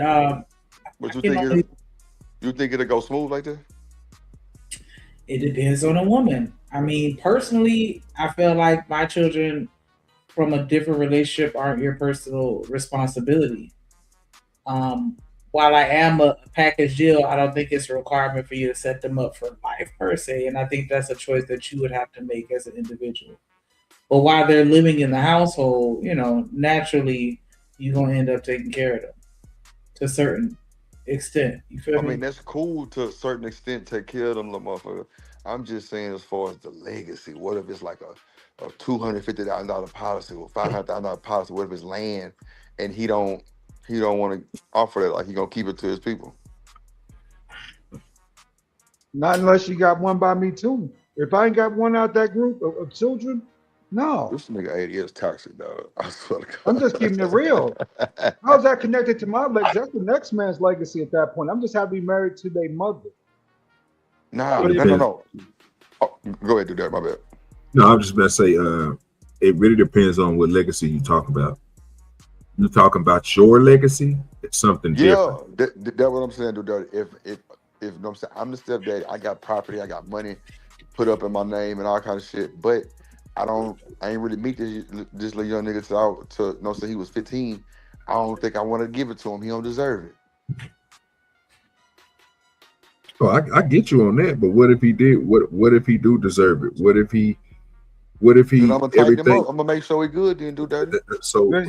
you think it'll go smooth like that? It depends on the woman. I mean, personally, I feel like my children from a different relationship aren't your personal responsibility. While I am a package deal, I don't think it's a requirement for you to set them up for life per se. And I think that's a choice that you would have to make as an individual. But while they're living in the household, naturally, you're going to end up taking care of them to a certain extent. You feel me? I mean, that's cool to a certain extent, take care of them, little motherfucker. I'm just saying, as far as the legacy, what if it's like a $250,000 policy or $500,000 policy? What if it's land and he don't want to offer that? Like, he gonna keep it to his people? Not unless you got one by me too. If I ain't got one out that group of children, no. This nigga 80 is toxic, dog. I swear to God. I'm just keeping it real. How's that connected to my legacy? That's the next man's legacy at that point. I'm just happy to be married to their mother. No. Oh, go ahead, do that. My bad. No, I'm just about to say, it really depends on what legacy you talk about. You're talking about your legacy, it's something different. Yeah, that's what I'm saying, dude. If I'm saying, I'm the stepdad, I got property, I got money put up in my name and all kind of shit, but I ain't really meet this little young nigga till he was 15. I don't think I want to give it to him. He don't deserve it. Oh, I get you on that, but what if he did? What if he do deserve it? What if he? I'm gonna tighten him up. I'm gonna make sure he good. Then do that. So what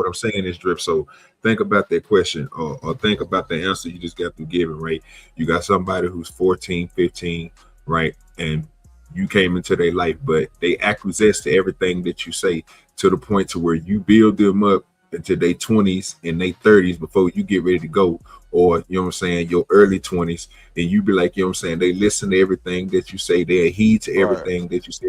I'm saying is, Drip. So think about that question, or think about the answer you just got to give it. Right? You got somebody who's 14, 15, right, and you came into their life, but they acquiesce to everything that you say to the point to where you build them up into their 20s and their 30s before you get ready to go, or you know what I'm saying, your early 20s, and you be like, you know what I'm saying, they listen to everything that you say, they heed to everything that you say.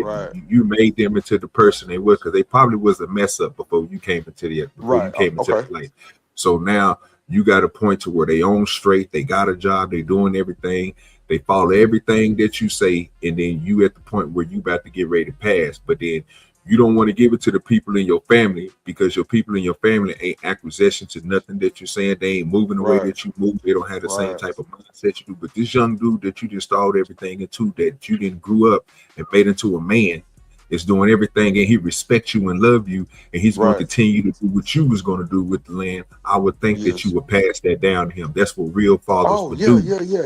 You made them into the person they were, because they probably was a mess up before you came into their life. So now you got a point to where they own straight, they got a job, they doing everything, they follow everything that you say, and then you at the point where you about to get ready to pass, but then you don't want to give it to the people in your family, because your people in your family ain't acquiescing to nothing that you're saying. They ain't moving the way that you move. They don't have the same type of mindset you do. But this young dude that you just installed everything into, that you didn't grew up and made into a man, is doing everything, and he respects you and love you, and he's going to continue to do what you was going to do with the land. I would think that you would pass that down to him. That's what real fathers would do.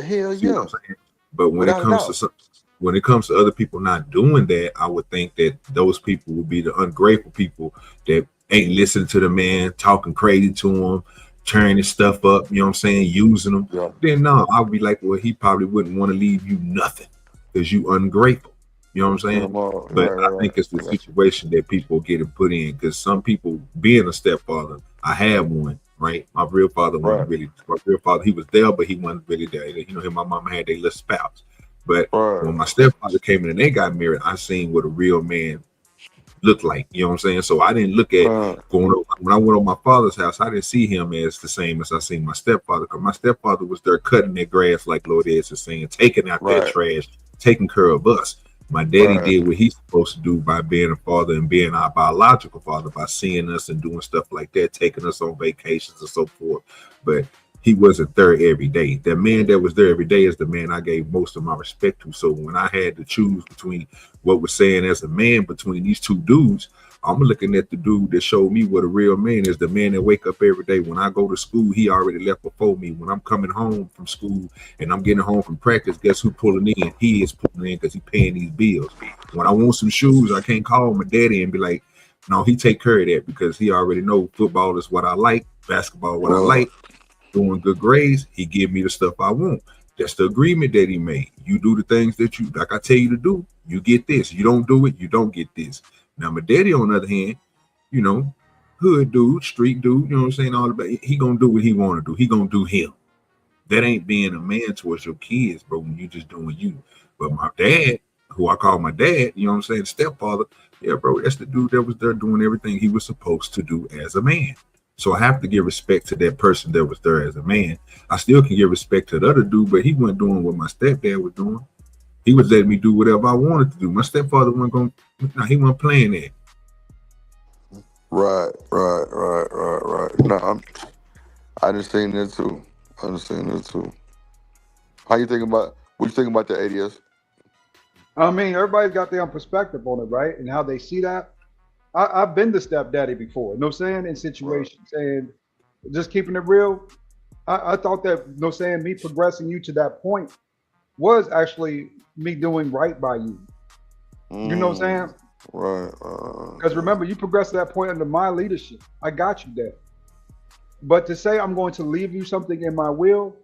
Hell You yeah. know what I'm saying? But when it comes to other people not doing that, I would think that those people would be the ungrateful people that ain't listening to the man, talking crazy to him, turning his stuff up, you know what I'm saying, using them. Then no, I would be like, well, he probably wouldn't want to leave you nothing because you ungrateful. You know what I'm saying? But I think it's the situation that people get put in, because some people, being a stepfather, I had one, right? My real father wasn't really, my real father, he was there, but he wasn't really there. You know, him and my mama had their little spouse. But when my stepfather came in and they got married, I seen what a real man looked like. You know what I'm saying? So I didn't look at going over, when I went on my father's house, I didn't see him as the same as I seen my stepfather, because my stepfather was there cutting their grass, like Lord Ed is saying, taking out that trash, taking care of us. My daddy did what he's supposed to do by being a father and being our biological father, by seeing us and doing stuff like that, taking us on vacations and so forth. But he wasn't there every day. That man that was there every day is the man I gave most of my respect to. So when I had to choose between what we're saying as a man between these two dudes, I'm looking at the dude that showed me what a real man is, the man that wake up every day. When I go to school, he already left before me. When I'm coming home from school and I'm getting home from practice, guess who pulling in? He is pulling in because he's paying these bills. When I want some shoes, I can't call my daddy and be like, no, he take care of that, because he already know football is what I like, basketball what I like, doing good grades, he give me the stuff I want. That's the agreement that he made. You do the things that you, like I tell you to do, you get this. You don't do it, you don't get this. Now, my daddy, on the other hand, you know, hood dude, street dude, you know what I'm saying? All about, he gonna do what he want to do. He gonna do him. That ain't being a man towards your kids, bro, when you just doing you. But my dad, who I call my dad, you know what I'm saying, stepfather, yeah, bro, that's the dude that was there doing everything he was supposed to do as a man. So I have to give respect to that person that was there as a man. I still can give respect to the other dude, but he wasn't doing what my stepdad was doing. He was letting me do whatever I wanted to do. My stepfather wasn't going, no, he wasn't playing that. Right. No, I just seen that too. How you think about, what you think about the ADS? I mean, everybody's got their own perspective on it, right? And how they see that. I've been the stepdaddy before, you know what I'm saying, in situations. And just keeping it real, I thought that, you know what I'm saying, me progressing you to that point was actually me doing right by you. You know what I'm saying? Right. Because remember, you progressed to that point under my leadership. I got you there. But to say I'm going to leave you something in my will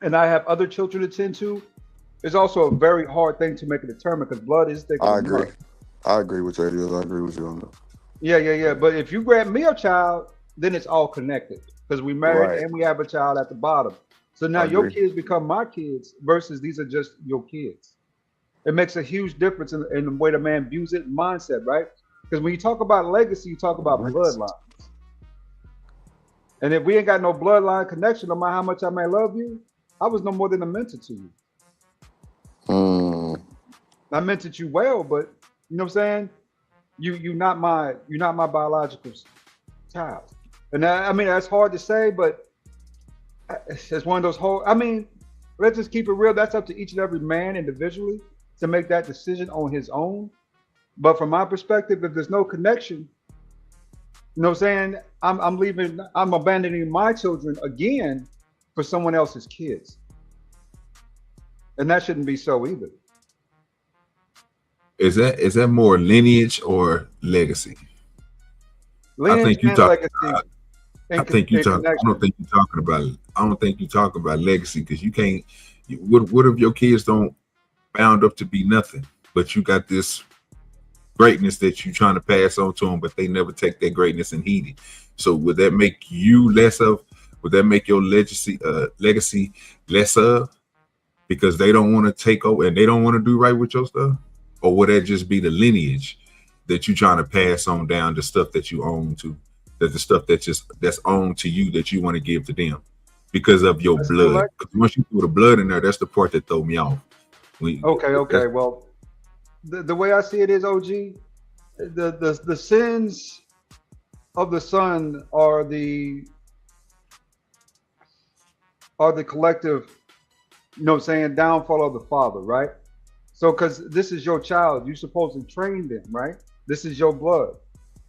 and I have other children to tend to is also a very hard thing to make a determine, because blood is thicker than blood. I agree with you, ADS. I agree with you on that. Yeah. But if you grant me a child, then it's all connected, because we married and we have a child at the bottom. So now your kids become my kids versus these are just your kids. It makes a huge difference in the way the man views it, mindset, right? Because when you talk about legacy, you talk about bloodlines. And if we ain't got no bloodline connection, no matter how much I may love you, I was no more than a mentor to you. I mentored you well, but you know what I'm saying? You're not my biological child. And I mean, that's hard to say, but it's one of those whole, I mean, let's just keep it real. That's up to each and every man individually to make that decision on his own. But from my perspective, if there's no connection, you know what I'm saying? I'm abandoning my children again for someone else's kids. And that shouldn't be so either. Is that more lineage or legacy? Lineage, I think you talking. I don't think you're talking about legacy, because you can't. What if your kids don't bound up to be nothing, but you got this greatness that you're trying to pass on to them, but they never take that greatness and heed it. So would that make you less of? Would that make your legacy less of? Because they don't want to take over and they don't want to do right with your stuff? Or would that just be the lineage that you're trying to pass on down, the stuff that you own to, that the stuff that's owned to you that you want to give to them because of your blood? Because once you put the blood in there, that's the part that throw me off. Okay. Well, the way I see it is, OG, the sins of the son are the collective, downfall of the father, right? So, because this is your child, you're supposed to train them, right? This is your blood.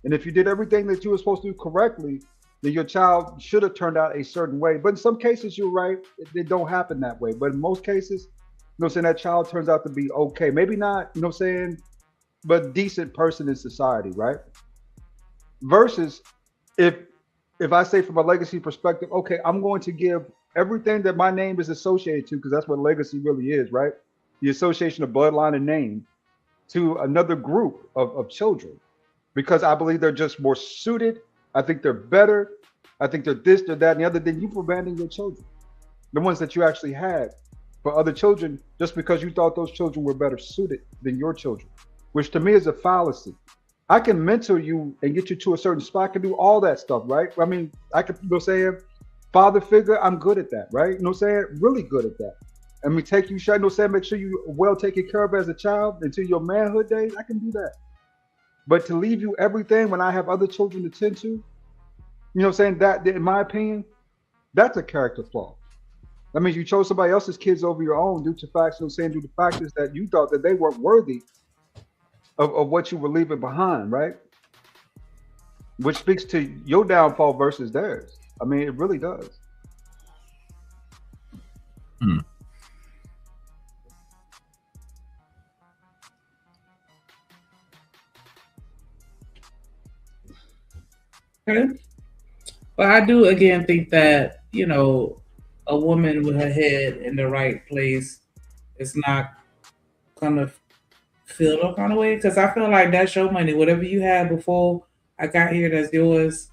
And if you did everything that you were supposed to do correctly, then your child should have turned out a certain way. But in some cases, you're right, it don't happen that way. But in most cases, that child turns out to be okay. Maybe not, but decent person in society, right? Versus if I say from a legacy perspective, okay, I'm going to give everything that my name is associated to, because that's what legacy really is, right? The association of bloodline and name to another group of children, because I believe they're just more suited. I think they're better. I think they're this, they're that, and the other. Then you abandon your children, the ones that you actually had for other children, just because you thought those children were better suited than your children, which to me is a fallacy. I can mentor you and get you to a certain spot. I can do all that stuff, right? I mean, I could father figure, I'm good at that, right? Really good at that. And we take you, make sure you well taken care of as a child until your manhood days, I can do that. But to leave you everything when I have other children to tend to, that, in my opinion, that's a character flaw. That means you chose somebody else's kids over your own due to facts, due to the factors that you thought that they weren't worthy of what you were leaving behind, right? Which speaks to your downfall versus theirs. I mean, it really does. Okay. But I do again think that, a woman with her head in the right place is not gonna feel no kind of way, because I feel like that's your money. Whatever you had before I got here, that's yours,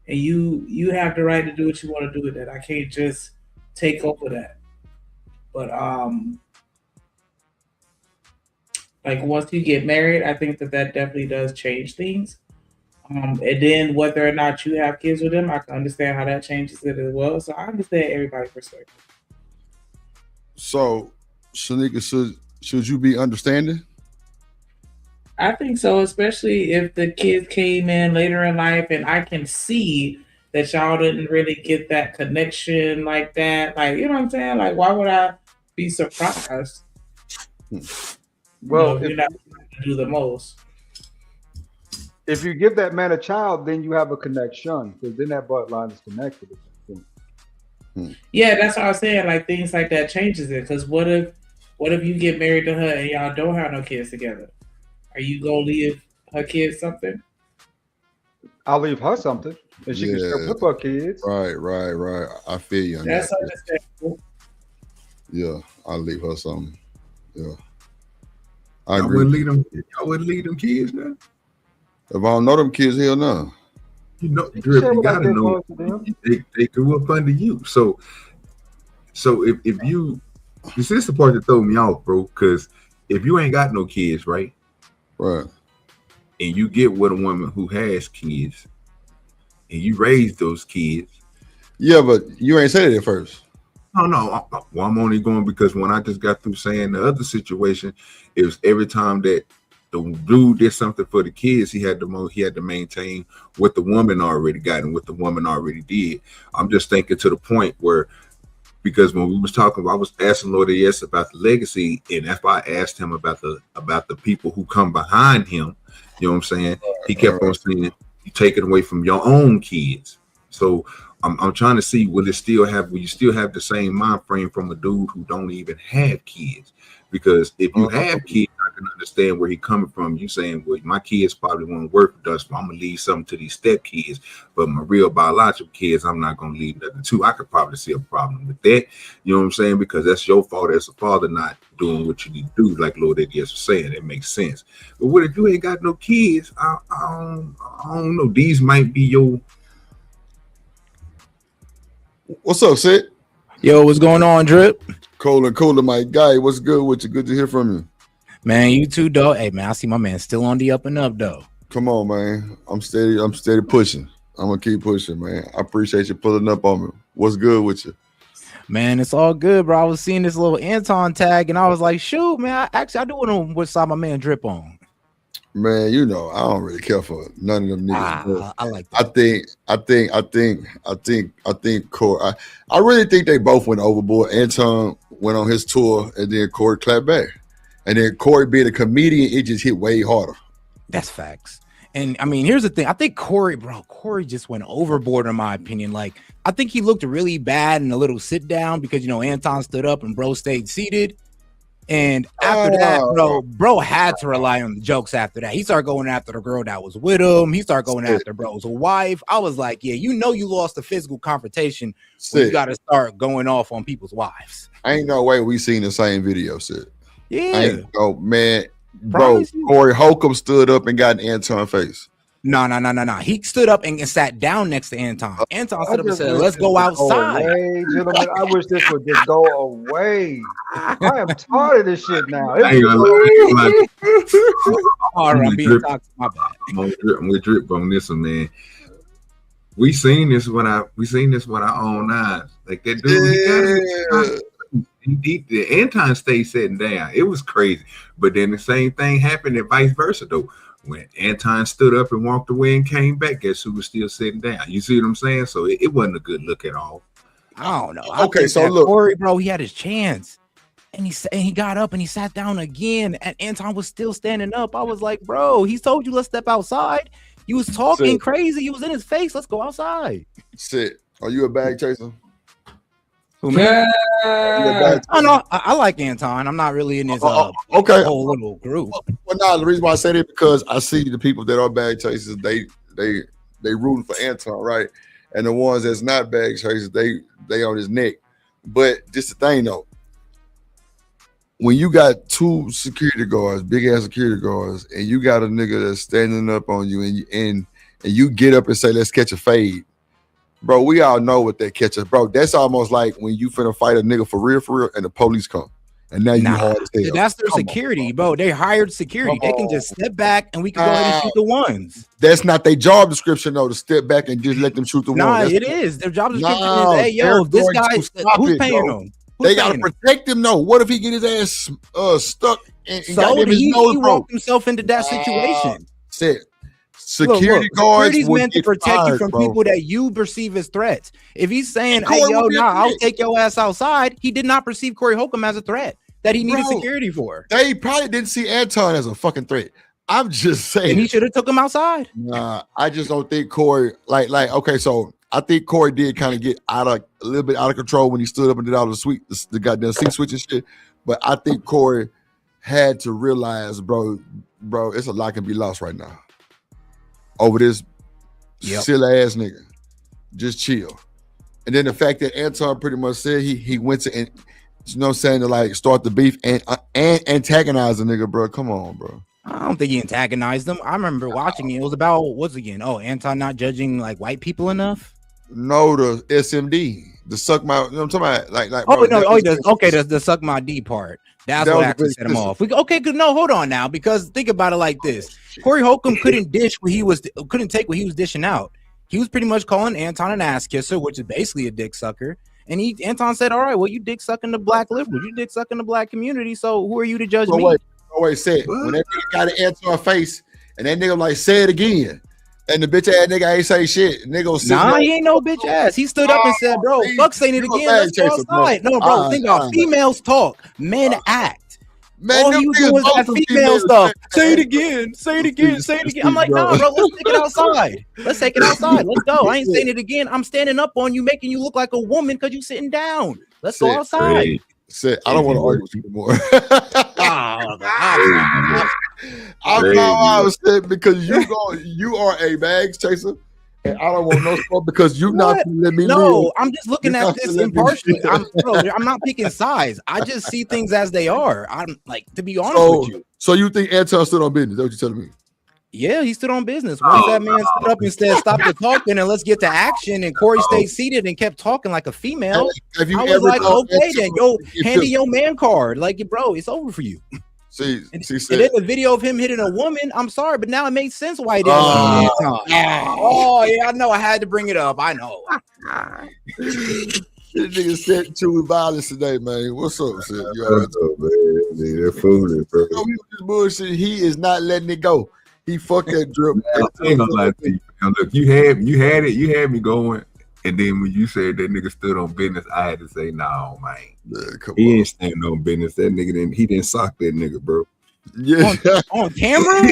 and you have the right to do what you want to do with that. I can't just take over that. But like once you get married, I think that definitely does change things. And then whether or not you have kids with them, I can understand how that changes it as well. So I understand everybody's perspective. So, Shanika, should you be understanding? I think so, especially if the kids came in later in life and I can see that y'all didn't really get that connection like that. Like, you know what I'm saying? Like, why would I be surprised? Well, you're not going to do the most. If you give that man a child, then you have a connection, because then that bloodline is connected at that point. Yeah, that's what I was saying. Like things like that changes it. Because what if you get married to her and y'all don't have no kids together? Are you gonna leave her kids something? I'll leave her something, and she can still whip her kids. Right. I feel you on that's that. understandable. Yeah, I'll leave her something. Yeah, I wouldn't leave them. I wouldn't leave them kids now. If I don't know them kids, hell no. You gotta know they grew up under you. So if you, this is the part that throw me off, bro. Because if you ain't got no kids, right, and you get with a woman who has kids, and you raise those kids, yeah, but you ain't said it at first. No. Well, I'm only going because when I just got through saying the other situation, it was every time that the dude did something for the kids, he had to maintain what the woman already got and what the woman already did. I'm just thinking to the point where, because when we was talking, I was asking Lord yes about the legacy, and if I asked him about the people who come behind him, you know what I'm saying? He kept on saying, you take it away from your own kids. So I'm trying to see, will you still have the same mind frame from a dude who don't even have kids? Because if you have kids, I can understand where he coming from. You saying, well, my kids probably won't work with us, but I'm gonna leave something to these step kids. But my real biological kids, I'm not gonna leave nothing to. I could probably see a problem with that. You know what I'm saying? Because that's your fault as a father not doing what you need to do, like Lord Eddie was saying. It makes sense. But what if you ain't got no kids? I don't know. These might be your. What's up, Sid? Yo, what's going on, Drip? Cooler, my guy. What's good with you? Good to hear from you. Man, you too, dog. Hey, man, I see my man still on the up and up, though. Come on, man. I'm steady pushing. I'm gonna keep pushing, man. I appreciate you pulling up on me. What's good with you? Man, it's all good, bro. I was seeing this little Anton tag, and I was like, shoot, man. I do want to know what side my man Drip on. Man, you know, I don't really care for none of them niggas. I like that. I think Corey. I really think they both went overboard. Anton went on his tour, and then Corey clapped back. And then Corey being a comedian, it just hit way harder. That's facts. And I mean, here's the thing. I think Corey just went overboard, in my opinion. Like, I think he looked really bad in a little sit down because, you know, Anton stood up and bro stayed seated. And after that, bro had to rely on the jokes after that. He started going after the girl that was with him. He started going after bro's wife. I was like, yeah, you know you lost the physical confrontation when you got to start going off on people's wives. Ain't no way we seen the same video, Sid. Yeah. Man. Bro, Corey Holcomb stood up and got an Anton face. No. He stood up and sat down next to Anton. Anton stood up and said, let's go outside. Away, gentlemen, I wish this would just go away. I am tired of this shit now. I'm being toxic. My bad. I'm with Drip on this one, man. We seen this with our own eyes. Like that dude, the Anton stayed sitting down. It was crazy. But then the same thing happened and vice versa, though. When Anton stood up and walked away and came back, guess who was still sitting down? You see what I'm saying? So it wasn't a good look at all. I don't know. Okay, so look, Corey, bro, he had his chance. And he got up and he sat down again. And Anton was still standing up. I was like, bro, he told you let's step outside. You was talking crazy. You was in his face. Let's go outside. Sit. Are you a bag chaser? Man. Oh no, I like Anton. I'm not really in his whole little group. Well, no, the reason why I say that because I see the people that are bag chasers, they rooting for Anton, right? And the ones that's not bag chasers, they on his neck. But just the thing though, when you got two security guards, big ass security guards, and you got a nigga that's standing up on you, and you get up and say, "Let's catch a fade." Bro, we all know what that catches. Bro, that's almost like when you finna fight a nigga for real, and the police come. And now you hard as hell. That's their security, bro. They hired security. They can just step back and we can go ahead and shoot the ones. That's not their job description, though, to step back and just let them shoot the ones. It is. Their job description is, hey, yo, this guy, who's paying them? They got to protect him, though. What if he get his ass stuck and so he walked himself into that situation? Security guards security's meant to protect you from people that you perceive as threats. If he's saying, hey, yo, I'll take your ass outside, he did not perceive Corey Holcomb as a threat that he needed security for. They probably didn't see Anton as a fucking threat. I'm just saying. And he should have took him outside. Nah, I just don't think Corey, okay, so I think Corey did kind of get a little bit out of control when he stood up and did all the goddamn seat switching shit. But I think Corey had to realize, bro, it's a lot can be lost right now. Over this silly ass nigga. Just chill. And then the fact that Anton pretty much said he went to, you know what I'm saying, to like start the beef and antagonize the nigga, bro. Come on, bro. I don't think he antagonized them. I remember watching it. It was about, what's again? Oh, Anton not judging like white people enough? No, the SMD. The suck my, you know what I'm talking about? The suck my D part. That's what actually set him off. Good. No, hold on now, because think about it like this: Corey Holcomb couldn't take what he was dishing out. He was pretty much calling Anton an ass kisser, which is basically a dick sucker. And Anton said, "All right, well, you dick sucking the black liberals, you dick sucking the black community. So who are you to judge me?" Wait, say it. When that nigga got an Anton face, and that nigga like say it again. And the bitch ass nigga ain't say shit. Nigga he ain't no bitch ass. He stood up and said, bro, fuck saying it again. Let's go outside. No, bro, think about females talk. Men act. Man, all he was doing was that female stuff. Say it again. Say it again. Say it again. I'm like, nah, bro, let's take it outside. Let's take it outside. Let's go. I ain't saying it again. I'm standing up on you, making you look like a woman because you sitting down. Let's go outside. Said, I don't want to argue with you anymore. I'm not upset because you are a bags chaser, and I don't want no smoke because you not gonna let me live. No, I'm just looking at this impartially. I'm not picking sides. I just see things as they are. I'm like, to be honest with you. So you think Anton stood on business? That's what you're telling me? Yeah, he stood on business. Once that man stood up and said, "Stop the talking and let's get to action," and Corey stayed seated and kept talking like a female, Have you I was ever like, told "Okay, Anton then, yo, if hand you- in your man card, like, bro, it's over for you." See, and then the video of him hitting a woman. I'm sorry, but now it makes sense why he didn't Oh, want Anton. Oh yeah, I know. I had to bring it up. I know. This nigga said choose violence today, man. What's up, Sid? You all right? Man, they're fooling, bro. No, this bullshit. He is not letting it go. He fucked that drip. I ain't gonna lie to you. Now, look, you had me going, and then when you said that nigga stood on business, I had to say, no, man. He ain't standing on business. That nigga he didn't sock that nigga, bro. Yeah, on camera.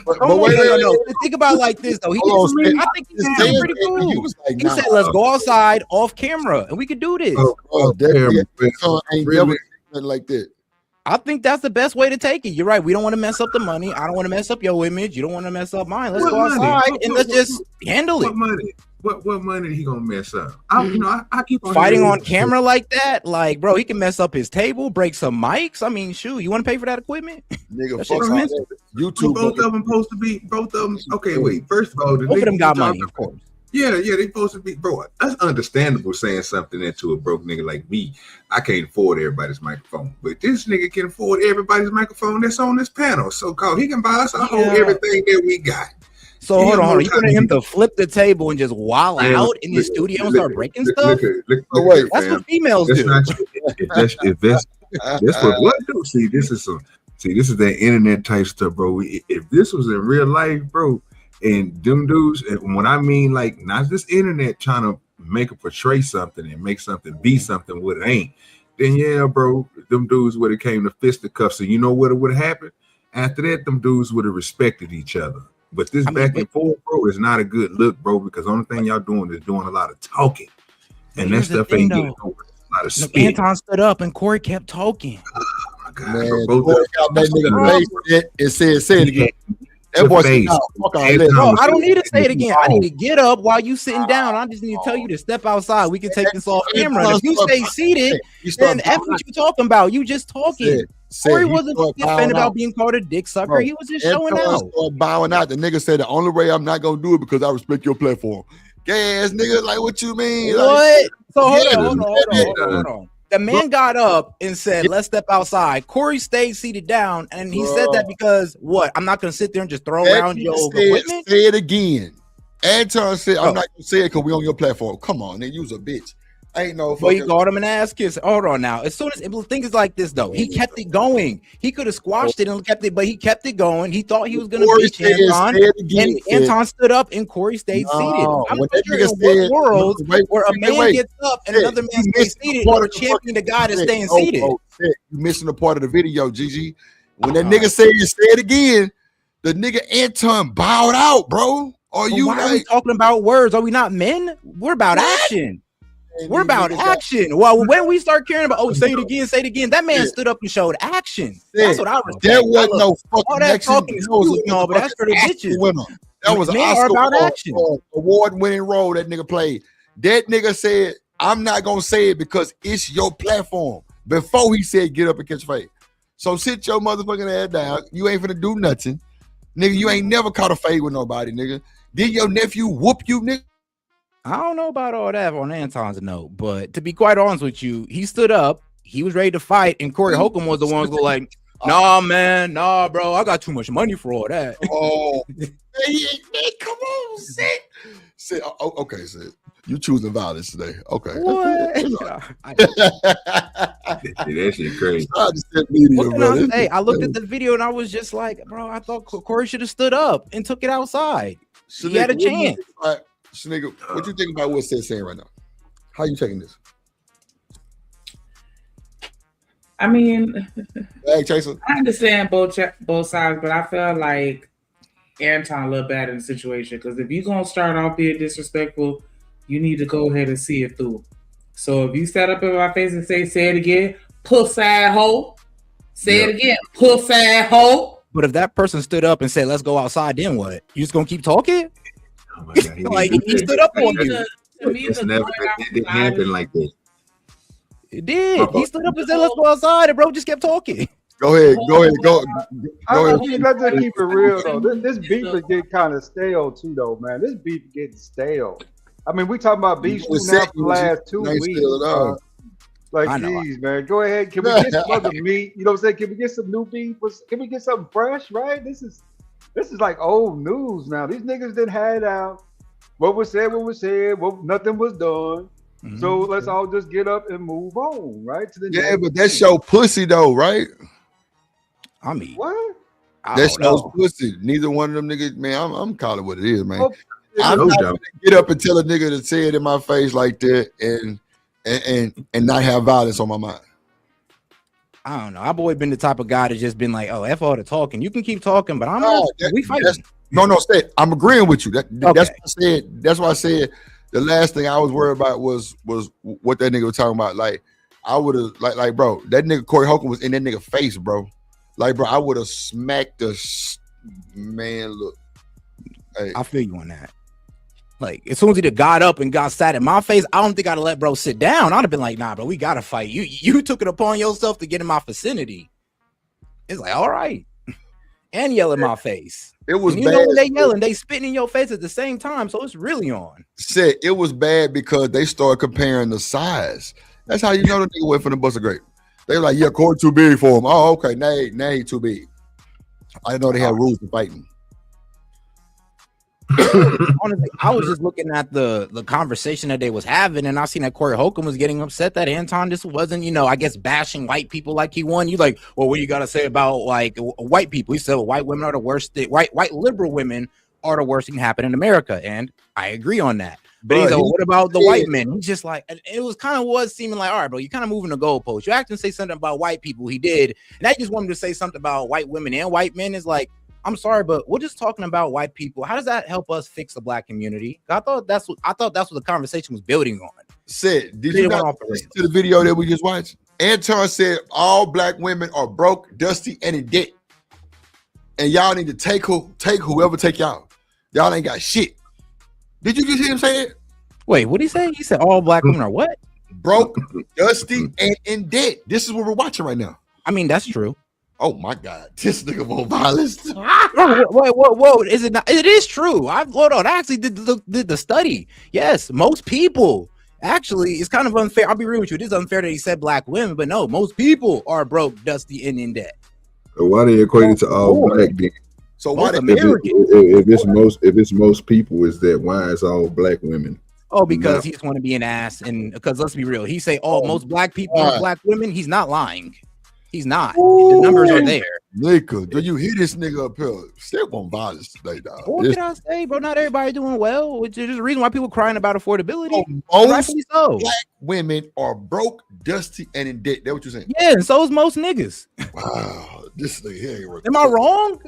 but wait, no. Think about it like this though. I think he did something pretty cool. He said, "Let's go outside off camera, and we could do this." Ain't never like that. I think that's the best way to take it. You're right. We don't want to mess up the money. I don't want to mess up your image. You don't want to mess up mine. Let's go outside and let's just handle it. What money? What money he gonna mess up? I keep on fighting on camera like that. Like, bro, he can mess up his table, break some mics. I mean, shoot, you want to pay for that equipment? Nigga, That fuck shit's all expensive. that. YouTube. Both of them supposed to be. Both of them. Okay, wait. First of all, Both of them got money, of course. Yeah, they supposed to be, bro. That's understandable saying something into a broke nigga like me. I can't afford everybody's microphone, but this nigga can afford everybody's microphone that's on this panel. So called, he can buy us a whole everything that we got. So hold on. You want him to flip the table and just wall out in the studio and start breaking stuff? Look, that's what females do. That's what do. See, this is that internet type stuff, bro. If this was in real life, bro. And them dudes, and when I mean like not this internet trying to make or portray something and make something be something what it ain't, then yeah, bro, them dudes would have came to fisticuffs. And you know what would have happened? After that, them dudes would have respected each other. But this back and forth, bro, is not a good look, bro, because the only thing y'all doing is doing a lot of talking. And that stuff ain't getting nowhere. A lot of spit. Anton stood up and Corey kept talking. Oh my God, Man, bro, Corey got that nigga face and say it again. That boy said, fuck all that. No, I don't need to say it again. I need to get up while you sitting down. I just need to tell you to step outside. We can take this off camera. And if you stay seated, then F what you talking about. You just talking. Corey wasn't offended about being called a dick sucker. He was just showing out. Bowing out. The nigga said the only way I'm not gonna do it because I respect your platform. Gay ass nigga, like what you mean? What? So hold on. The man got up and said, "Let's step outside." Corey stayed seated down, and he said that because what? I'm not gonna sit there and just throw around your equipment. Say it again. Anton said, "I'm not gonna say it because we on your platform." Come on, nigga, you's a bitch. I ain't no. But you called him an ass kiss. Hold on now. As soon as thing is like this though, he kept it going. He could have squashed it and kept it, but he kept it going. He thought he was gonna beat Anton, and Anton stood up and Corey stayed seated. I'm not sure in what world where a man gets up and another man stays seated, or champion the guy that's staying seated. You missing the part of the video, Gigi. When that nigga said you say it again, the nigga Anton bowed out, bro. Are you why are we talking about words? Are we not men? We're about action. We're about action. Well, when we start caring about, say it again, that man stood up and showed action. That's what I respect. There wasn't no fucking all that talking is cute, no, but that's for the bitches. That was an Oscar award-winning role that nigga played. That nigga said, "I'm not gonna say it because it's your platform." Before he said, "Get up and catch fade." So sit your motherfucking ass down. You ain't finna do nothing, nigga. You ain't never caught a fade with nobody, nigga. Did your nephew whoop you, nigga? I don't know about all that on Anton's note, but to be quite honest with you, he stood up, he was ready to fight, and Corey Holcomb was the one who was like, "Nah, man, nah, bro, I got too much money for all that." Oh, man, come on, Sid. Okay, Sid. You choosing violence today. Okay. What? That shit crazy. What can I say? I looked at the video and I was just like, bro, I thought Corey should have stood up and took it outside. He had a chance. Nigga, what you think about what Sid's saying right now? How you taking this? I mean, Bag chaser. I understand both sides, but I feel like Anton looked bad in the situation because if you're gonna start off being disrespectful, you need to go ahead and see it through. So if you stand up in my face and say it again, puss ass hoe. Say Yeah. it again, puss ass hoe. But if that person stood up and said, "Let's go outside," then what? You just gonna keep talking? Oh my God, Like he stood up on you. It's never. It didn't happen like that. It did. He stood up and said, "Let's go outside," and bro just kept talking. Go ahead. I mean, let's just keep it real though. This beef is getting kind of stale too, though, man. This beef is getting stale. I mean, we talking about beef now for the last 2 weeks. Like, geez, man, go ahead. Can we get some other meat? You know what I'm saying? Can we get some new beef? Can we get something fresh? Right? This is like old news now. These niggas didn't had it out. What was said, nothing was done. So let's all just get up and move on, right? To the next but that's your pussy though, right? I mean, what? That's your pussy. Neither one of them niggas, man. I'm calling it what it is, man. Oh, I'm not gonna get up and tell a nigga to say it in my face like that and not have violence on my mind. I don't know. I've always been the type of guy that's just been like, "Oh, F all the talking. You can keep talking, but we fighting." No, I'm agreeing with you. That's what I said. That's why I said the last thing I was worried about was what that nigga was talking about. Like, I would have like, bro, that nigga Corey Holcomb was in that nigga face, bro. Like, bro, I would have smacked the man. Look, hey. I feel you on that. Like, as soon as he got up and got sat in my face, I don't think I'd have let bro sit down. I'd have been like, "Nah, bro, we gotta fight. You took it upon yourself to get in my vicinity." It's like, all right, and yell in my face. It was and bad. You know when they yelling, they spitting in your face at the same time, so it's really on. Said it was bad because they started comparing the size. That's how you know the nigga went from the bus of grape. They were like, "Yeah, Corey too big for him." Oh, okay, now he too big. I didn't know they had rules for fighting. Honestly, I was just looking at the conversation that they was having, and I seen that Corey Holcomb was getting upset that Anton just wasn't, I guess bashing white people like he won. You like, well, what do you got to say about like white people? He said, well, white women are the worst. White liberal women are the worst thing to happen in America, and I agree on that. But he's like, what about the white men? He's just like, it was kind of seeming like, all right, bro, you're kind of moving the goalpost. You acting say something about white people. He did, and I just wanted to say something about white women and white men. Is like, I'm sorry, but we're just talking about white people. How does that help us fix the black community? I thought that's what the conversation was building on. Said, did you not listen to the video that we just watched? Anton said all black women are broke, dusty, and in debt. And y'all need to take whoever take y'all. Y'all ain't got shit. Did you just hear him say that? Wait, what did he say? He said all black women are what? Broke, dusty, and in debt. This is what we're watching right now. I mean, that's true. Oh my God, this nigga more violence. Whoa! Is it not? It is true. Hold on. I actually did the study. Yes, most people actually. It's kind of unfair. I'll be real with you. It is unfair that he said black women, but no, most people are broke, dusty, and in debt. So why they equate it to all black then? So why if it's most people, is that why it's all black women? Oh, because he just want to be an ass, and because let's be real, he say most black people are black women. He's not lying. He's not. The numbers are there. Nigga, do you hear this nigga up here? Step on violence today, dog. What can I say, bro? Not everybody doing well, which is the reason why people crying about affordability. Most black women are broke, dusty, and in debt. That's what you're saying? Yeah, and so is most niggas. Wow, this nigga here. Am I wrong?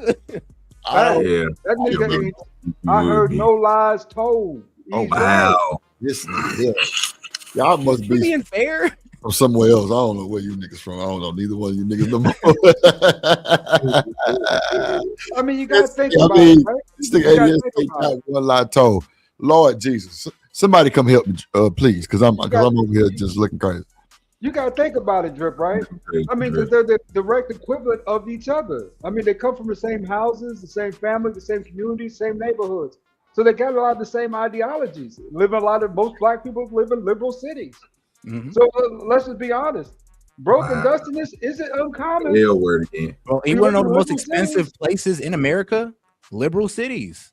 That nigga I heard no lies told. Oh, wow. This nigga, y'all must be being fair. From somewhere else. I don't know where you niggas from. I don't know neither one of you niggas no more. I mean, you gotta think about it, right? This nigga ain't one lie told. Lord Jesus, somebody come help me, please, because I'm over here just looking crazy. You gotta think about it, Drip, right? I mean, they're the direct equivalent of each other. I mean, they come from the same houses, the same family, the same communities, same neighborhoods. So they got a lot of the same ideologies. Most black people live in liberal cities. Mm-hmm. So let's just be honest. Broken dustiness isn't uncommon. L word again. Well, you want to know the most expensive places in America? Liberal cities.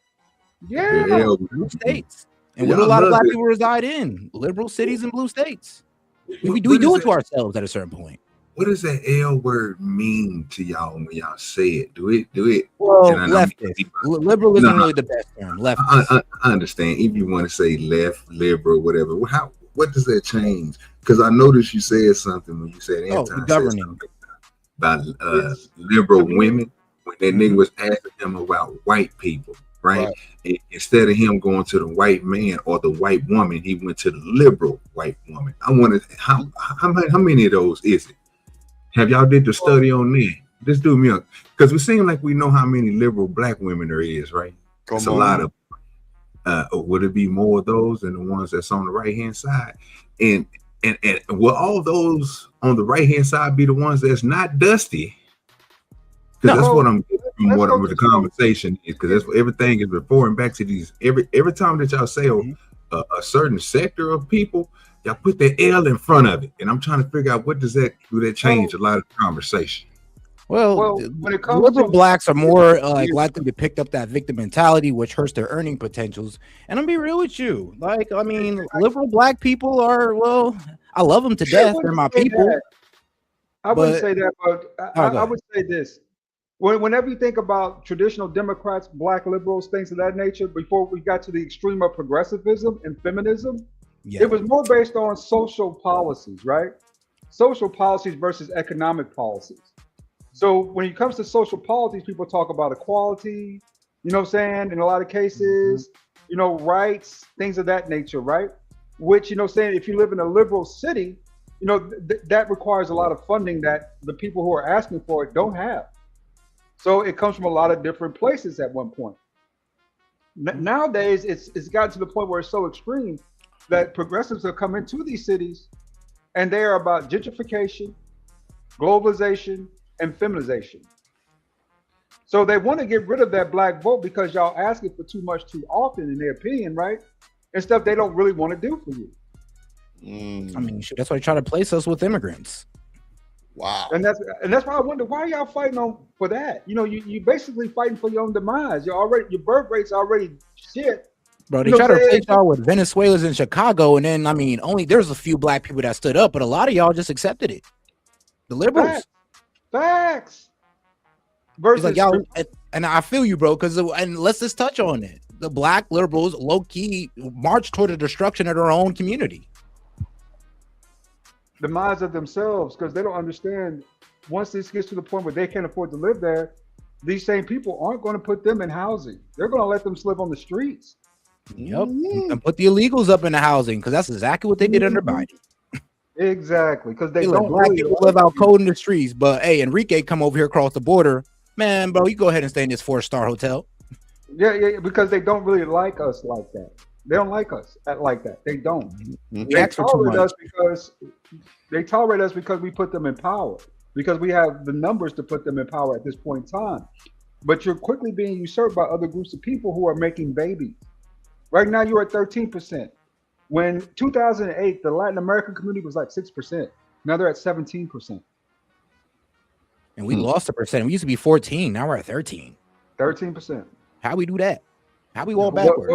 Yeah. Blue states. And where do a lot of black people reside in? Liberal cities and blue states. We do it to ourselves at a certain point. What does that L word mean to y'all when y'all say it? Do it. Well, leftist. Liberal isn't really the best term. Leftist. I understand. If you want to say left, liberal, whatever. What does that change? Because I noticed you said something when you said governing about liberal women. When that nigga was asking him about white people, right? Instead of him going to the white man or the white woman, he went to the liberal white woman. I wanted how many of those is it? Have y'all did the study on that? Just do me up, because we seem like we know how many liberal black women there is, right? It's a lot of. Would it be more of those than the ones that's on the right hand side? And will all those on the right hand side be the ones that's not dusty? Because that's what I'm getting from what the conversation is. Because that's what everything is referring back to these. Every time that y'all say a certain sector of people, y'all put the L in front of it, and I'm trying to figure out what does that change a lot of the conversation. Well, when it comes liberal to blacks are more likely to pick up that victim mentality, which hurts their earning potentials. And I'm be real with you, like, I mean, liberal black people are, well, I love them to death. They're my people. I wouldn't say that, but I would say this. Whenever you think about traditional Democrats, black liberals, things of that nature, before we got to the extreme of progressivism and feminism, it was more based on social policies, right? Social policies versus economic policies. So when it comes to social policies, people talk about equality, you know what I'm saying? In a lot of cases, you know, rights, things of that nature, right? Which, you know, saying if you live in a liberal city, you know, that requires a lot of funding that the people who are asking for it don't have. So it comes from a lot of different places at one point. Nowadays, it's gotten to the point where it's so extreme that progressives have come into these cities and they are about gentrification, globalization, and feminization. So they want to get rid of that black vote because y'all asking for too much too often, in their opinion, right? And stuff they don't really want to do for you. I mean, that's why they try to place us with immigrants. Wow. And that's why I wonder, why y'all fighting for that? You know, you basically fighting for your own demise. Your birth rate's already shit. Bro, they try to replace y'all with Venezuelans in Chicago, and then, I mean, only there's a few black people that stood up, but a lot of y'all just accepted it. The liberals. Facts. Versus like y'all, and I feel you, bro, because and let's just touch on it. The black liberals low-key march toward the destruction of their own community. Demise of themselves, because they don't understand, once this gets to the point where they can't afford to live there, these same people aren't going to put them in housing. They're going to let them live on the streets. Yep. And put the illegals up in the housing, because that's exactly what they did under Biden. Exactly, because they let don't black really people live out cold in the streets. But hey, Enrique come over here across the border, man, bro, you go ahead and stay in this 4-star hotel. Yeah, because they don't really like us like that. They don't like us like that. They don't. They tolerate us because we put them in power, because we have the numbers to put them in power at this point in time. But you're quickly being usurped by other groups of people who are making babies. Right now, you're at 13%. When 2008, the Latin American community was like 6%. Now they're at 17%. And we lost a percent. We used to be 14. Now we're at 13. 13%. How we do that? How we walk backwards?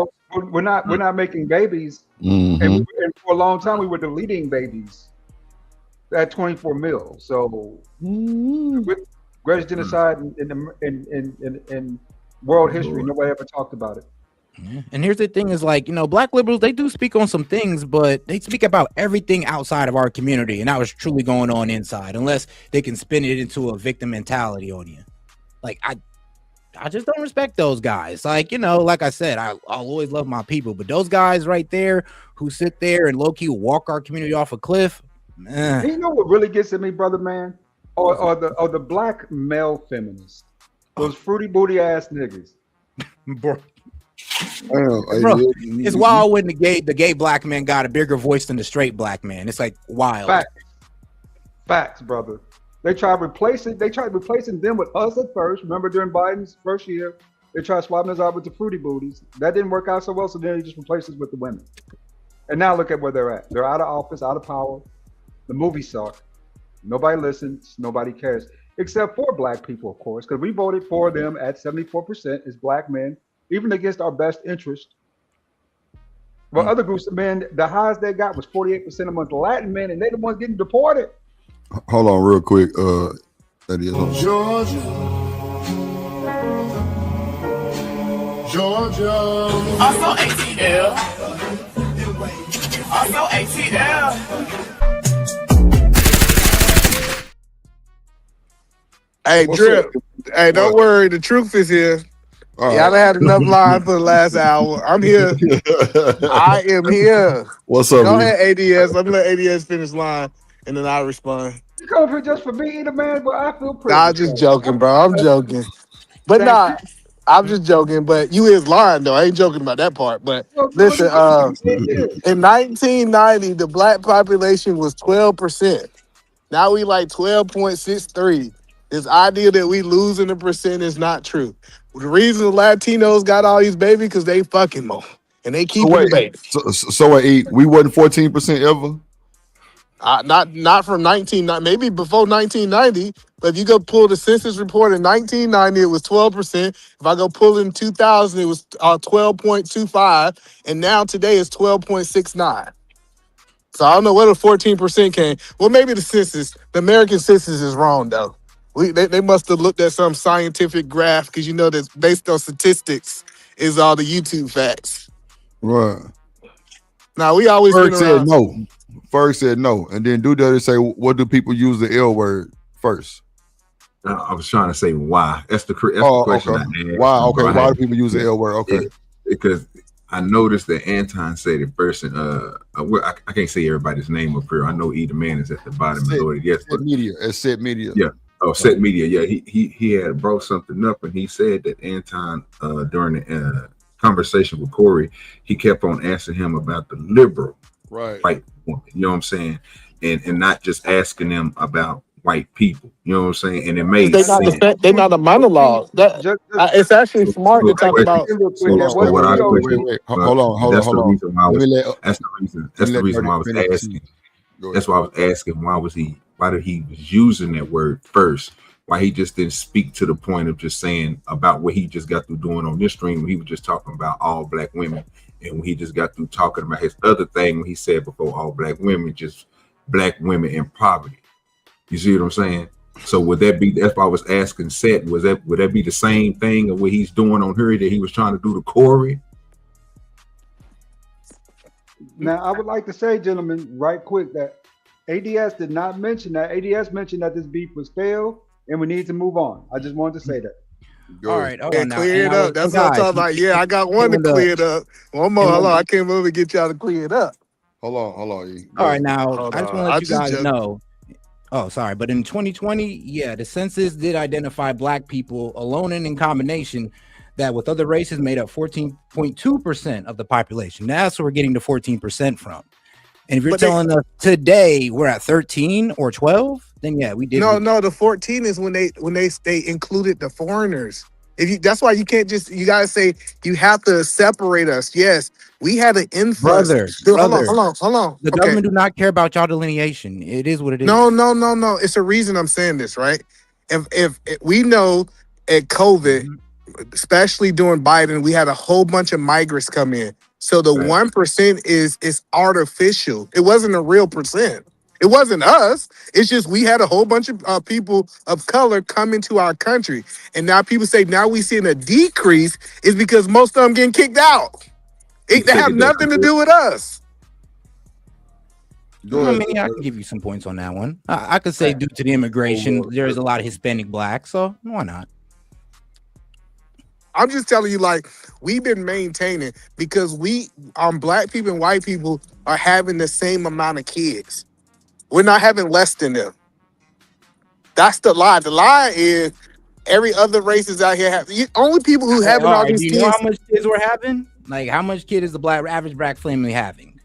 We're not making babies. And for a long time, we were deleting babies at 24 mil. So with greatest genocide in world history, nobody ever talked about it. Yeah. And here's the thing is, like, you know, black liberals, they do speak on some things, but they speak about everything outside of our community and that was truly going on inside, unless they can spin it into a victim mentality on you. Like, I just don't respect those guys. Like, you know, like I said, I'll always love my people, but those guys right there who sit there and low-key walk our community off a cliff, man. You know what really gets at me, brother, man? Or the black male feminists. Those fruity booty ass niggas. Bro, it's wild when the gay black man got a bigger voice than the straight black man. It's like wild. Facts, brother. They tried replacing them with us at first. Remember during Biden's first year, they tried swapping us out with the fruity booties. That didn't work out so well, so then they just replaced us with the women. And now look at where they're at. They're out of office, out of power. The movies suck. Nobody listens. Nobody cares. Except for black people, of course, because we voted for them at 74% as black men, even against our best interest. Well, other groups of men, the highest they got was 48% among the Latin men, and they're the ones getting deported. Hold on real quick. That is Georgia. Also ATL. Also ATL. Hey, Drip. Hey, don't worry. The truth is here. All Y'all had enough line for the last hour. I'm here. I am here. What's up? Go ahead, ADS. I'm gonna let ADS finish line. and then I respond. You come here just for me, the man, but I feel Nah, privileged. I'm just joking, bro. I'm joking. But Thank nah, I'm just joking. But you is lying though. I ain't joking about that part. But you. listen, Yeah. in 1990, the black population was 12%. Now we like 12.63. This idea that we losing the percent is not true. The reason the Latinos got all these babies because they fucking more and they So keeping wait, the baby. we wasn't 14% ever. Not from maybe before 1990. But if you go pull the census report in 1990, it was 12%. If I go pull in 2000, it was 12.25, and now today it's 12.69. So I don't know where the 14% came. Well, maybe the American census is wrong though. They must have looked at some scientific graph because you know that's based on statistics is all the YouTube facts. Right. Now we always Ferg been around. said no. Ferg said no, and then Duda say, "What do people use the L word first?" I was trying to say why. That's the question okay. I had. Why? Okay. Why do people use the L word? Okay. Because I noticed that Anton said it first, and I can't say everybody's name up here. I know either man is at the bottom. Set media. It's Set Media. Yeah. Oh, Set Media. Yeah. He had brought something up, and he said that Anton during the conversation with Corey, he kept on asking him about the liberal white woman. You know what I'm saying? And not just asking them about white people. You know what I'm saying? And it made sense. They're not a monologue. It's actually smart to talk about. Hold on. That's the reason why I was asking. That's why I was asking why did he was using that word first? Why he just didn't speak to the point of just saying about what he just got through doing on this stream when he was just talking about all black women, and when he just got through talking about his other thing when he said before all black women, just black women in poverty. You see what I'm saying? So would that be? That's why I was asking Seth. Would that be the same thing of what he's doing on her that he was trying to do to Corey? Now, I would like to say, gentlemen, right quick, that ADS did not mention that. ADS mentioned that this beef was stale and we need to move on. I just wanted to say that. All right, hold on now. Clear it up. That's what I'm talking about. Yeah, I got one to clear it up. One more. Hold on. I can't move and get y'all to clear it up. Hold on. All right, now I just want to let you guys know. Oh, sorry. But in 2020, yeah, the census did identify black people alone and in combination that with other races made up 14.2% of the population. That's where we're getting the 14% from. And if you're telling us today we're at 13 or 12, then yeah, we did. No, the 14 is when they included the foreigners. That's why you can't you gotta say you have to separate us. Yes, we had an influx. Hold on. The government do not care about y'all delineation. It is what it is. No. It's a reason I'm saying this, right? If we know at COVID, especially during Biden, we had a whole bunch of migrants come in. So the 1% is artificial. It wasn't a real percent. It wasn't us. It's just we had a whole bunch of people of color come into our country. And now people say now we seeing a decrease is because most of them getting kicked out. They have nothing to do with us. I mean, I can give you some points on that one. I could say due to the immigration, there is a lot of Hispanic blacks, so why not? I'm just telling you, like, we've been maintaining because black people and white people are having the same amount of kids. We're not having less than them. That's the lie. The lie is every other races out here only people who having all these kids. Do you know how much kids we're having? Like, how much kid is the average black family having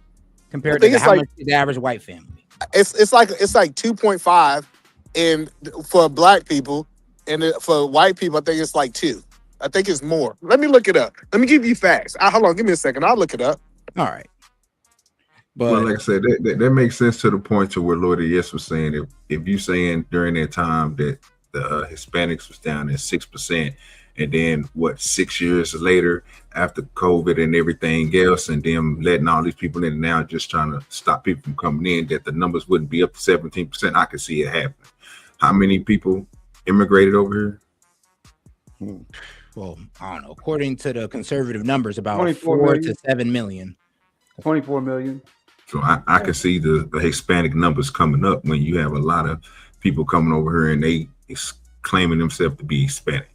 compared to how much is the average white family? It's like 2.5, and for black people, and for white people, I think it's like 2. I think it's more. Let me look it up. Let me give you facts. Hold on, give me a second. I'll look it up. All right. But like I said, that makes sense to the point to where Lord Yes was saying if you saying during that time that the Hispanics was down at 6%, and then 6 years later after COVID and everything else, and them letting all these people in, now just trying to stop people from coming in, that the numbers wouldn't be up to 17%. I could see it happening. How many people immigrated over here? Well, I don't know. According to the conservative numbers, about 4 to 7 million. 24 million. So I can see the Hispanic numbers coming up when you have a lot of people coming over here and they is claiming themselves to be Hispanic.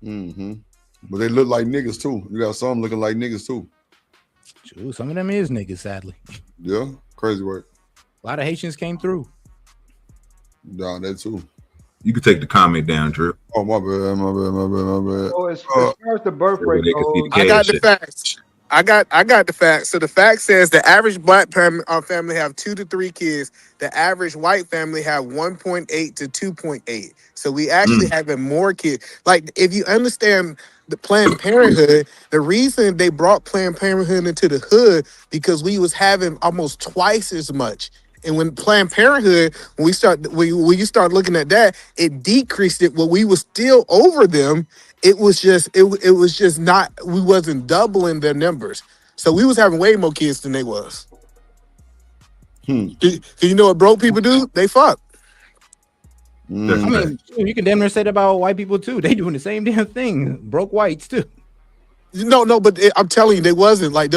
Mm-hmm. But they look like niggas too. You got some looking like niggas too. True, some of them is niggas, sadly. Yeah, crazy work. A lot of Haitians came through. No, that too. You can take the comment down, Drew. Oh, my bad. So as far as the birth rate goes, I got the facts. I got the facts. So the fact says the average black family have 2 to 3 kids. The average white family have 1.8 to 2.8. So we actually having more kids. Like if you understand the Planned Parenthood, the reason they brought Planned Parenthood into the hood because we was having almost twice as much. And when Planned Parenthood, when you start looking at that, it decreased it. When we was still over them, it was just not. We wasn't doubling their numbers, so we was having way more kids than they was. Do you know what broke people do? They fuck. I mean, you can damn near say that about white people too. They doing the same damn thing. Broke whites too. No, but I'm telling you, they wasn't like.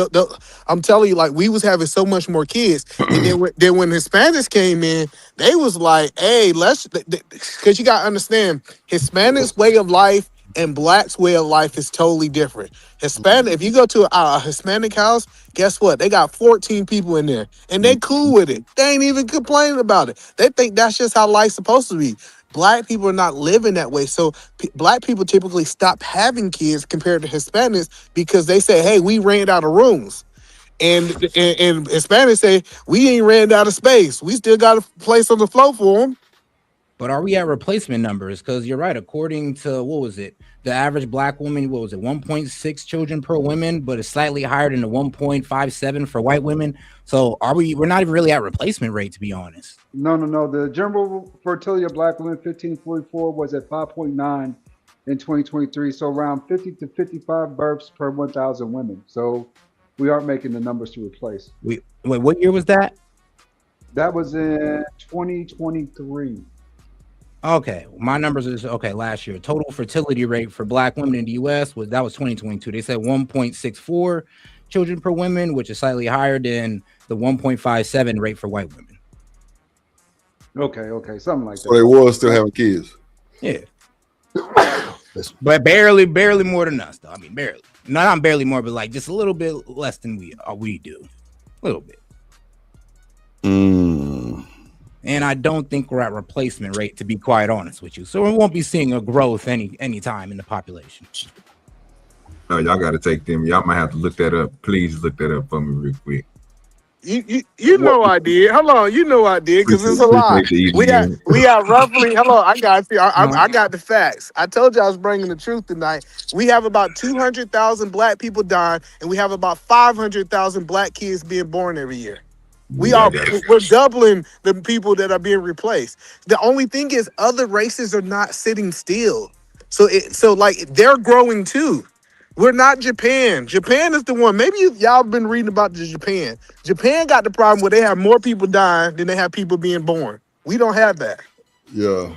I'm telling you, like we was having so much more kids, and then when Hispanics came in, they was like, "Hey, let's," because you gotta understand, Hispanics' way of life and blacks' way of life is totally different. If you go to a Hispanic house, guess what? They got 14 people in there, and they cool with it. They ain't even complaining about it. They think that's just how life's supposed to be. Black people are not living that way. So black people typically stop having kids compared to Hispanics because they say, hey, we ran out of rooms. And Hispanics say, we ain't ran out of space. We still got a place on the floor for them. But are we at replacement numbers? Because you're right. According to, what was it? The average black woman, 1.6 children per woman, but it's slightly higher than the 1.57 for white women. So we're not even really at replacement rate, to be honest. No. The general fertility of black women 15 to 44 was at 5.9 in 2023. So around 50 to 55 births per 1,000 women. So we aren't making the numbers to replace. Wait, what year was that? That was in 2023. Okay, my numbers is last year. Total fertility rate for black women in the US was 2022. They said 1.64 children per woman, which is slightly higher than the 1.57 rate for white women. Okay, something like that. So they was still having kids. Yeah. But barely more than us, though. I mean, barely. Not barely more, but like just a little bit less than we do. A little bit. And I don't think we're at replacement rate, to be quite honest with you. So we won't be seeing a growth any time in the population. No, y'all got to take them. Y'all might have to look that up. Please look that up for me real quick. You know I did. Hold on, you know I did because it's a lie. We got roughly. Hold on, I got you. I got the facts. I told you I was bringing the truth tonight. We have about 200,000 black people dying, and we have about 500,000 black kids being born every year. We're doubling the people that are being replaced. The only thing is other races are not sitting still. So they're growing too. We're not Japan. Japan is the one. Maybe y'all been reading about Japan. Japan got the problem where they have more people dying than they have people being born. We don't have that. Yeah.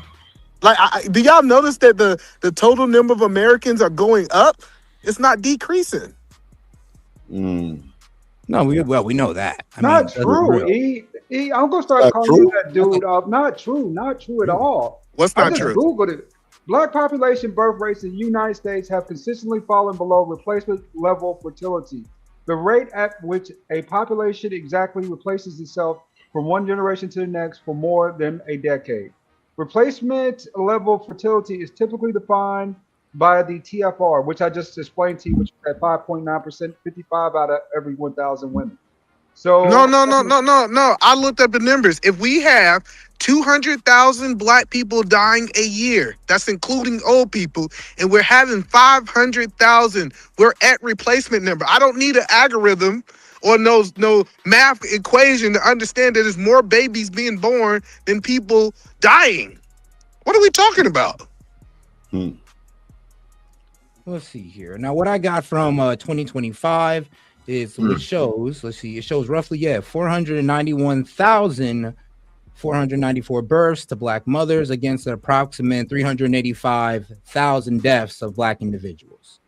Like, do y'all notice that the total number of Americans are going up? It's not decreasing. No, we know that. Not true. I'm gonna start calling you that dude up. Not true at all. What's not true? I just Googled it. Black population birth rates in the United States have consistently fallen below replacement level fertility. The rate at which a population exactly replaces itself from one generation to the next for more than a decade. Replacement level fertility is typically defined by the TFR, which I just explained to you, which is at 5.9%, 55 out of every 1,000 women. So no. I looked up the numbers. If we have 200,000 black people dying a year, that's including old people, and we're having 500,000, we're at replacement number. I don't need an algorithm or no math equation to understand that there's more babies being born than people dying. What are we talking about? Let's see here. Now, what I got from 2025 is which shows, it shows roughly 491,494 births to black mothers against an approximate 385,000 deaths of black individuals.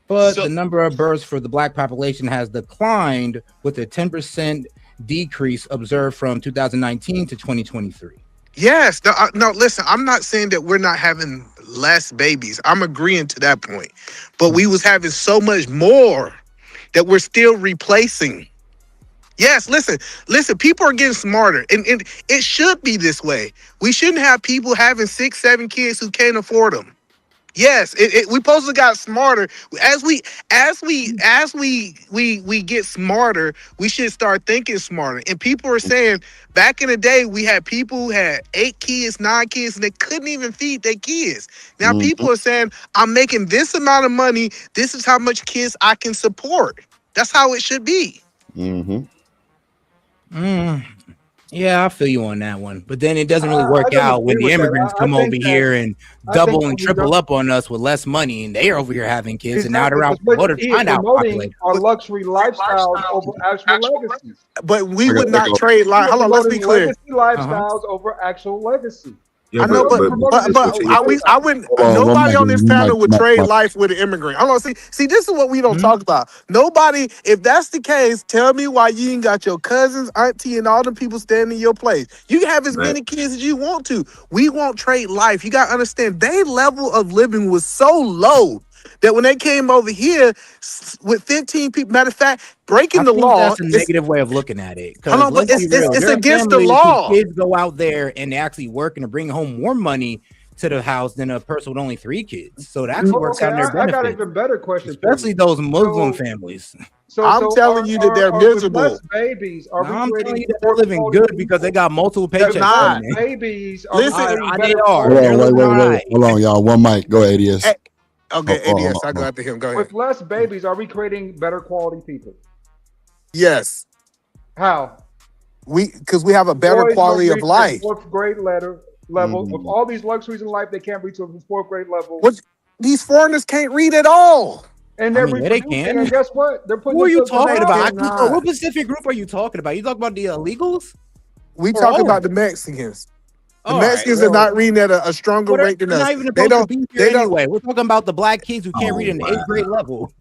But the number of births for the black population has declined with a 10% decrease observed from 2019 to 2023. Yes. No, listen, I'm not saying that we're not having less babies. I'm agreeing to that point. But we was having so much more that we're still replacing. Yes, listen. People are getting smarter, and it should be this way. We shouldn't have people having 6, 7 kids who can't afford them. Yes, we supposed to got smarter as we get smarter. We should start thinking smarter. And people are saying back in the day we had people who had 8 kids, 9 kids, and they couldn't even feed their kids. Now people are saying, I'm making this amount of money. This is how much kids I can support. That's how it should be. Yeah, I feel you on that one. But then it doesn't really work out when the immigrants come over here and double and triple up on us with less money, and they are over here having kids, and now they're out trying to outpopulate. Our luxury lifestyles over actual legacy. But we would not trade. Hold on, let's be clear. Legacy lifestyles over actual legacy. Yeah, I know, but I wouldn't. Nobody on this panel would trade life with an immigrant. Hold on, see, this is what we don't talk about. Nobody. If that's the case, tell me why you ain't got your cousins, auntie, and all the people standing in your place. You can have as many kids as you want to. We won't trade life. You gotta understand, their level of living was so low that when they came over here with 15 people, matter of fact, breaking the law. That's a negative way of looking at it. Hold on, but it's against the law. Kids go out there and they actually work and bring home more money to the house than a person with only 3 kids. So it actually works out in their benefit. I got an even better question, especially those Muslim families. I'm telling you that they're miserable. Less babies are I'm telling you that they're living good because they got multiple paychecks. They're not. Babies are they are. Wait. Hold on, y'all. One mic. Go ahead, ADS. Okay, ADS, I go after him. Go ahead. With less babies, are we creating better quality people? Yes. How? Because we have a better quality of life. 4th grade level. With all these luxuries in life, they can't reach a 4th grade level. These foreigners can't read at all. And they're reproducing, and guess what? They're putting. Who are you talking about? What Pacific group are you talking about? You talking about the illegals? We talking about the Mexicans. The Mexicans are not reading at a stronger rate than us. They don't. Anyway, we're talking about the black kids who can't read at an 8th grade level.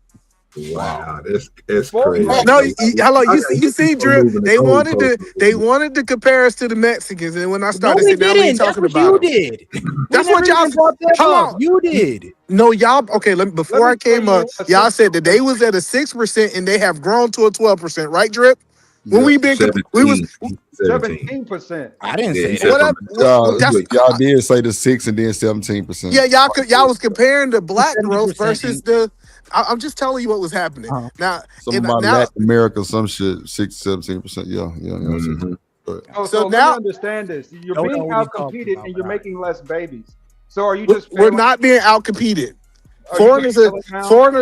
Wow, that's crazy. No, hello, you see, Drew. They wanted to compare us to the Mexicans, and when I started saying, "Now we talking about," you did. That's what y'all. You did. No, y'all. Okay, before I came up, y'all said that they was at a 6% and they have grown to a 12%, right, Drip? When we been, we was 17%. I didn't say that. Y'all did say the 6 and then 17%. Yeah, y'all was comparing the black growth versus the. I'm just telling you what was happening. Now, Latin America, some shit, 17%. Yeah. So now understand this. You're being out-competed and you're making less babies. So are you just? We're not being out-competed. Foreigners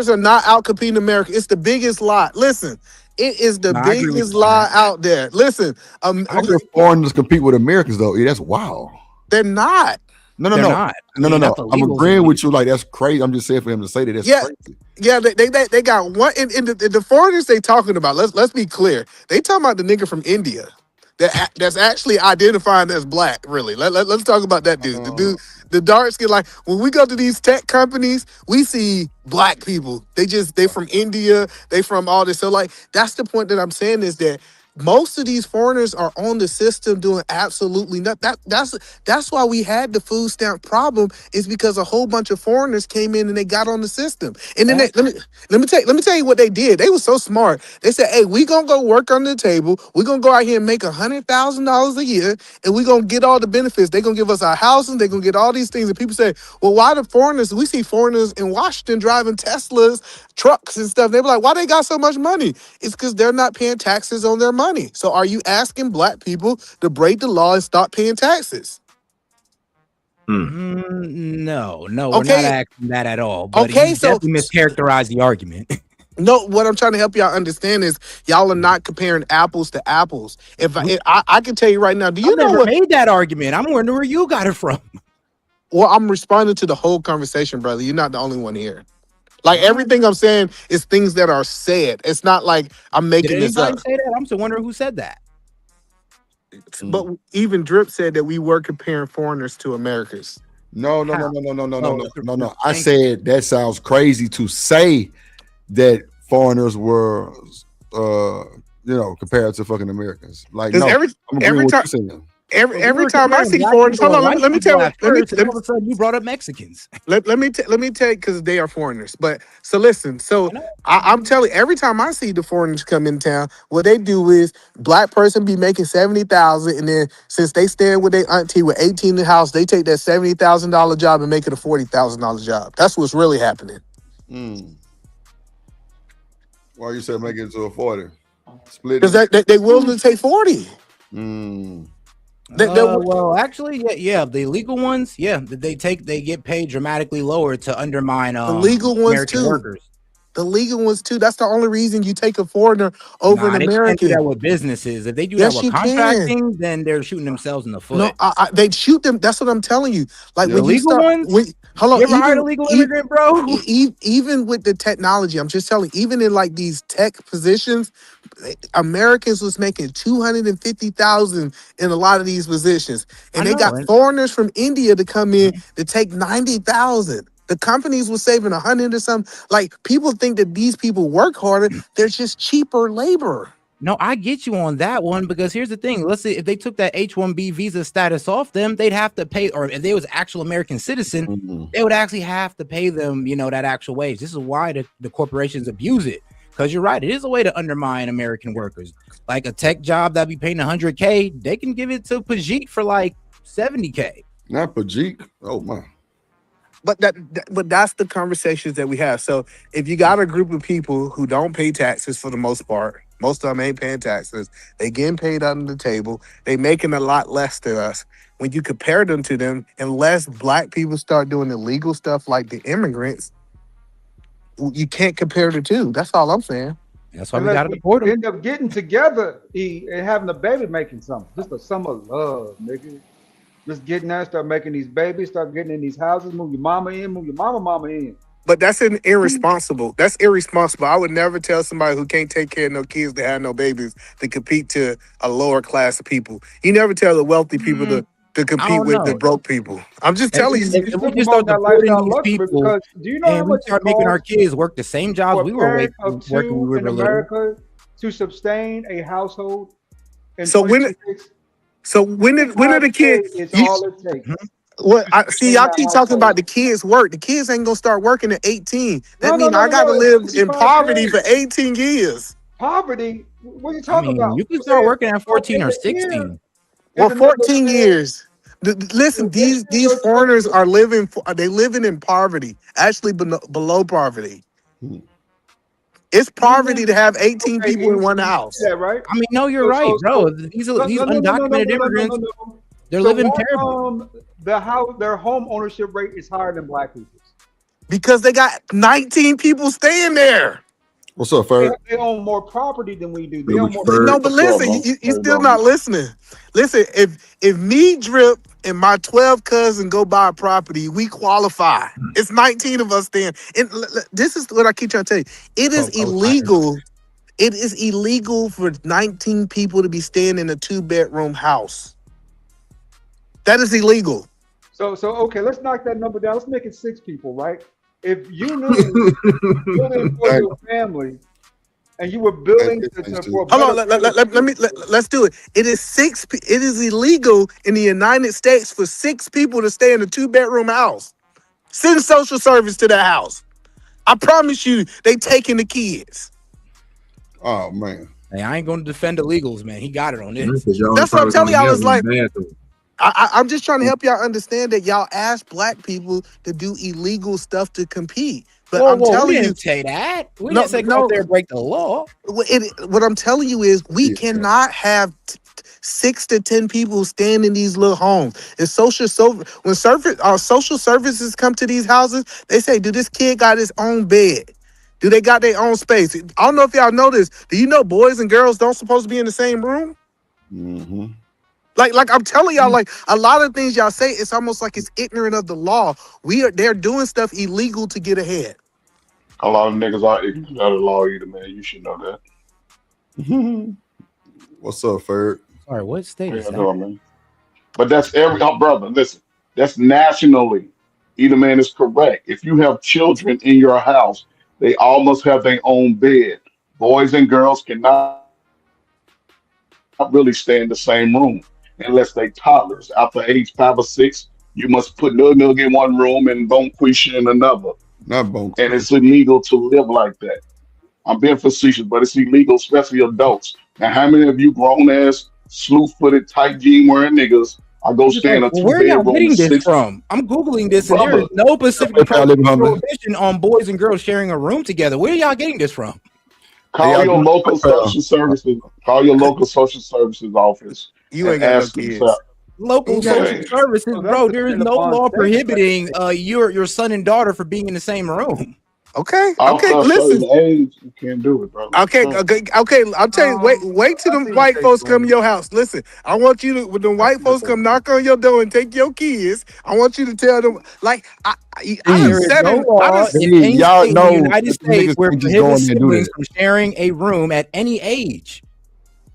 are not out-competing America. It's the biggest lie. Listen. It is the biggest lie out there. Listen, how do foreigners compete with Americans though? Yeah, that's wild. They're not. No. I'm agreeing with you. Like that's crazy. I'm just saying for him to say that. That's crazy. Yeah, they got one in the foreigners they talking about. Let's be clear. They talking about the nigga from India that's actually identifying as black. Really, let's talk about that dude. The dark skin. Like when we go to these tech companies, we see black people. They from India. They from all this. So like that's the point that I'm saying is that most of these foreigners are on the system doing absolutely nothing. That's why we had the food stamp problem, is because a whole bunch of foreigners came in and they got on the system. And then let me tell you what they did. They were so smart. They said, "Hey, we gonna go work under the table. We're gonna go out here and make $100,000 a year, and we're gonna get all the benefits. They're gonna give us our houses. They're gonna get all these things." And people say, "Well, why the foreigners?" We see foreigners in Washington driving Teslas, trucks, and stuff. They be like, "Why they got so much money?" It's because they're not paying taxes on their money. So are you asking black people to break the law and stop paying taxes? No, we're not asking that at all. But so mischaracterize the argument. No, what I'm trying to help y'all understand is y'all are not comparing apples to apples. If I can tell you right now, do you know what made that argument? I'm wondering where you got it from. Well, I'm responding to the whole conversation, brother. You're not the only one here. Like everything I'm saying is things that are said. It's not like I'm making this up. Say that? I'm still wondering who said that. But even Drip said that we were comparing foreigners to Americans. No. I said that sounds crazy to say that foreigners were, compared to fucking Americans. Like no, I'm agreeing with you saying. Every time I see foreigners, hold on, let me tell you. All of a sudden, you brought up Mexicans. Let me tell you because they are foreigners. But so listen, so I'm telling you, every time I see the foreigners come in town, what they do is black person be making 70,000, and then since they stand with their auntie with 18 in the house, they take that $70,000 job and make it a $40,000 job. That's what's really happening. Why you said make it to a 40? Split because they willing to take 40. Well, actually, yeah, the illegal ones, they get paid dramatically lower to undermine the legal ones American too. workers. The legal ones too. That's the only reason you take a foreigner over an They American. can't do that with businesses. If they do Yes, that you with contracting, then they're shooting themselves in the foot. No, they shoot them. That's what I'm telling you. Like when you illegal start, ones. hold on, You ever hired a legal immigrant, bro? Even with the technology, I'm just telling you, even in like these tech positions, Americans was making 250,000 in a lot of these positions, and they got foreigners from India to come in to take 90,000. The companies were saving 100 or something. Like people think that these people work harder; they're just cheaper labor. No, I get you on that one because here's the thing. Let's say if they took that H-1B visa status off them, they'd have to pay, or if they was actual American citizen, they would actually have to pay them, that actual wage. This is why the corporations abuse it. Because you're right, it is a way to undermine American workers. Like a tech job that be paying $100K, they can give it to Pajit for like $70K. Not Pajit. Oh my. But that's the conversations that we have. So if you got a group of people who don't pay taxes for the most part, most of them ain't paying taxes. They getting paid under the table. They making a lot less than us. When you compare them to them, unless black people start doing illegal stuff like the immigrants, you can't compare the two. That's all I'm saying. That's why we got to deport them. End up getting together and having a baby, making something. Just a summer of love, nigga. Just getting there, start making these babies, start getting in these houses, move your mama in, move your mama in. But that's irresponsible. That's irresponsible. I would never tell somebody who can't take care of no kids that have no babies to compete to a lower class of people. You never tell the wealthy people to compete with the broke people. I'm just telling you. If we just start deporting these people, because do you know how much we start making our kids work the same jobs we were working when we were America to sustain a household? So when are the kids? It's all it takes. Well, y'all keep talking about the kids work. The kids ain't gonna start working at 18. That means I gotta live in poverty for 18 years. Poverty? What are you talking about? You can start working at 14 or 16. Well, 14 years. Listen, these foreigners are living in poverty, actually below poverty. It's poverty to have 18 people in one house. Yeah, right. I mean, no, you're right, bro. These undocumented immigrants, they're living terribly. Their home ownership rate is higher than black people's. Because they got 19 people staying there. What's up, Ferg? They own more property than we do. No, but listen, you still not listening. Listen, if me, Drip, and my 12 cousins go buy a property, we qualify. It's 19 of us staying. And this is what I keep trying to tell you. It is illegal. It is illegal for 19 people to be staying in a 2-bedroom house. That is illegal. So okay, let's knock that number down. Let's make it 6 people, right? If you knew building for your family and you were building for hold on, let's do it. It is illegal in the United States for 6 people to stay in a 2-bedroom house. Send social service to that house. I promise you, they taking the kids. Oh man. Hey, I ain't gonna defend illegals, man. He got it on this. That's what I'm telling y'all. Is like I'm just trying to help y'all understand that y'all ask black people to do illegal stuff to compete. But I'm telling we you, didn't say that. We didn't say go out there and break the law. What I'm telling you is we cannot have 6 to 10 people staying in these little homes. It's social services come to these houses, they say, do this kid got his own bed? Do they got their own space? I don't know if y'all know this. Do you know boys and girls don't supposed to be in the same room? Mm-hmm. Like I'm telling y'all, like a lot of things y'all say, it's almost like it's ignorant of the law. They're doing stuff illegal to get ahead. A lot of niggas are ignorant of the law either, man. You should know that. What's up, Ferg? Sorry, what state is that? Man. But that's brother, listen, that's nationally. Either man is correct. If you have children in your house, they all must have their own bed. Boys and girls cannot really stay in the same room. unless they toddlers. After age 5 or 6, you must put Nug in one room and Bonquisha in another. Not Bonquisha. And it's illegal to live like that. I'm being facetious, but it's illegal, especially adults. Now, how many of you grown ass, slew-footed, tight jean wearing niggas are go stay in a Where are y'all 2-bedroom getting with this 6 from? I'm Googling this and there brother? is no Pacific I live in Humble. prohibition on boys and girls sharing a room together. Where are y'all getting this from? Call your local social services. Call your local social services office You and ain't got no ask them. kids. Local social services, So bro. that's There is dependent no upon law state. prohibiting your son and daughter for being in the same room. Okay, After a listen. certain age, you can't do it, brother. Okay. I'll tell you. Wait till I them see what white they folks come to doing. your house. Listen, I want you to when the white folks come knock on your door and take your kids. I want you to tell them like I done There is said no it. law in any y'all state in the know United that the niggas States where can't just go prohibits in there and do siblings that. from sharing a room at any age.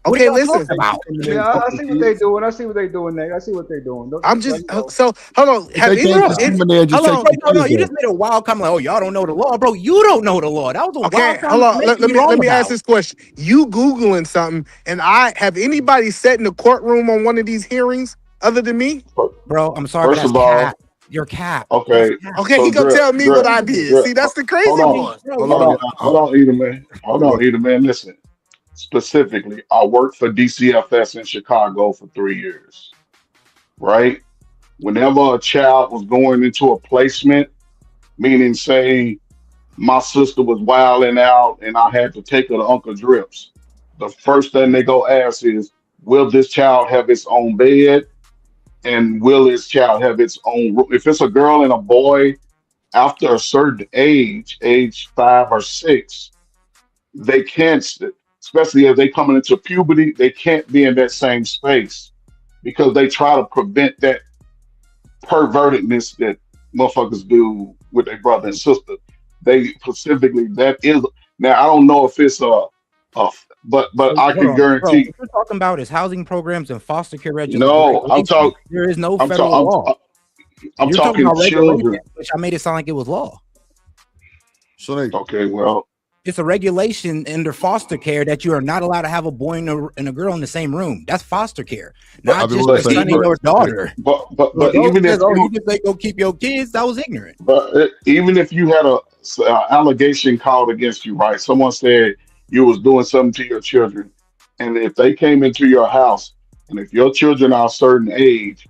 What Okay, are y'all listen. talking about? Yeah, I see what they doing. I see what they doing, Nate. I see what they doing. I'm just so hold on. If Have they any? can't just come in there and just Hold take on. the No, kids you there. just made a wild comment like, oh, y'all don't know the law. Bro, you don't know the law. That was a Okay, wild hold comment on. to Let make you wrong me ask about. this question. You Googling something, and I have anybody sat in the courtroom on one of these hearings other than me? Bro, I'm sorry, but First that's of all, cap. You're cap. okay. Okay, So he gonna tell me what Drip, I did. Drip, See, that's the hold crazy on, part. Hold on, hold on, Eda man. Hold on, Eda man. Listen. Specifically, I worked for DCFS in Chicago for 3 years. Right? Whenever a child was going into a placement, meaning say my sister was wilding out and I had to take her to Uncle Drip's, the first thing they go ask is, will this child have its own bed? And will this child have its own room? If it's a girl and a boy, after a certain age 5 or 6, they can't, especially as they coming into puberty, they can't be in that same space because they try to prevent that pervertedness that motherfuckers do with their brother and sister. They specifically that is now. I don't know if it's but So, I hold can on, bro. guarantee. What you're talking about is housing programs and foster care No, regulations. There is no I'm federal law. talking. I'm You're talking talking about regulations, children. which I made it sound like it was law. Okay, well, It's a regulation under foster care that you are not allowed to have a boy and a girl in the same room. That's foster care, not just your son and your daughter. But So even if you you just say go keep your kids, that was ignorant. even if you had a allegation called against you, right? Someone said you was doing something to your children, and if they came into your house, and if your children are a certain age,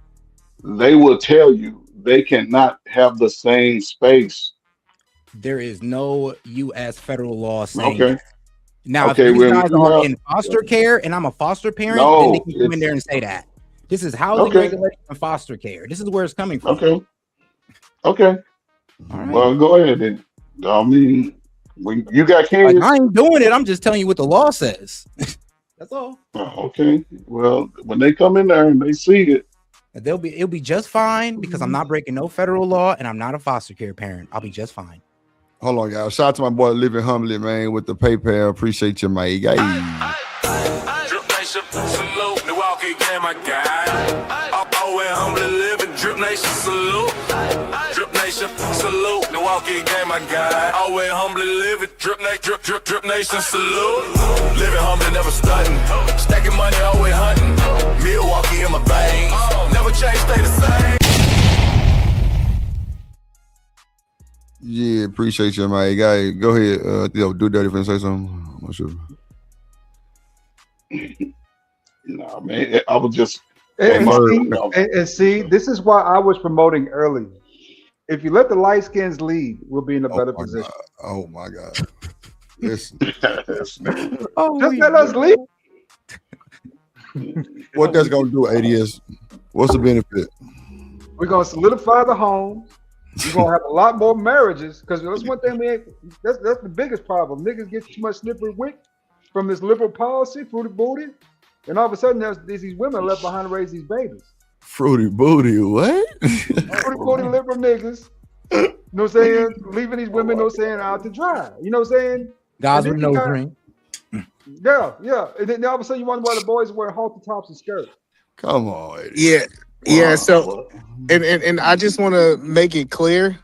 they will tell you they cannot have the same space. There is no U.S. federal law saying Okay. that. Now, if Okay. these Well, guys you are have in foster care and I'm a foster parent, then they no. can come in there and say that. This is housing Okay. regulation and foster care. This is where it's coming from. Okay. Okay. Well, go ahead then. I mean, when you got kids. Like, I ain't doing it. I'm just telling you what the law says. That's all. Okay. Well, when they come in there and they see it, It'll be just fine because I'm not breaking no federal law and I'm not a foster care parent. I'll be just fine. Hold on, y'all. Shout out to my boy Living Humbly, man, with the PayPal. Appreciate you, man. Guys. Drip Nation, salute. Milwaukee game, my guy. Always humbly living. Drip Nation, salute. Drip Nation, salute. Milwaukee game, my guy. Always humbly living. Drip Nation, salute. Living humbly, never stunting. Stacking money, always hunting. Milwaukee in my veins. Never change, stay the same. Yeah, appreciate you, man. Guys, go ahead. Do dirty if you say something. I'm not sure. no, man. I was just. And see, this is why I was promoting earlier. If you let the light skins lead, we'll be in a better position. Oh my God. Listen. Just let us lead. What that's gonna do, ADS? What's the benefit? We're gonna solidify the homes. You're gonna have a lot more marriages because that's one thing that's the biggest problem. Niggas get too much slippery wick from this liberal policy, fruity booty, and all of a sudden there's these women left behind to raise these babies. Fruity booty, what? Fruity booty liberal niggas, you know what I'm saying? Leaving these women, you know what I'm saying, out to dry. You know what I'm saying? Guys with no drink. Yeah. And then all of a sudden you wonder why the boys wear halter tops and skirts. Come on. Yeah. So, and I just want to make it clear: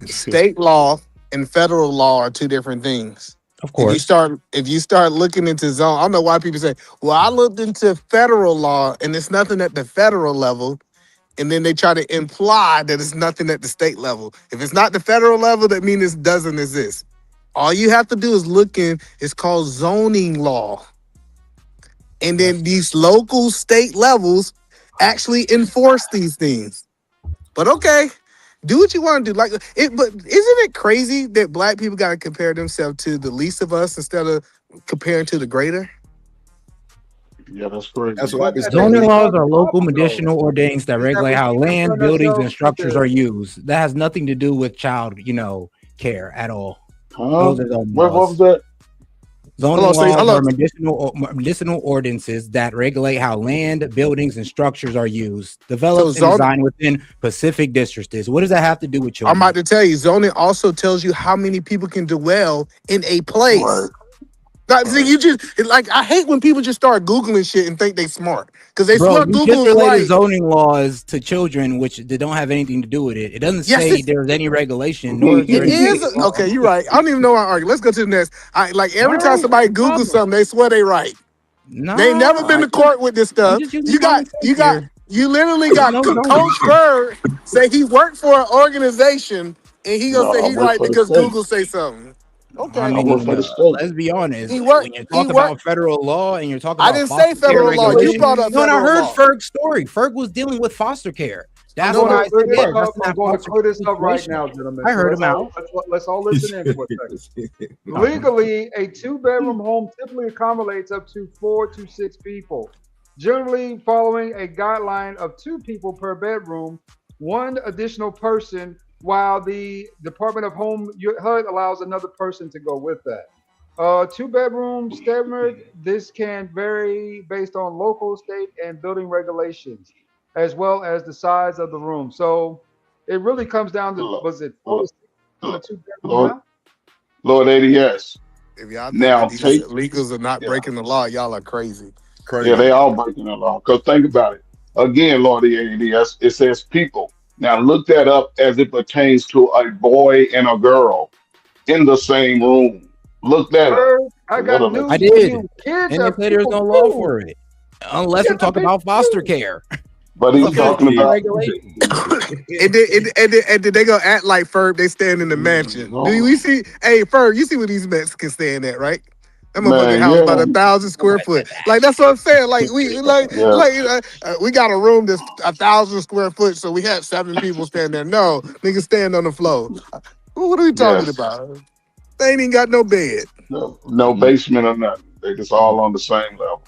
state law and federal law are two different things. Of course. If you start looking into zone, I don't know why people say, well, I looked into federal law and it's nothing at the federal level. And then they try to imply that it's nothing at the state level. If it's not the federal level, that means it doesn't exist. All you have to do is look in, it's called zoning law. And then these local state levels actually enforce these things. But okay, do what you want to do. Like it, but isn't it crazy that black people gotta compare themselves to the least of us instead of comparing to the greater? Yeah, that's crazy. That's what I be Zoning saying. laws are local medicinal ordinance that regulate how we keep land, comparing buildings, and ourselves structures to- are used. That has nothing to do with child, care at all. Huh? Those are zoning What laws. was that? Zoning Hold on, laws are medicinal ordinances that regulate how land, buildings, and structures are used, developed and designed within Pacific districts. What does that have to do with children? I'm about to tell you, zoning also tells you how many people can dwell in a place. Right. Like, see, you just like I hate when people just start Googling shit and think they smart. Because they Bro, smart you just Google's related right. zoning laws to children, which they don't have anything to do with it. It doesn't Yes, say it's- there's any regulation, nor is there It any is okay, you're right. I don't even know why I argue. Let's go to the next. I like every time Alright, somebody no Google problem. something, they swear they right. Nah, They ain't never been to court with this I'm stuff. just using common sense here. You literally got No, Coach Bird say he worked for an organization and he gonna No, say I he work right for the because state. Google say something. Okay. I I work mean, for the state. let's be honest. He worked. When you He talk worked. about federal law and you're talking I about didn't say foster care federal law. You regulation, brought up and I federal heard law. Ferg's story. Ferg was dealing with foster care. I'm That's going why I to clear said, this yeah, up. that's I'm not going to foster clear care this up right situation. now, gentlemen. I So heard him out. let's all listen in for a second. Legally, a two-bedroom home typically accommodates up to 4 to 6 people, generally following a guideline of 2 people per bedroom, 1 additional person, while the Department of Home HUD allows another person to go with that. 2-bedroom standard, this can vary based on local, state, and building regulations, as well as the size of the room. So it really comes down to, was it 4 to 6 in a 2-bedroom Lord, house? Lord ADS. If y'all think Now that these take illegals are not yeah, breaking the law, y'all are crazy. yeah, they all breaking the law. Because think about it. Again, Lord ADS, it says people. Now look that up as it pertains to a boy and a girl in the same room. Look that up. Bird, I got That'll news let I you for did. you. Kids And they are say there's people no law too. for it. Unless we're Kids are talking about people foster too. care. But That's he's a foster talking care about regulation. And then they gonna act like Ferb, they stand in the mansion. Do we see? Hey, Ferb, you see where these Mexicans staying at, right? That motherfucking man, house about yeah, 1,000 square foot. Like that's what I'm saying. Like yeah, we got a room that's 1,000 square foot, so we have 7 people standing there. No, niggas stand on the floor. What are we talking yes. about? They ain't even got no bed. No basement or nothing. They just all on the same level.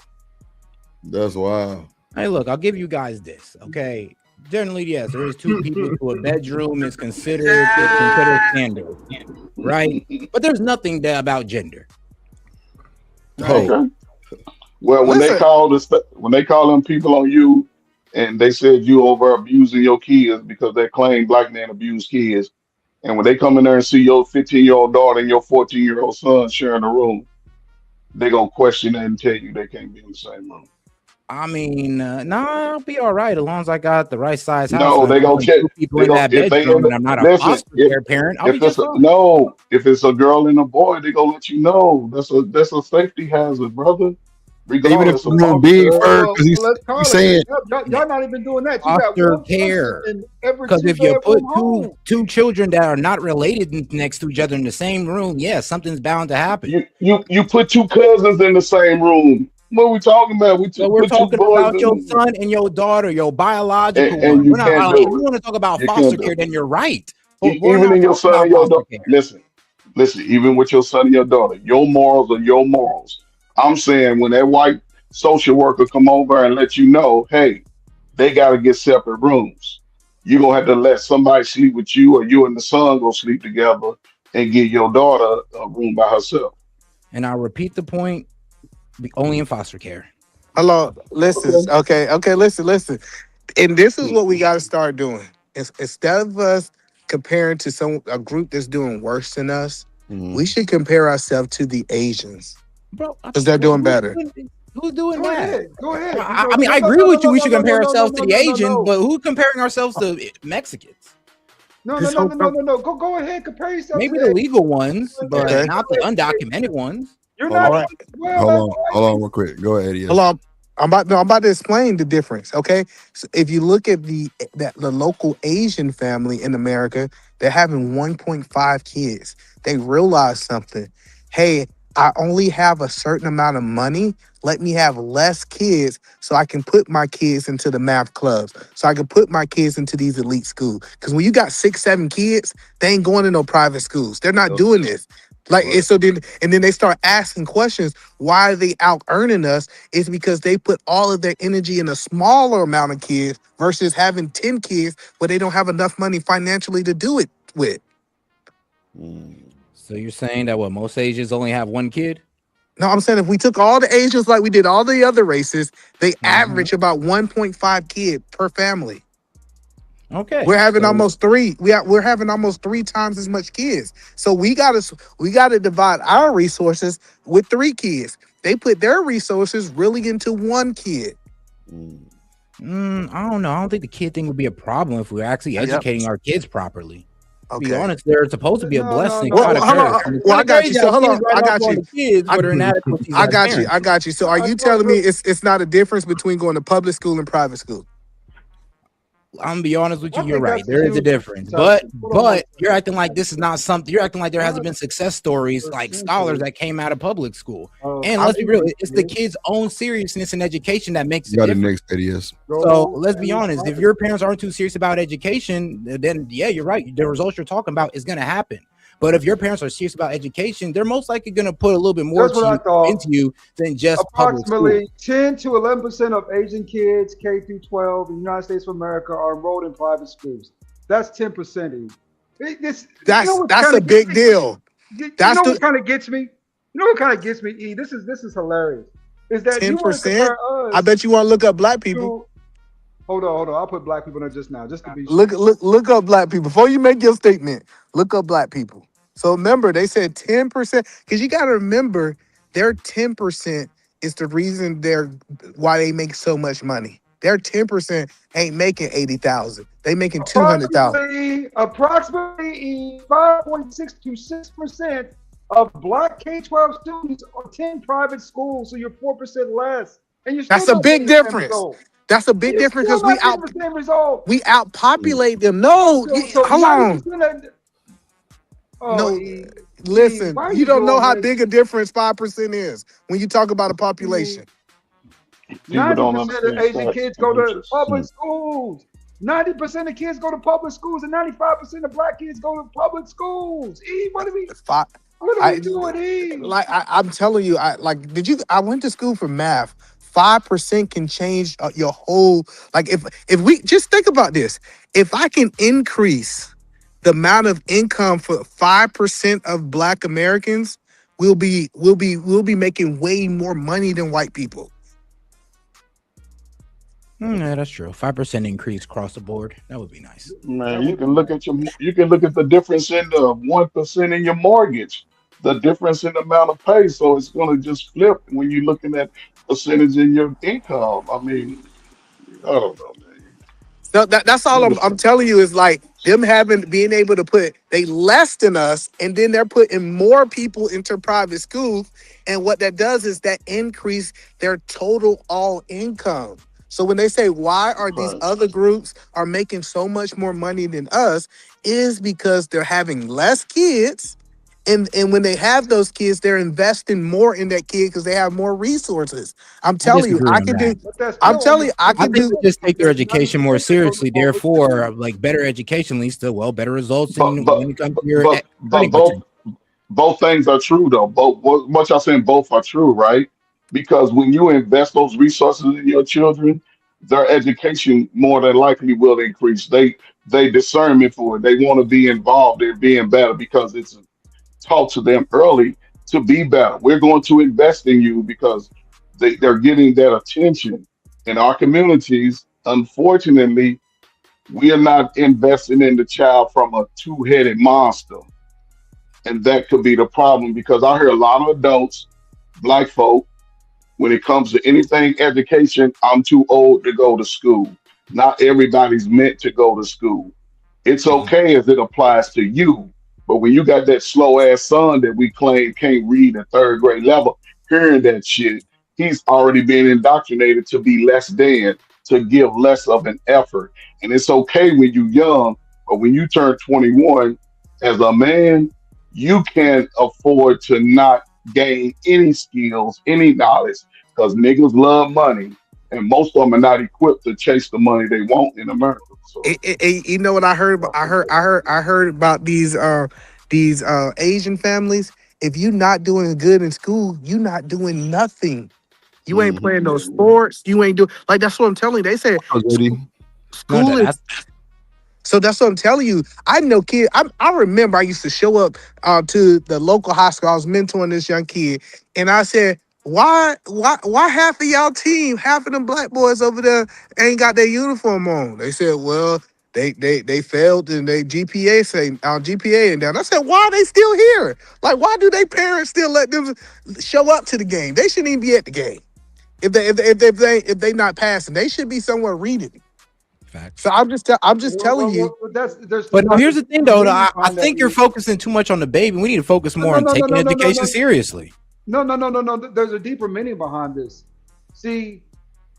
That's wild. Hey, look, I'll give you guys this, okay? Generally, yes, there is 2 people to a bedroom is considered standard, right? But there's nothing there about gender. Right? Okay. Well, when they Listen, call them people on you, and they said you over abusing your kids because they claim black men abuse kids, and when they come in there and see your 15-year-old daughter and your 14-year-old son sharing a room, they gonna question it and tell you they can't be in the same room. I mean, nah, I'll be all right as long as I got the right size house. No, And they gonna check. 2 people They in gonna that if they bedroom, end and up I'm not a listen. foster care parent. I'll be If it's just fine. if it's a girl and a boy, they gonna let you know. That's a safety hazard, brother. Even if Regardless the of room foster big, care. Ferg, Well, because let's call he's it. saying Y'all not even doing that. You got Foster 1 person care. in every Because if you 2-bedroom put home. two children that are not related next to each other in the same room, yeah, something's bound to happen. You put 2 cousins in the same room. What are we talking about? So we're Put 2 talking boys about your son and your daughter, your biological and one. you We're not. can't If do you it. want to talk about You foster can't do care, it. then you're right. But we're Even not in your talking son about and your foster daughter. care. Listen. Even with your son and your daughter, your morals are your morals. I'm saying when that white social worker come over and let you know, hey, they got to get separate rooms. You're gonna have to let somebody sleep with you, or you and the son go sleep together, and give your daughter a room by herself. And I'll repeat the point: only in foster care. hello, listen, okay, listen. And this is what we got to start doing. Instead of us comparing to a group that's doing worse than us, we should compare ourselves to the Asians Bro, because they're doing better. Who's doing Go that? ahead. Go ahead. I mean, I agree with you. We should compare ourselves to the Asians, but who's comparing ourselves to Mexicans? No, no, This no, whole no, no, no, no. Go ahead. Compare yourself to maybe the that. legal ones, but Okay. not the undocumented ones. You're Hold not. All on, right. Well, hold that's on, all right. hold on, real quick. Go ahead, Hold yes. on. I'm about to explain the difference. Okay. So if you look at the local Asian family in America, they're having 1.5 kids. They realize something. Hey, I only have a certain amount of money. Let me have less kids so I can put my kids into the math clubs. So I can put my kids into these elite schools. Because when you got 6, 7 kids, they ain't going to no private schools. They're not doing this. Like Right. so then they start asking questions. Why are they out earning us? It's because they put all of their energy in a smaller amount of kids versus having 10 kids, but they don't have enough money financially to do it with. So you're saying that what most Asians only have one kid? No, I'm saying if we took all the Asians like we did all the other races, they Mm-hmm. average about 1.5 kid per family. Okay. We're having So almost three. We're having almost 3 times as much kids. So we gotta divide our resources with 3 kids. They put their resources really into 1 kid. I don't know. I don't think the kid thing would be a problem if we were actually Yep. educating our kids properly. To be Okay. honest, they're supposed to be a No, no, blessing, no. not a Hold curse. on. And it's Well, I kind of got you. crazy So how hold kids on. write I off got on you. the kids for their inadequacies I as got you. parents. I got you. So are you telling me it's not a difference between going to public school and private school? I'm gonna be honest with I you. You're think right. that's a There is a huge difference, percentage. Hold on one but you're acting like this is not something. You're acting like there hasn't been success stories like scholars percentage that came out of public school. of And let's be real, Asian it's the kids kids' own seriousness in education that makes You the got it difference. next, Eddie, yes. So go let's be to honest. If private. your parents aren't too serious about education, then yeah, you're right. The results you're talking about is gonna happen. But if your parents are serious about education, they're most likely gonna put a little bit more Just what I into thought. you than just public school. Approximately 10 to 11% of Asian kids K through 12 in the United States of America are enrolled in private schools. That's 10%. You know what That's kind a of gets big me? deal. You That's know the what kind of gets me? You know what kind of gets me? E, this is hilarious. Is that you want to 10%. compare I us bet you want to look up black people. to? Hold on. I'll put black people in there just now, just to be sure. Look up black people before you make your statement. Look up black people. So remember, they said 10% because you got to remember their 10% is the reason why they make so much money. Their 10% ain't making 80,000. They making 200,000. Approximately 5.6 to 6% of black K-12 students attend private schools, so you're 4% less, and you're still That's a not big getting the same difference. result. That's a And big you're difference still because not getting the same result. we outpopulate them. No, So hold on. 90% of No, why listen, are you you don't know doing how this? big a difference 5% is when you talk about a population. People don't 90% of understand Asian facts kids and go to interest. public schools. 90% of kids go to public schools, and 95% of black kids go to public schools. E, what are we doing, E? I'm telling you, I went to school for math. 5% can change your whole, like, if we just think about this, if I can increase the amount of income for 5% of black Americans, we'll be making way more money than white people. Yeah, that's true. 5% increase across the board. That would be nice. Man, you can look at the difference in the 1% in your mortgage, the difference in the amount of pay. So it's gonna just flip when you're looking at percentage in your income. I mean, I don't know, man. So that's all What I'm is telling you is like them being able to put they less than us, and then they're putting more people into private schools, and what that does is that increase their total all income. So when they say why are these right? other groups are making so much more money than us, is because they're having less kids, and when they have those kids, they're investing more in that kid because they have more resources. I'm I telling you, disagree I on can do. that. But that's I'm still telling only you, I I can 10% think do. they just take their because education more 90% go to seriously. public Therefore, schools. like better education leads to better results But in when it comes to your but earning potential. both things are true though. What y'all saying both are true, right? Because when you invest those resources in your children, their education more than likely will increase. They discernment for it. They want to be involved in being better because it's taught to them early to be better. We're going to invest in you because they're getting that attention. In our communities, unfortunately, we are not investing in the child from a two-headed monster. And that could be the problem because I hear a lot of adults, black folk, when it comes to anything education, I'm too old to go to school. Not everybody's meant to go to school. It's okay as it applies to you. But when you got that slow ass son that we claim can't read at third grade level, hearing that shit, he's already been indoctrinated to be less than, to give less of an effort. And it's okay when you're young, but when you turn 21 as a man, you can't afford to not gain any skills, any knowledge, because niggas love money, and most of them are not equipped to chase the money they want in America. So You know what I heard? I heard about these Asian families. If you're not doing good in school, you're not doing nothing. You ain't playing no sports. You ain't doing like that's what I'm telling you. They said school is. So that's what I'm telling you. I know kid. I remember I used to show up to the local high school. I was mentoring this young kid, and I said, why half of y'all team, half of them black boys over there ain't got their uniform on? They said, well, they failed and they GPA and down. I said, why are they still here? Like, why do they parents still let them show up to the game? They shouldn't even be at the game. If they not passing, they should be somewhere reading. So I'm just telling you. But no, here's the thing, though. I think you're focusing too much on the baby. We need to focus more on taking education seriously. No. There's a deeper meaning behind this. See,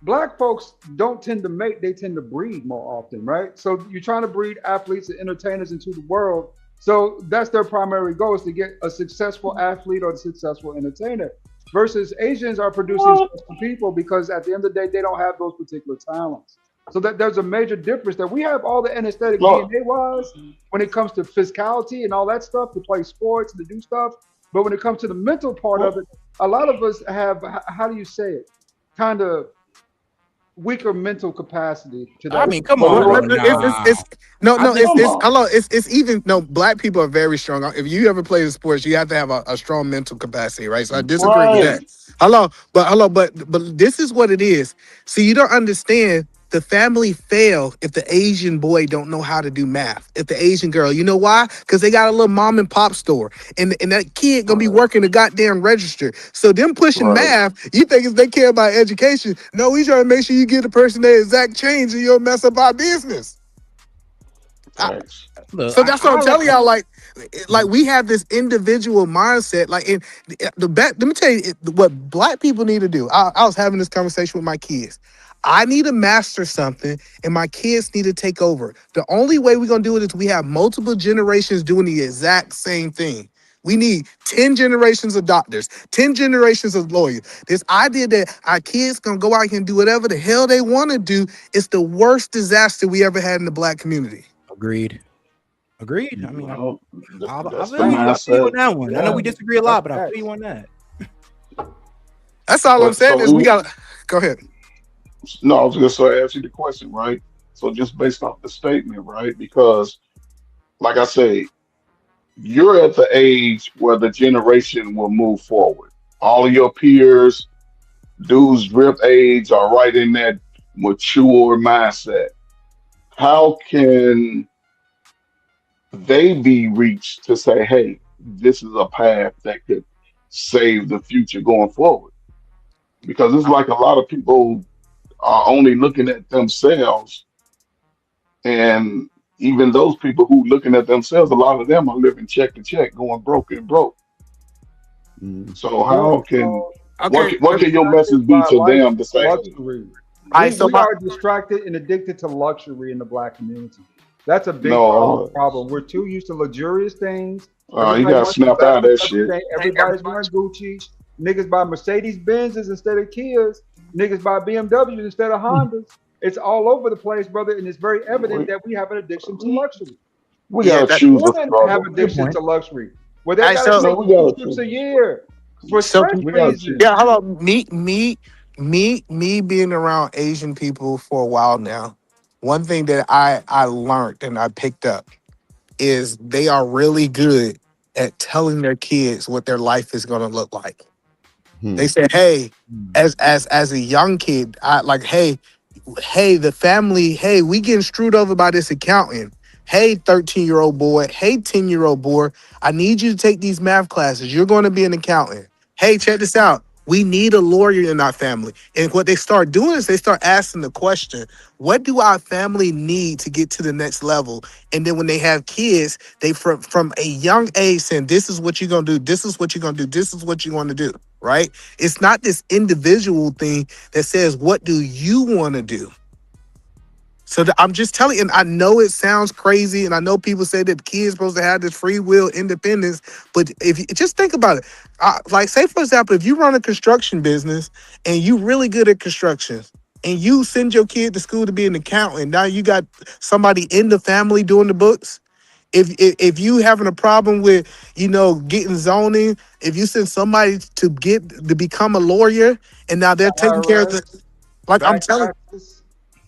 black folks don't tend to mate; they tend to breed more often, right? So you're trying to breed athletes and entertainers into the world. So that's their primary goal, is to get a successful athlete or a successful entertainer. Versus Asians are producing successful people because at the end of the day, they don't have those particular talents. So that there's a major difference that we have all the anesthetic DNA wise when it comes to physicality and all that stuff, to play sports and to do stuff. But when it comes to the mental part of it, a lot of us have, how do you say it, kind of weaker mental capacity to that. I mean, come on, bro. It's even black people are very strong. If you ever play the sports, you have to have a strong mental capacity, right? So I disagree with that. But this is what it is. See, you don't understand. The family fail if the Asian boy don't know how to do math. If the Asian girl, you know why? Because they got a little mom and pop store, and that kid gonna be working the goddamn register. So them pushing math, you think if they care about education? No, we trying to make sure you give the person the exact change, and you'll mess up our business. So that's what I'm telling y'all. Like we have this individual mindset. Like in let me tell you what black people need to do. I was having this conversation with my kids. I need to master something, and my kids need to take over. The only way we're going to do it is we have multiple generations doing the exact same thing. We need 10 generations of doctors, 10 generations of lawyers. This idea that our kids going to go out here and do whatever the hell they want to do is the worst disaster we ever had in the black community. Agreed. I mean, I that's the feel you mindset. on that one. I know we disagree a lot, but I feel you on that. That's all I'm saying is we got to go ahead. No, I was just going to ask you the question, right? So just based off the statement, right? Because, like I say, you're at the age where the generation will move forward. All of your peers, dudes drip age, are right in that mature mindset. How can they be reached to say, hey, this is a path that could save the future going forward? Because it's like a lot of people are only looking at themselves, and even those people who looking at themselves, a lot of them are living check to check, going broke and broke. So how can what can your message be to them to say? Luxury. We are distracted and addicted to luxury in the black community. That's a big problem. We're too used to luxurious things. You gotta snap out of that shit. Everybody's wearing Gucci. Niggas buy Mercedes Benzes instead of Kias. Niggas buy BMWs instead of Hondas. It's all over the place, brother, and it's very evident that we have an addiction to luxury. We gotta choose. Women have addiction to luxury. Well, they gotta take 2 trips a year for stress reasons. Yeah, how about me being around Asian people for a while now? One thing that I learned and I picked up is they are really good at telling their kids what their life is going to look like. They said, hey, as a young kid, hey, the family, hey, we getting screwed over by this accountant. Hey, 13-year-old boy, hey, 10-year-old boy, I need you to take these math classes. You're going to be an accountant. Hey, check this out. We need a lawyer in our family. And what they start doing is they start asking the question, what do our family need to get to the next level? And then when they have kids, they from a young age saying, this is what you're going to do. This is what you're going to do. This is what you want to do, right? It's not this individual thing that says, what do you want to do? So I'm just telling you, and I know it sounds crazy, and I know people say that the kids supposed to have this free will independence, but if you just think about it, like say for example, if you run a construction business and you really good at construction, and you send your kid to school to be an accountant, now you got somebody in the family doing the books. If you having a problem with getting zoning, if you send somebody to become a lawyer, and now they're taking care of the, like I'm back telling. taxes.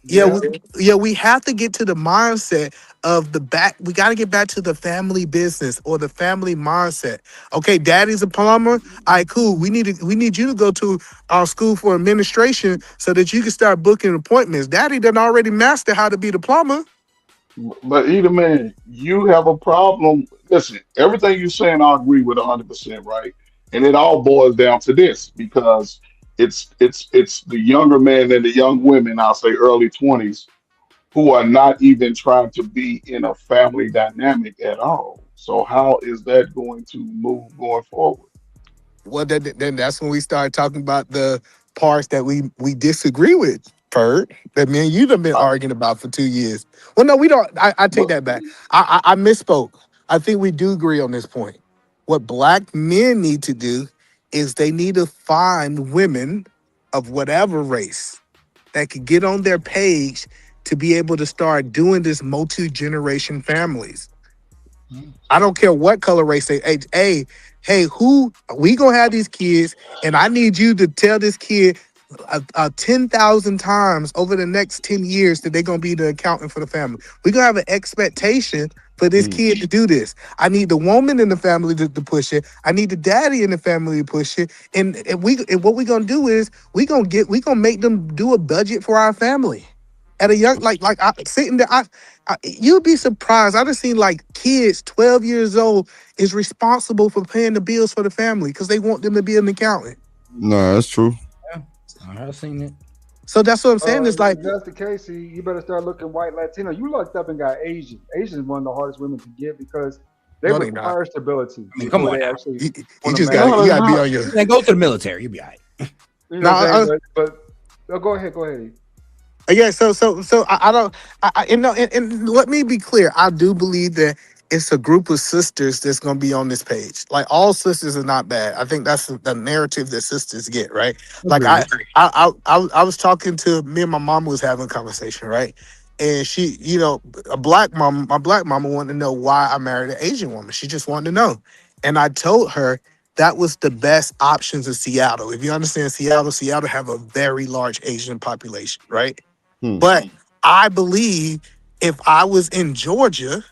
Yeah, we have to get to the mindset of the back. We got to get back to the family business or the family mindset. Okay, daddy's a plumber. All right, cool. We need you to go to our school for administration so that you can start booking appointments. Daddy done already master how to be the plumber. But either man, you have a problem. Listen, everything you're saying, I agree with 100%, right? And it all boils down to this because it's the younger men and the young women, I'll say early 20s, who are not even trying to be in a family dynamic at all. So how is that going to move going forward? Well, then that's when we start talking about the parts that we disagree with. Ferg, that me and you done been arguing about for 2 years. Well, no, we don't. I take that back. I misspoke. I think we do agree on this point. What black men need to do is they need to find women of whatever race that could get on their page to be able to start doing this multi-generation families. I don't care what color race they. Hey, who we gonna have these kids, and I need you to tell this kid 10,000 times over the next 10 years that they're gonna be the accountant for the family. We're gonna have an expectation for this kid to do this. I need the woman in the family to push it. I need the daddy in the family to push it. And what we gonna do is we gonna make them do a budget for our family. At a young sitting there, you'd be surprised. I just seen like kids 12 years old is responsible for paying the bills for the family because they want them to be an accountant. No, that's true. I've seen it. So that's what I'm saying. It's like if that's the case, you better start looking white Latino. You looked up and got Asian. Asian is one of the hardest women to get because they No, they require stability. I mean, come on They now. actually You wanna just marry. got to be on your. Then go to the military. You'll be all right. You know what I'm saying? But go ahead. Yeah, so I don't, and let me be clear. I do believe that it's a group of sisters that's gonna be on this page. Like all sisters are not bad. I think that's the narrative that sisters get, right? Like I was talking to me and my mom was having a conversation, right? And she, my black mama wanted to know why I married an Asian woman. She just wanted to know, and I told her that was the best options in Seattle. If you understand Seattle have a very large Asian population, right? But I believe if I was in Georgia,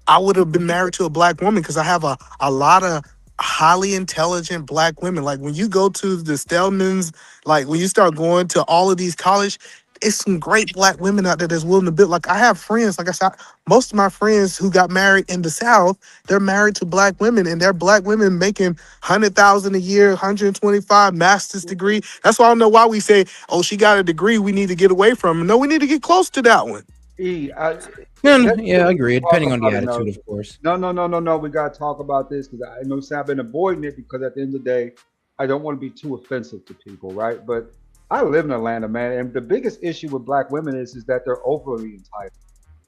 I would have been married to a black woman because I have a lot of highly intelligent black women. Like when you go to the Stillmans, like when you start going to all of these college, it's some great black women out there that's willing to build. Like I have friends, like I said, most of my friends who got married in the South, they're married to black women, and they're black women making 100,000 a year, 125 master's degree. That's why I don't know why we say, "Oh, she got a degree. We need to get away from her." No, we need to get close to that one. I agree. Depending on the attitude, of course. No. We got to talk about this because I know I've been avoiding it because at the end of the day, I don't want to be too offensive to people, right? But I live in Atlanta, man, and the biggest issue with black women is that they're overly entitled,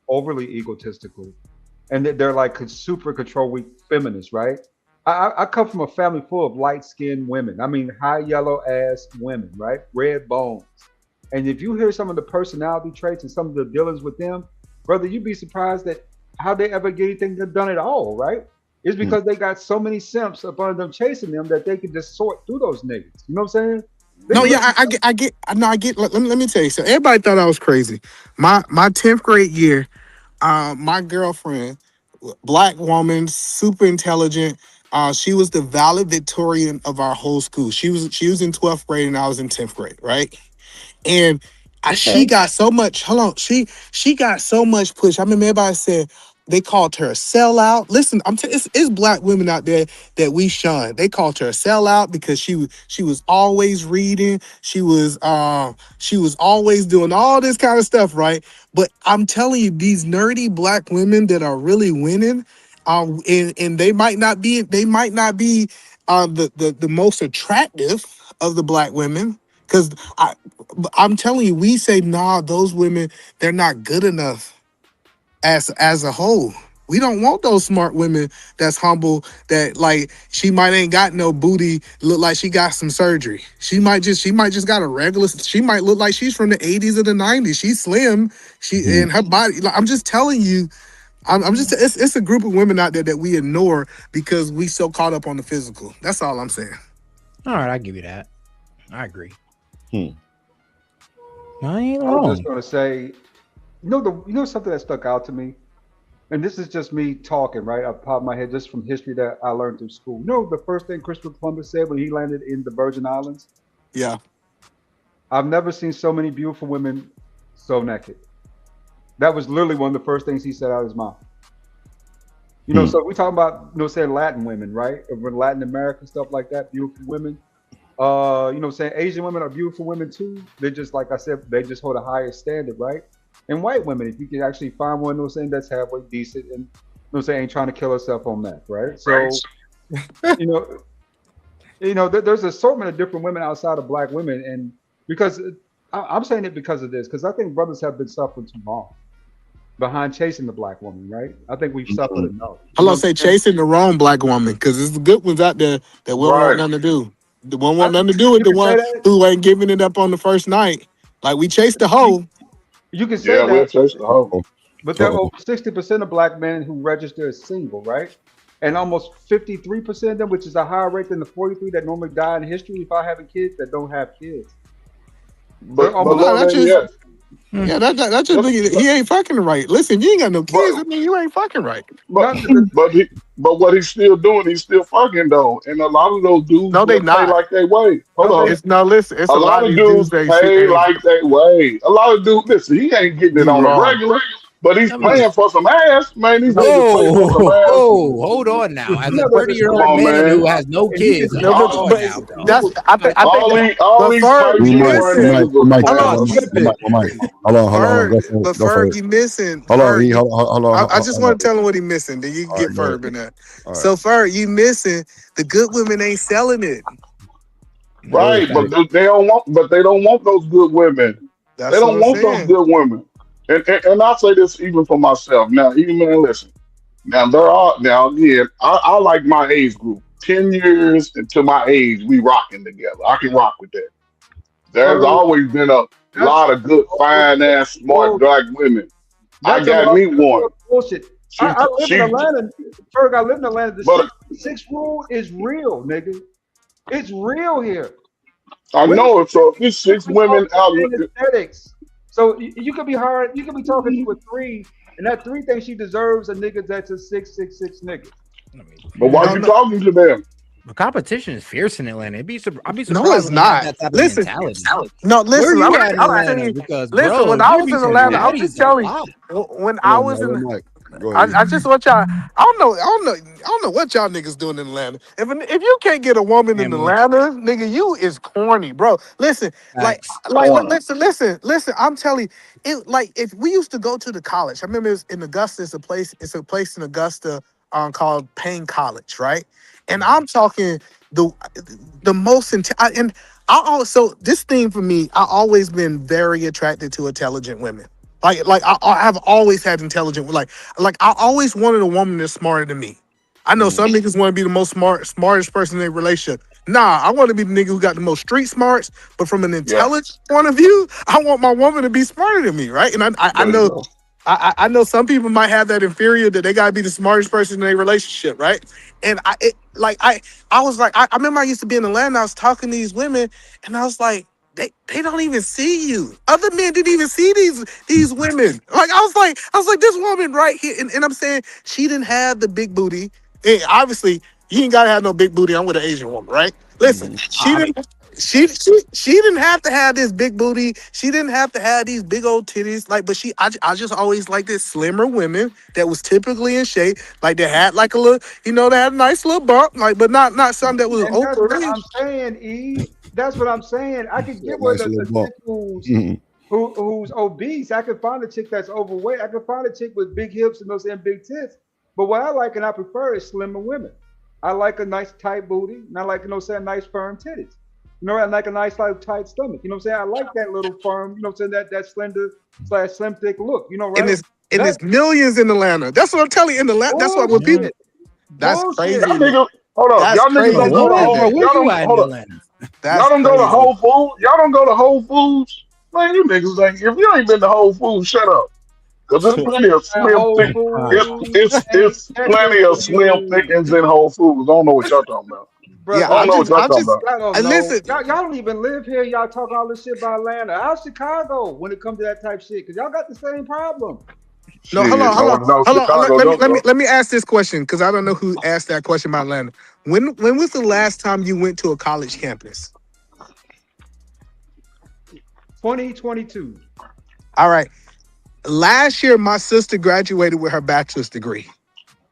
overly egotistical, and they're like super control weak feminists, right? I come from a family full of light skinned women. I mean, high yellow ass women, right? Red bones. And if you hear some of the personality traits and some of the dealings with them, brother, you'd be surprised at how they ever get anything done at all, right? It's because they got so many simps up under them chasing them that they can just sort through those niggas. You know what I'm saying? I get. Let me tell you. So everybody thought I was crazy. My 10th grade year, my girlfriend, black woman, super intelligent. She was the valedictorian of our whole school. She was in 12th grade and I was in 10th grade, right? And she got so much. Hold on, she got so much push. I remember everybody said, They called her a sellout. Listen, it's black women out there that we shun. They called her a sellout because she was always reading. She was always doing all this kind of stuff, right? But I'm telling you, these nerdy black women that are really winning, and they might not be the most attractive of the black women, because I'm telling you, we say, nah, those women, they're not good enough as a whole. We don't want those smart women that's humble, that like she might ain't got no booty, look like she got some surgery. She might just got a regular, she might look like she's from the 80s or the 90s. She's slim. And her body, like, I'm just telling you, it's a group of women out there that we ignore because we so caught up on the physical. That's all I'm saying. All right, I give you that. I agree. I ain't was wrong. just going to say, you know something that stuck out to me, and this is just me talking right off the top of my head, just from history that I learned through school. You know the first thing Christopher Columbus said when he landed in the Virgin Islands? Yeah. I've never seen so many beautiful women so naked. That was literally one of the first things he said out of his mouth. You know, so we talking about, saying Latin women, right? Over in Latin America, stuff like that, beautiful women. Saying Asian women are beautiful women too. They're just, like I said, they just hold a higher standard, right? And white women, if you can actually find one, that's halfway decent and, ain't trying to kill herself on that, right? So, there's an assortment of different women outside of black women, and because I'm saying it because of this, because I think brothers have been suffering too long behind chasing the black woman, right? I think we've suffered enough. I'm gonna say chasing the wrong black woman, because there's the good ones out there that we don't want nothing to do. The one want nothing to do with the one who ain't giving it up on the first night. Like, we chased the hoe. You can say we'll that, chase the hoe. but there are over 60% of black men who register as single, right? And almost 53% of them, which is a higher rate than the 43 that normally die in history if I having kids that don't have kids. But that's just mean he ain't fucking right. Listen, you ain't got no kids. I mean, you ain't fucking right. But what he's still doing, he's still fucking though. And a lot of those dudes they pay not. like they weigh. Hold on. It's a lot of dudes pay like they weigh. A lot of dudes, listen, he ain't getting it on the regular, but he's paying for some ass, man. These niggas pay for some ass. Hold on now. As a 30-year-old man who has no kids, hold on now, bro. That's I think all these We might. Hold on. But Ferg, you missing. Hold on. I just want to tell him what he missing. Then you can get Ferg in that. So Ferg, you missing. The good women ain't selling it. Right, but they don't want those good women. They don't want those good women. And I'll say this even for myself. Now, even man, listen. Now again, I like my age group. 10 years into my age, we rocking together. I can rock with that. There's always been a lot of good, fine ass, smart black women. I got me one. Bullshit. I live in Atlanta. Ferg, I live in Atlanta. The six rule is real, nigga. It's real here. I know it. So if it's 6 women out aesthetics. So you could be hard. You could be talking to a 3, and that 3 thinks she deserves a nigga that's a 6'6" nigga. But why you talking to them? The competition is fierce in Atlanta. I'd be surprised. No, it's not. Listen, no, listen. I'm telling you, because listen. When I was in Atlanta, I'm just telling you. When I was in, I just want y'all. I don't know what y'all niggas doing in Atlanta. If you can't get a woman in Atlanta, nigga, you is corny, bro. Listen, listen. I'm telling you, it like if we used to go to the college. I remember it's in Augusta. It's a place in Augusta called Payne College, right? And I'm talking the most and I also this thing for me. I always been very attracted to intelligent women. Like I have always had intelligent like I always wanted a woman that's smarter than me. I know some niggas want to be the smartest person in their relationship. Nah, I want to be the nigga who got the most street smarts, but from an intelligence point of view, I want my woman to be smarter than me, right? And I know some people might have that inferior that they gotta be the smartest person in their relationship, right? And I was like, I remember I used to be in Atlanta, I was talking to these women, and I was like, they don't even see you. Other men didn't even see these women. Like I was like, this woman right here, and I'm saying she didn't have the big booty. And obviously, you ain't gotta have no big booty. I'm with an Asian woman, right? Listen, she didn't. She didn't have to have this big booty. She didn't have to have these big old titties. Like, but I just always liked this slimmer women that was typically in shape. Like they had like a little, they had a nice little bump. Like, but not something that was And that's over. what I'm saying, E. That's what I'm saying. I could get with Nice little the bump. chick who's Mhm. who's obese. I could find a chick that's overweight. I could find a chick with big hips and those and big tits. But what I like and I prefer is slimmer women. I like a nice tight booty, and I like, nice firm titties. I like a nice like tight stomach. You know what I'm saying? I like that little firm, that slender / slim thick look, And right? there's millions in Atlanta. That's what I'm telling you. In Atlanta, that's what when people. Bullshit. That's Bullshit. crazy. Y'all niggas, hold up. That's Y'all niggas crazy. don't Bro, go to to say Whole. that. where Y'all you don't at in hold up. Atlanta? That's Y'all don't go to crazy. Whole Foods. Y'all don't go to Whole Foods. Man, you niggas ain't. If you ain't been to Whole Foods, shut up. Cause there's plenty of That slim Whole thick. Foods ain't It's checking plenty for of slim you. thickens in Whole Foods. I don't know what y'all talking about. Yeah, Brother, I don't know what y'all I'm talking just. about. y'all don't And know. listen, Y'all don't even live here. Y'all talk all this shit about Atlanta. How's Chicago when it comes to that type shit? Because y'all got the same problem. no, Shit, no, hold on. Chicago don't though. Let me ask this question because I don't know who asked that question about Atlanta. When was the last time you went to a college campus? 2022. All right. Last year, my sister graduated with her bachelor's degree,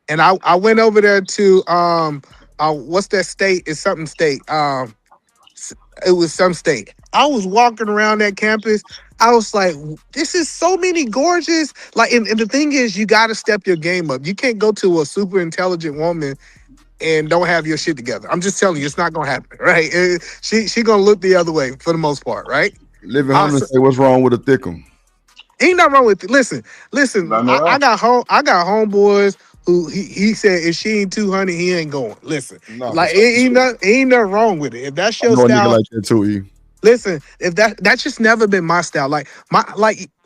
and I went over there to what's that state? It's something state. It was some state. I was walking around that campus. I was like, this is so many gorgeous. Like, and the thing is, you got to step your game up. You can't go to a super intelligent woman and don't have your shit together. I'm just telling you, it's not gonna happen, right? She gonna look the other way for the most part, right? Living home and say, what's wrong with a thickum? Ain't nothing wrong with it. Listen. Nothing at I all. got homeboys who he said if she ain't 200, he ain't going. Listen, Nah, for like sure. ain't nothing wrong with it. If that's I your know a nigga style, like that too, E. listen, if that's just never been my style. Like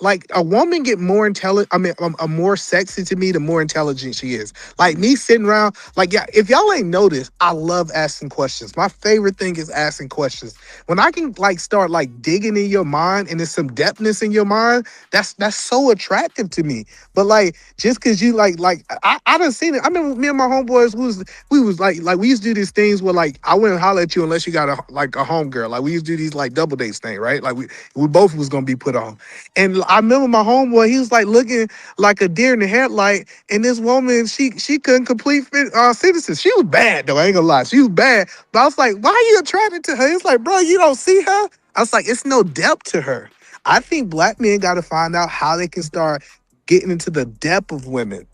like a woman get more intelligent. I mean, a more sexy to me the more intelligent she is. Like me sitting around, like yeah. If y'all ain't noticed, I love asking questions. My favorite thing is asking questions. When I can like start like digging in your mind and there's some depthness in your mind, that's so attractive to me. But like just cause you like I done seen it. I remember me and my homeboys we was like we used to do these things where like I wouldn't holler at you unless you got a home girl. Like we used to do these like double dates thing, right? Like we both was gonna be put on. And I remember my homeboy, he was like looking like a deer in the headlight, and this woman, she couldn't complete sentences. She was bad though, I ain't gonna lie. She was bad. But I was like, why are you attracted to her? It's like, bro, you don't see her? I was like, it's no depth to her. I think black men gotta find out how they can start getting into the depth of women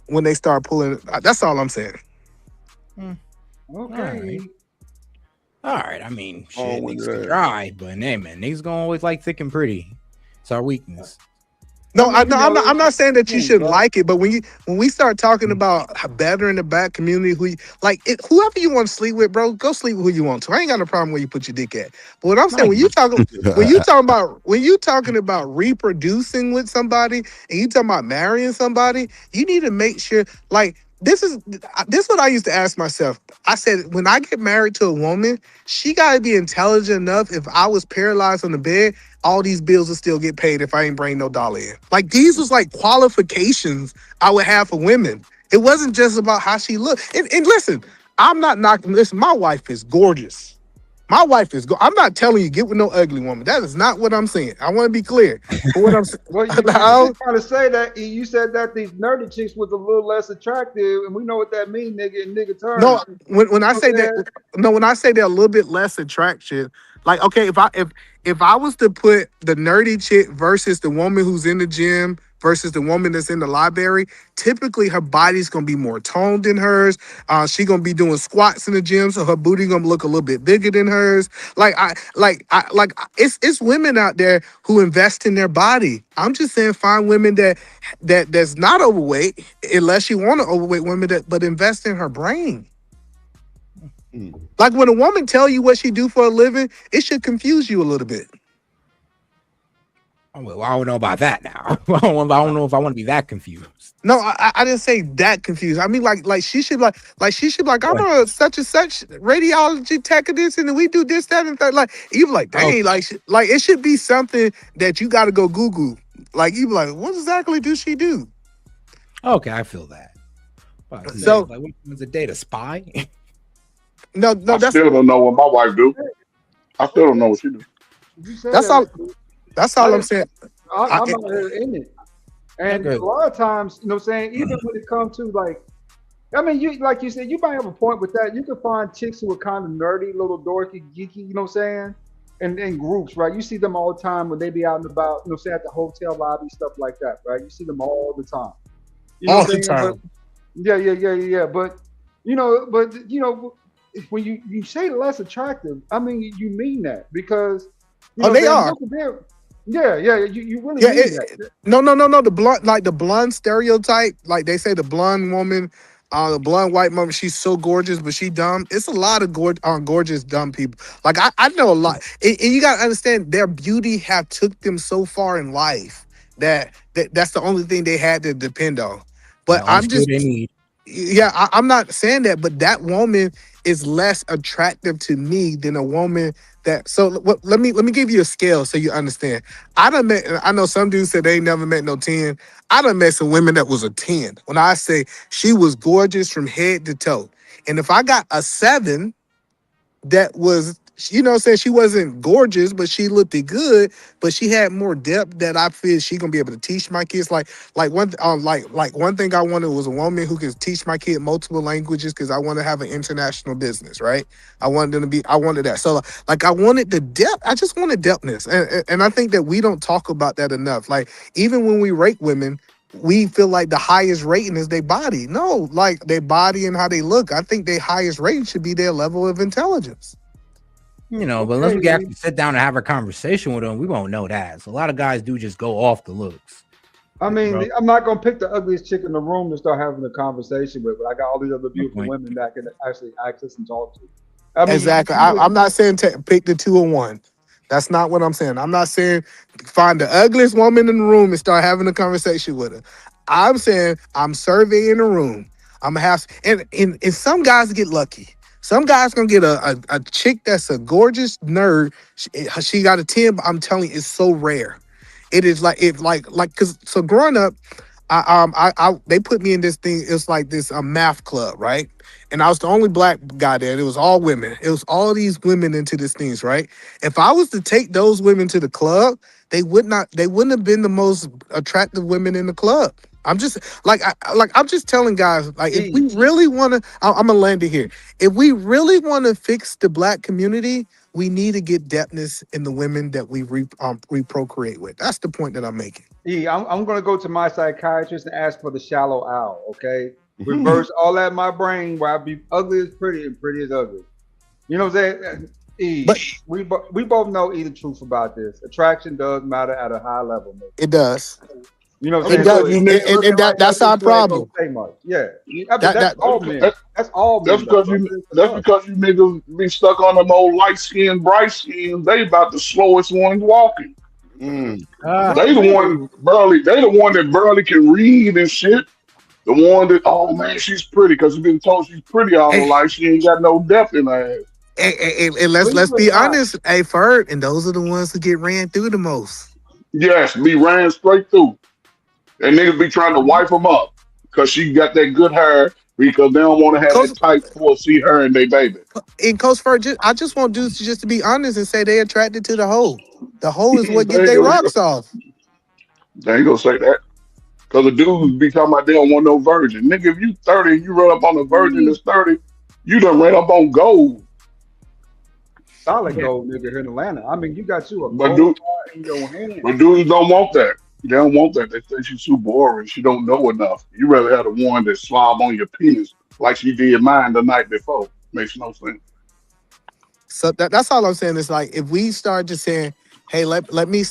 when they start pulling. That's all I'm saying. Okay. All right. I mean, shit, with niggas that. can try, but hey, man, niggas gonna always like thick and pretty. It's our weakness. No, I mean, I'm not saying that you shouldn't bro. like it, but when we start talking about how better in the black community, whoever you want to sleep with, bro, go sleep with who you want to. I ain't got no problem where you put your dick at. But what I'm saying, when you talking about reproducing with somebody and you talking about marrying somebody, you need to make sure like this is what I used to ask myself. I said, when I get married to a woman, she gotta be intelligent enough. If I was paralyzed on the bed, all these bills will still get paid if I ain't bring no dollar in. Like these was like qualifications I would have for women. It wasn't just about how she looked. And listen, I'm not knocking. Listen, my wife is gorgeous. My wife is. I'm not telling you get with no ugly woman. That is not what I'm saying. I want to be clear. But what I'm saying, Well, you just trying to say that you said that these nerdy chicks was a little less attractive, and we know what that means, nigga, in nigga terms. no, when I say that, no, when I say they're a little bit less attraction, like okay, if I was to put the nerdy chick versus the woman who's in the gym versus the woman that's in the library, typically her body's gonna be more toned than hers. She gonna be doing squats in the gym, so her booty gonna look a little bit bigger than hers. It's women out there who invest in their body. I'm just saying, find women that's not overweight, unless you want to overweight women but invest in her brain. Like when a woman tell you what she do for a living, it should confuse you a little bit. Oh, well, I don't know about that now. I don't know if I want to be that confused. No, I didn't say that confused. I mean, like she should I'm a such and such radiology technician, and we do this, that, and that. Like you be like, dang, like it should be something that you got to go Google. Like you be like, what exactly do she do? Okay, I feel that. So like, what was a date? A spy? No, I still don't know what my wife do. I still don't know what she do. You said That's that. all. That's I all I'm didn't. saying. I'm out here in it. And Okay. a lot of times, you know what I'm saying, even when it comes to like, I mean, you like you said, you might have a point with that. You can find chicks who are kind of nerdy, little dorky, geeky, you know what I'm saying? And in groups, right? You see them all the time when they be out and about, you know, say at the hotel lobby, stuff like that, right? You see them all the time. You know All what the I'm saying? But time. yeah. But when you say less attractive, I mean you mean that because you Oh, know what they I'm saying, are. look at them. Yeah, you really Yeah, mean that. no. The blonde stereotype, like they say, the blonde woman, the blonde white woman, she's so gorgeous, but she dumb. It's a lot of gorgeous dumb people. Like I know a lot, and you gotta understand their beauty have took them so far in life that's the only thing they had to depend on. But The only I'm skill just they need. yeah, I'm not saying that, but that woman is less attractive to me than a woman that. So let me give you a scale so you understand. I know some dudes said they ain't never met no 10. I done met some women that was a 10. When I say she was gorgeous from head to toe, and if I got a 7 that was, you know, saying she wasn't gorgeous, but she looked good, but she had more depth that I feel she gonna be able to teach my kids. Like one thing I wanted was a woman who could teach my kid multiple languages because I want to have an international business, right? I wanted that. So like I wanted the depth. I just wanted depthness, and I think that we don't talk about that enough. Like even when we rate women, we feel like the highest rating is their body. No, like their body and how they look. I think their highest rating should be their level of intelligence. You know, but unless we can actually sit down and have a conversation with them, we won't know that. So a lot of guys do just go off the looks. I mean, Bro. I'm not gonna pick the ugliest chick in the room to start having a conversation with, but I got all these other beautiful women that I can actually access and talk to. I mean, Exactly. I'm not saying pick the 201. That's not what I'm saying. I'm not saying find the ugliest woman in the room and start having a conversation with her. I'm saying I'm surveying the room. I'm gonna have and some guys get lucky. Some guys gonna get a chick that's a gorgeous nerd. She got a 10, but I'm telling you, it's so rare. It is like because so growing up, they put me in this thing. It's like this math club, right? And I was the only black guy there. And it was all women. It was all these women into these things, right? If I was to take those women to the club, they wouldn't have been the most attractive women in the club. I'm just I'm just telling guys, like if we really want to, I'm gonna land it here. If we really want to fix the black community, we need to get depthness in the women that we procreate with. That's the point that I'm making. I'm gonna go to my psychiatrist and ask for the shallow owl. Okay, reverse all that in my brain where I be ugly as pretty and pretty as ugly. You know what I'm saying? We both know the truth about this. Attraction does matter at a high level. Maybe. It does. You know what It I'm does, saying? that's our problem. Say much. Yeah, that's all men. That's all men. That's because you niggas be stuck on them old light skinned, bright skins. They about the slowest ones walking. They the one barely. They the one that barely can read and shit. The one that, oh man, she's pretty because you've been told she's pretty all her life. She ain't got no depth in her ass. And let's be honest, hey Ferg, and those are the ones who get ran through the most. Yes, be ran straight through. And niggas be trying to wipe them up because she got that good hair because they don't want to have that tight for see her and they baby. And Coach Ferg, I just want dudes just to be honest and say they attracted to the hoe. The hoe is what get their rocks off. They ain't gonna say that. Because the dudes be talking about they don't want no virgin. Nigga, if you 30 and you run up on a virgin that's 30, you done ran up on gold. Solid gold, nigga, here in Atlanta. I mean, you got you a But gold bar in your hand. But dudes don't want that. They don't want that. They say she's too boring. She don't know enough. You rather have the one that slob on your penis like she did mine the night before. Makes no sense. So that's all I'm saying is like if we start just saying, hey, let me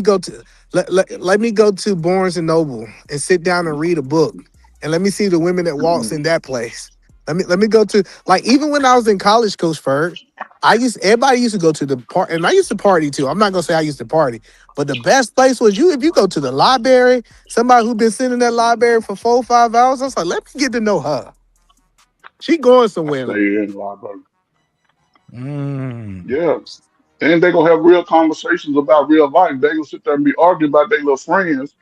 go to Barnes and Noble and sit down and read a book and let me see the women that walks in that place. Let me go to, like, even when I was in college, Coach Ferg, everybody used to go to the party, and I used to party too. I'm not gonna say I used to party, but the best place was if you go to the library, somebody who been sitting in that library for 4 or 5 hours, I was like, let me get to know her. She going somewhere. Stay in the library. Yeah. And they gonna have real conversations about real life. They gonna sit there and be arguing about their little friends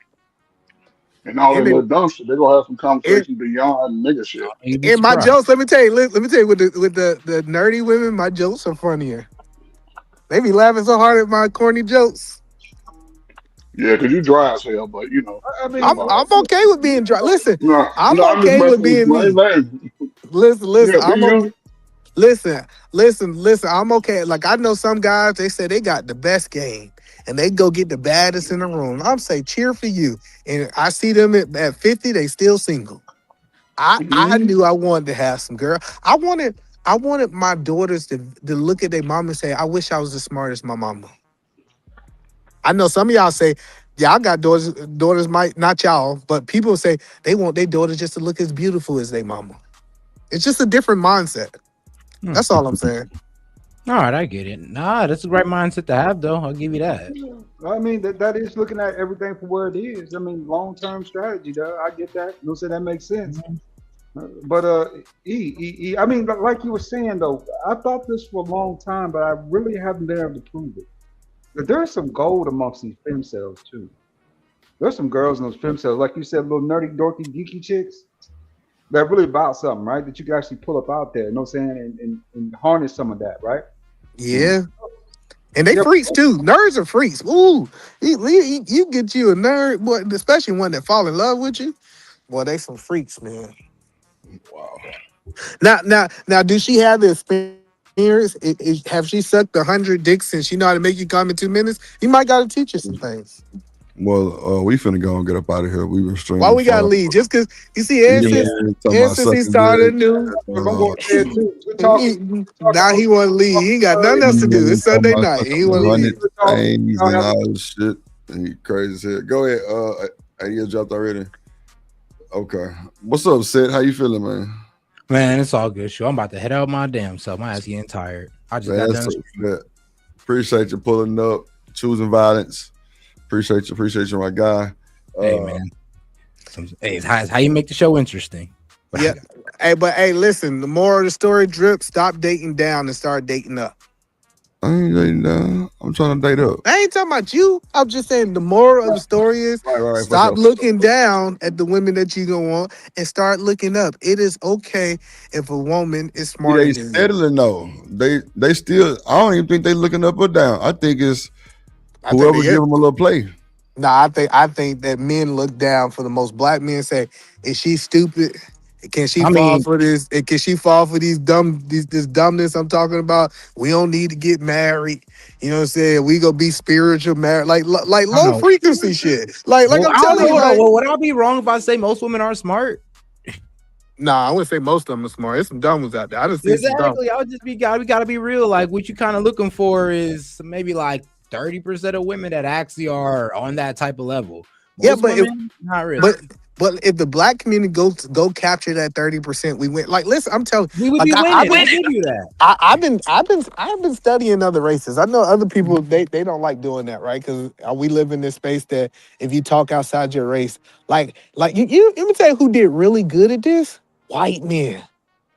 and all that little dumb shit. They gonna have some conversations beyond nigga shit. And my jokes, let me tell you with the nerdy women, my jokes are funnier. They be laughing so hard at my corny jokes. Yeah, because you dry as hell, but I mean, that's I'm fine. okay with being dry. Listen, No, I'm no, I'm just okay with messing with being you. I me. ain't letting. Listen, Yeah, I'm be okay. you. Listen. I'm okay. Like I know some guys, they say they got the best game and they go get the baddest in the room. I'm say cheer for you. And I see them at 50, they still single. I Mhm. knew I wanted to have some girl. I wanted my daughters to look at their mom and say, I wish I was as smart as my mama. I know some of y'all say, y'all got daughters. Daughters might not y'all, but people say they want their daughters just to look as beautiful as their mama. It's just a different mindset. That's all I'm saying. All right, I get it. Nah, that's the right mindset to have, though. I'll give you that. I mean, that is looking at everything for where it is. I mean, long term strategy, though. I get that. You know, say that makes sense. But I mean, like you were saying though, I thought this for a long time, but I really haven't been able to prove it. But there's some gold amongst these fem cells too. There's some girls in those fem cells, like you said, little nerdy, dorky, geeky chicks. They're really about something, right? That you can actually pull up out there, you know what I'm saying, and harness some of that, right? Yeah. And they Yeah, freaks too. Nerds are freaks. Ooh, you get you a nerd, boy, especially one that fall in love with you. Boy, they some freaks, man. Wow. Now, do she have the experience? Have she sucked 100 dicks since she know how to make you come in 2 minutes? You might got to teach her some things. Well, we finna go and get up out of here. We were streaming. Why we got to leave? Just because, you see, Yeah, and since he started new, I'm going to bed too. Good talking. now he want to leave. He ain't got nothing else to do. It's Sunday night. He want to leave. Things and all this shit. And he crazy as hell. Go ahead. You dropped already. Okay. What's up, Seth? How you feeling, man? Man, it's all good. Sure, I'm about to head out my damn self. My ass getting tired. I just got done. Appreciate you pulling up, choosing violence. Appreciate you, my guy. Hey, man. Hey, it's how you make the show interesting. Yeah. Hey, listen, the moral of the story, Drip, stop dating down and start dating up. I ain't dating down. I'm trying to date up. I ain't talking about you. I'm just saying the moral of the story is stop looking down at the women that you gonna want and start looking up. It is okay if a woman is smarter They than you. settling though. They still. I don't even think they looking up or down. I think it's whoever give them a little play. Nah, I think that men look down for the most. Black men say, "Is she stupid? Can she fall for this? Can she fall for this dumbness I'm talking about? We don't need to get married. You know what I'm saying? We gonna be spiritual married, like low frequency shit. Like I'm telling you, like, would I be wrong if I say most women are smart? Nah, I wouldn't say most of them are smart. There's some dumb ones out there. I just see some dumb. Exactly. I would just we gotta be real. Like what you kind of looking for is maybe like 30% of women that actually are on that type of level. Most women, not really. But if the black community go capture that 30%, we win. Like, listen, I'm telling you, we would like, be winning. I give you that. I've been studying other races. I know other people they don't like doing that, right? Because we live in this space that if you talk outside your race, like you let me tell you who did really good at this. White men.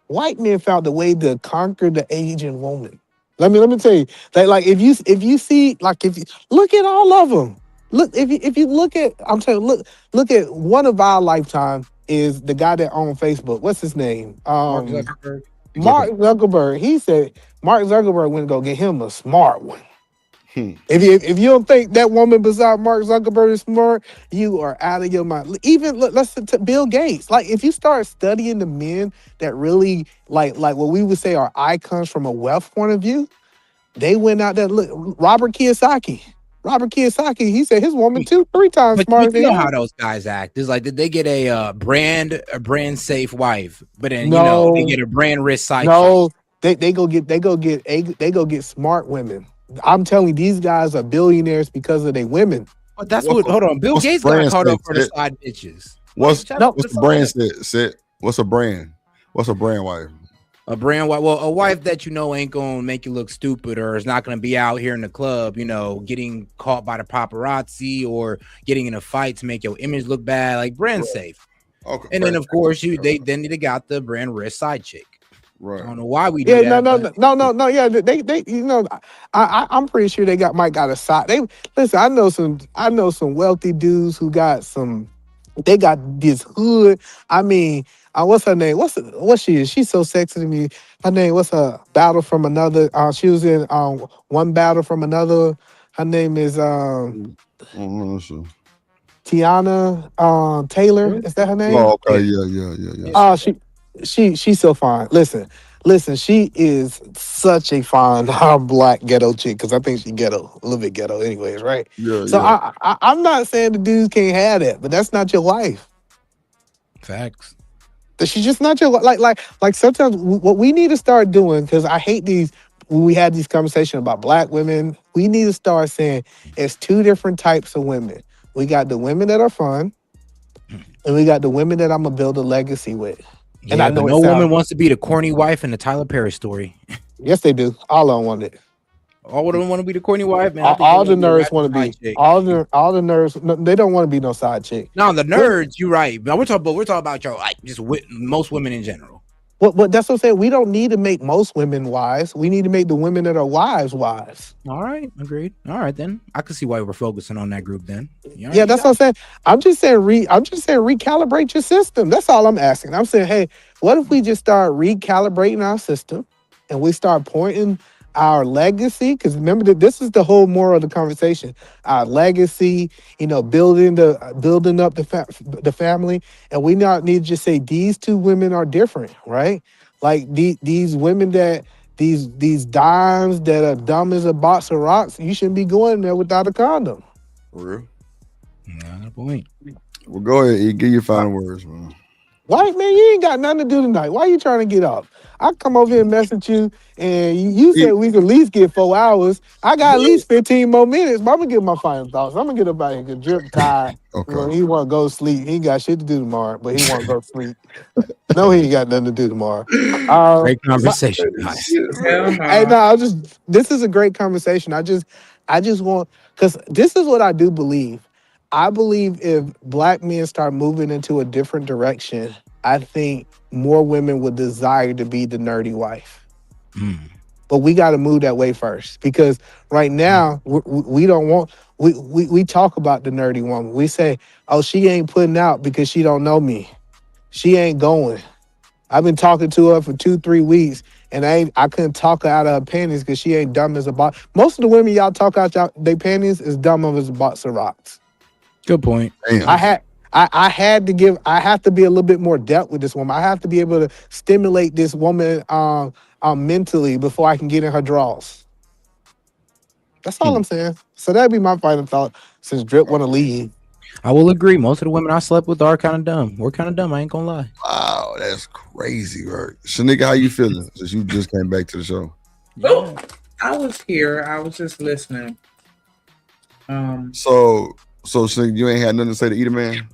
White men found a way to conquer the Asian woman. Let me tell you, like if you see, like if you look at all of them. Look, if you look at, I'm telling you, look at one of our lifetime is the guy that owned Facebook. What's his name? Mark Zuckerberg. Mark Zuckerberg. He said Mark Zuckerberg went to go get him a smart one. If you don't think that woman beside Mark Zuckerberg is smart, you are out of your mind. Even let's Bill Gates. Like if you start studying the men that really like what we would say are icons from a wealth point of view, they went out there. Look, Robert Kiyosaki, he said his woman 2-3 times smarter than you know him. how those guys act. It's like, did they get a brand safe wife, but then No. they get a brand risk side No, they go get smart women. I'm telling you, these guys are billionaires because of their women. But that's hold on. Bill Gates got caught up for the side bitches. What's the brand set? What's a brand? What's a brand wife? A brand wife, well, a wife that ain't gonna make you look stupid or is not gonna be out here in the club, getting caught by the paparazzi or getting in a fight to make your image look bad, like brand safe. Okay. And then of course they got the brand risk side chick. Right. I don't know why we do that. No. Yeah, they I'm pretty sure they might got a side. I know some wealthy dudes who got some They got this hood. I mean, what's her name? What she is? She's so sexy to me. Her name, what's her? Battle from Another. She was in One Battle from Another. Her name is Tiana Taylor. Is that her name? Oh, okay, yeah. Oh, she's so fine. Listen, she is such a fine black ghetto chick because I think she ghetto, a little bit ghetto, anyways, right? So Yeah. I'm not saying the dudes can't have that, but that's not your wife. Facts. That she's just not your like. Sometimes what we need to start doing, because I hate these. When we had these conversations about black women, we need to start saying it's two different types of women. We got the women that are fun, and we got the women that I'm gonna build a legacy with. And Yeah, I but know no woman wants to be the corny wife in the Tyler Perry story. Yes, they do. All of them want it. All of them want to be the corny wife, man. I think All they the wanna be a nerds ratchet want to be. side chick. All the nerds. No, they don't want to be no side chick. No, the nerds, you're right. But we're talking about your like just most women in general. But that's what I'm saying. We don't need to make most women wives. We need to make the women that are wives wives. All right, agreed. All right, then I can see why we're focusing on that group. Then, Yeah, that's what I'm saying. I'm just saying recalibrate your system. That's all I'm asking. I'm saying, hey, what if we just start recalibrating our system, and we start pointing our legacy? Because remember that this is the whole moral of the conversation. Our legacy, building up the family, and we not need to just say these two women are different, right? Like these women that these dimes that are dumb as a box of rocks, you shouldn't be going there without a condom. For real. Yeah, point. Well, go ahead. E. Give your final words, man. Why, man, you ain't got nothing to do tonight. Why you trying to get up? I come over here and message you, and you said we could at least get 4 hours. I got at least 15 more minutes, but I'm going to give my final thoughts. I'm going to get up out here because Drip tired. Okay. He want to go sleep. He ain't got shit to do tomorrow, but he want to go sleep. No, he ain't got nothing to do tomorrow. Great conversation, guys. Hey, no, this is a great conversation. I just want, because this is what I do believe. I believe if black men start moving into a different direction, I think more women would desire to be the nerdy wife. But we got to move that way first, because right now we don't want, we talk about the nerdy woman. We say, oh, she ain't putting out because she don't know me. She ain't going. I've been talking to her for 2-3 weeks, and I couldn't talk her out of her panties because she ain't dumb as a box. Most of the women y'all talk out their panties is dumb as a box of rocks. Good point. Damn. I have to be a little bit more depth with this woman. I have to be able to stimulate this woman mentally before I can get in her draws. That's all I'm saying. So that'd be my final thought, since Drip want to leave. I will agree. Most of the women I slept with are kind of dumb. We're kind of dumb. I ain't gonna lie. Wow, that's crazy, right? Shanika, how you feeling since you just came back to the show? Oh, I was here. I was just listening. So Shanika, you ain't had nothing to say to Eater Man?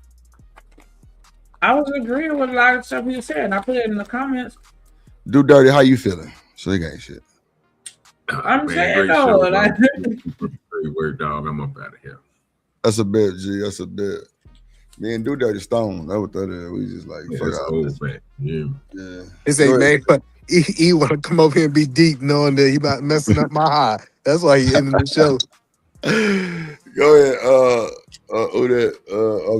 I was agreeing with a lot of stuff you said, and I put it in the comments. Do Dirty, how you feeling? Shanika ain't shit. I'm saying great though, show, like, great work, dog. I'm up out of here. That's a bet, G. That's a bet. Me and Do Dirty Stone. That's what that is. We just like It's old bet. Yeah. He say, man, but he want to come over here and be deep, knowing that he about messing up my high. That's why he ended the show. Go ahead.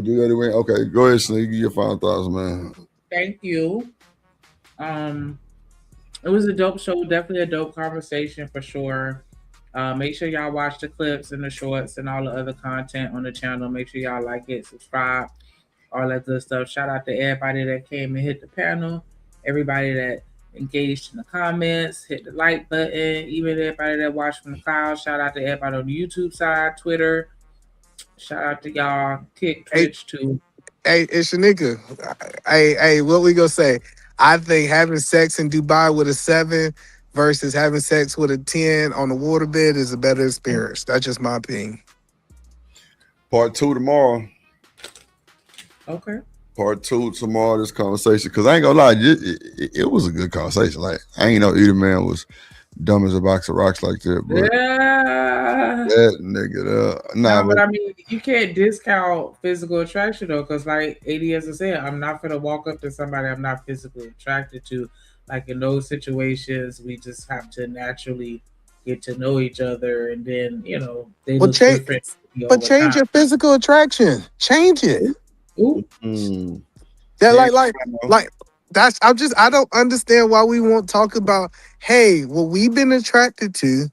Do Dirty win. Okay, go ahead, Shanika. Give your final thoughts, man. thank you. It was a dope show, definitely a dope conversation for sure. Make sure y'all watch the clips and the shorts and all the other content on the channel. Make sure y'all like it, subscribe, all that good stuff. Shout out to everybody that came and hit the panel, everybody that engaged in the comments, hit the like button, even everybody that watched from the cloud. Shout out to everybody on the YouTube side, Twitter. Shout out to y'all, Twitch too. Hey, it's Shanika. Hey, what we gonna say? I think having sex in Dubai with a 7 versus having sex with a 10 on the waterbed is a better experience. That's just my opinion. Part 2 tomorrow. Okay. Part 2 tomorrow. This conversation, because I ain't gonna lie, it was a good conversation. Like, I ain't know Eater Man was dumb as a box of rocks like that, but that nigga, but I mean, you can't discount physical attraction though, because like AD as I said, I'm not gonna walk up to somebody I'm not physically attracted to. Like in those situations, we just have to naturally get to know each other, and then they look different. But change your physical attraction. Change it. That like that's I don't understand why we won't talk about, hey, what we've been attracted to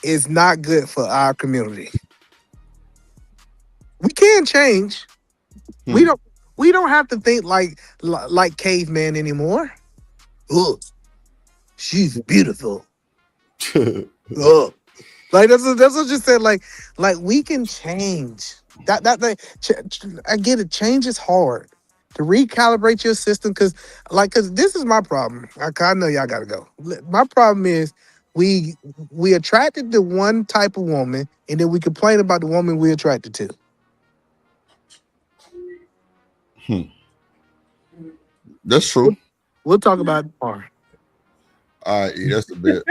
is not good for our community. We can change. We don't have to think like caveman anymore. Ugh, she's beautiful. Ugh. Like that's what I just said. Like we can change. I get it. Change is hard to recalibrate your system because this is my problem. I know y'all gotta go. My problem is we attracted to one type of woman and then we complain about the woman we attracted to. That's true. We'll talk about it tomorrow. All right, that's a bit.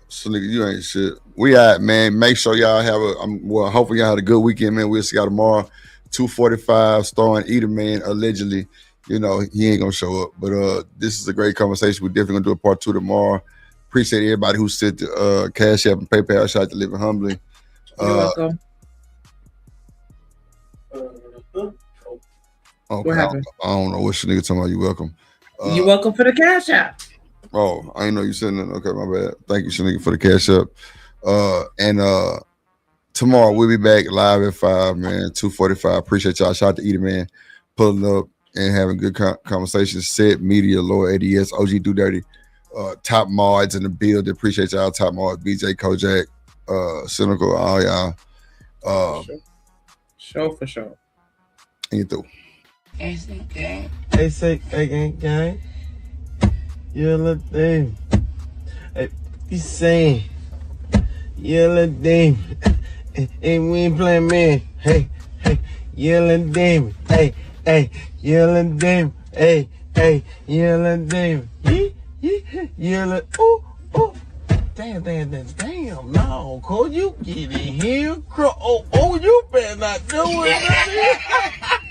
So nigga, you ain't shit. We out, man. Make sure y'all have hopefully y'all had a good weekend, man. We'll see y'all tomorrow. 2:45 starring Eater Man, allegedly. You know, he ain't gonna show up. But this is a great conversation. We're definitely gonna do a part 2 tomorrow. Appreciate everybody who sent the Cash App and PayPal. Shout out to Living Humbly. You're welcome. Okay, I don't know what nigga talking about. You welcome. You're welcome for the Cash App. Oh, I didn't know you said that. Okay, my bad. Thank you, Shanika, for the Cash App. And tomorrow we'll be back live at 5, man. 2:45. Appreciate y'all. Shout out to Eater Man pulling up and having good conversations. Set Media, Lord ADS, OG Do Dirty, top mods in the build. Appreciate y'all, top mods, BJ Kojak, Cynical, all y'all. For sure. And you through. Hey, say, gang. You little thing. Hey, be saying. You little thing. Hey, we ain't playing man. Hey, you little thing. Hey, you little thing. Hey, you little thing. You little, ooh. Damn. No, Cole, you get in here. Oh, you better not do it.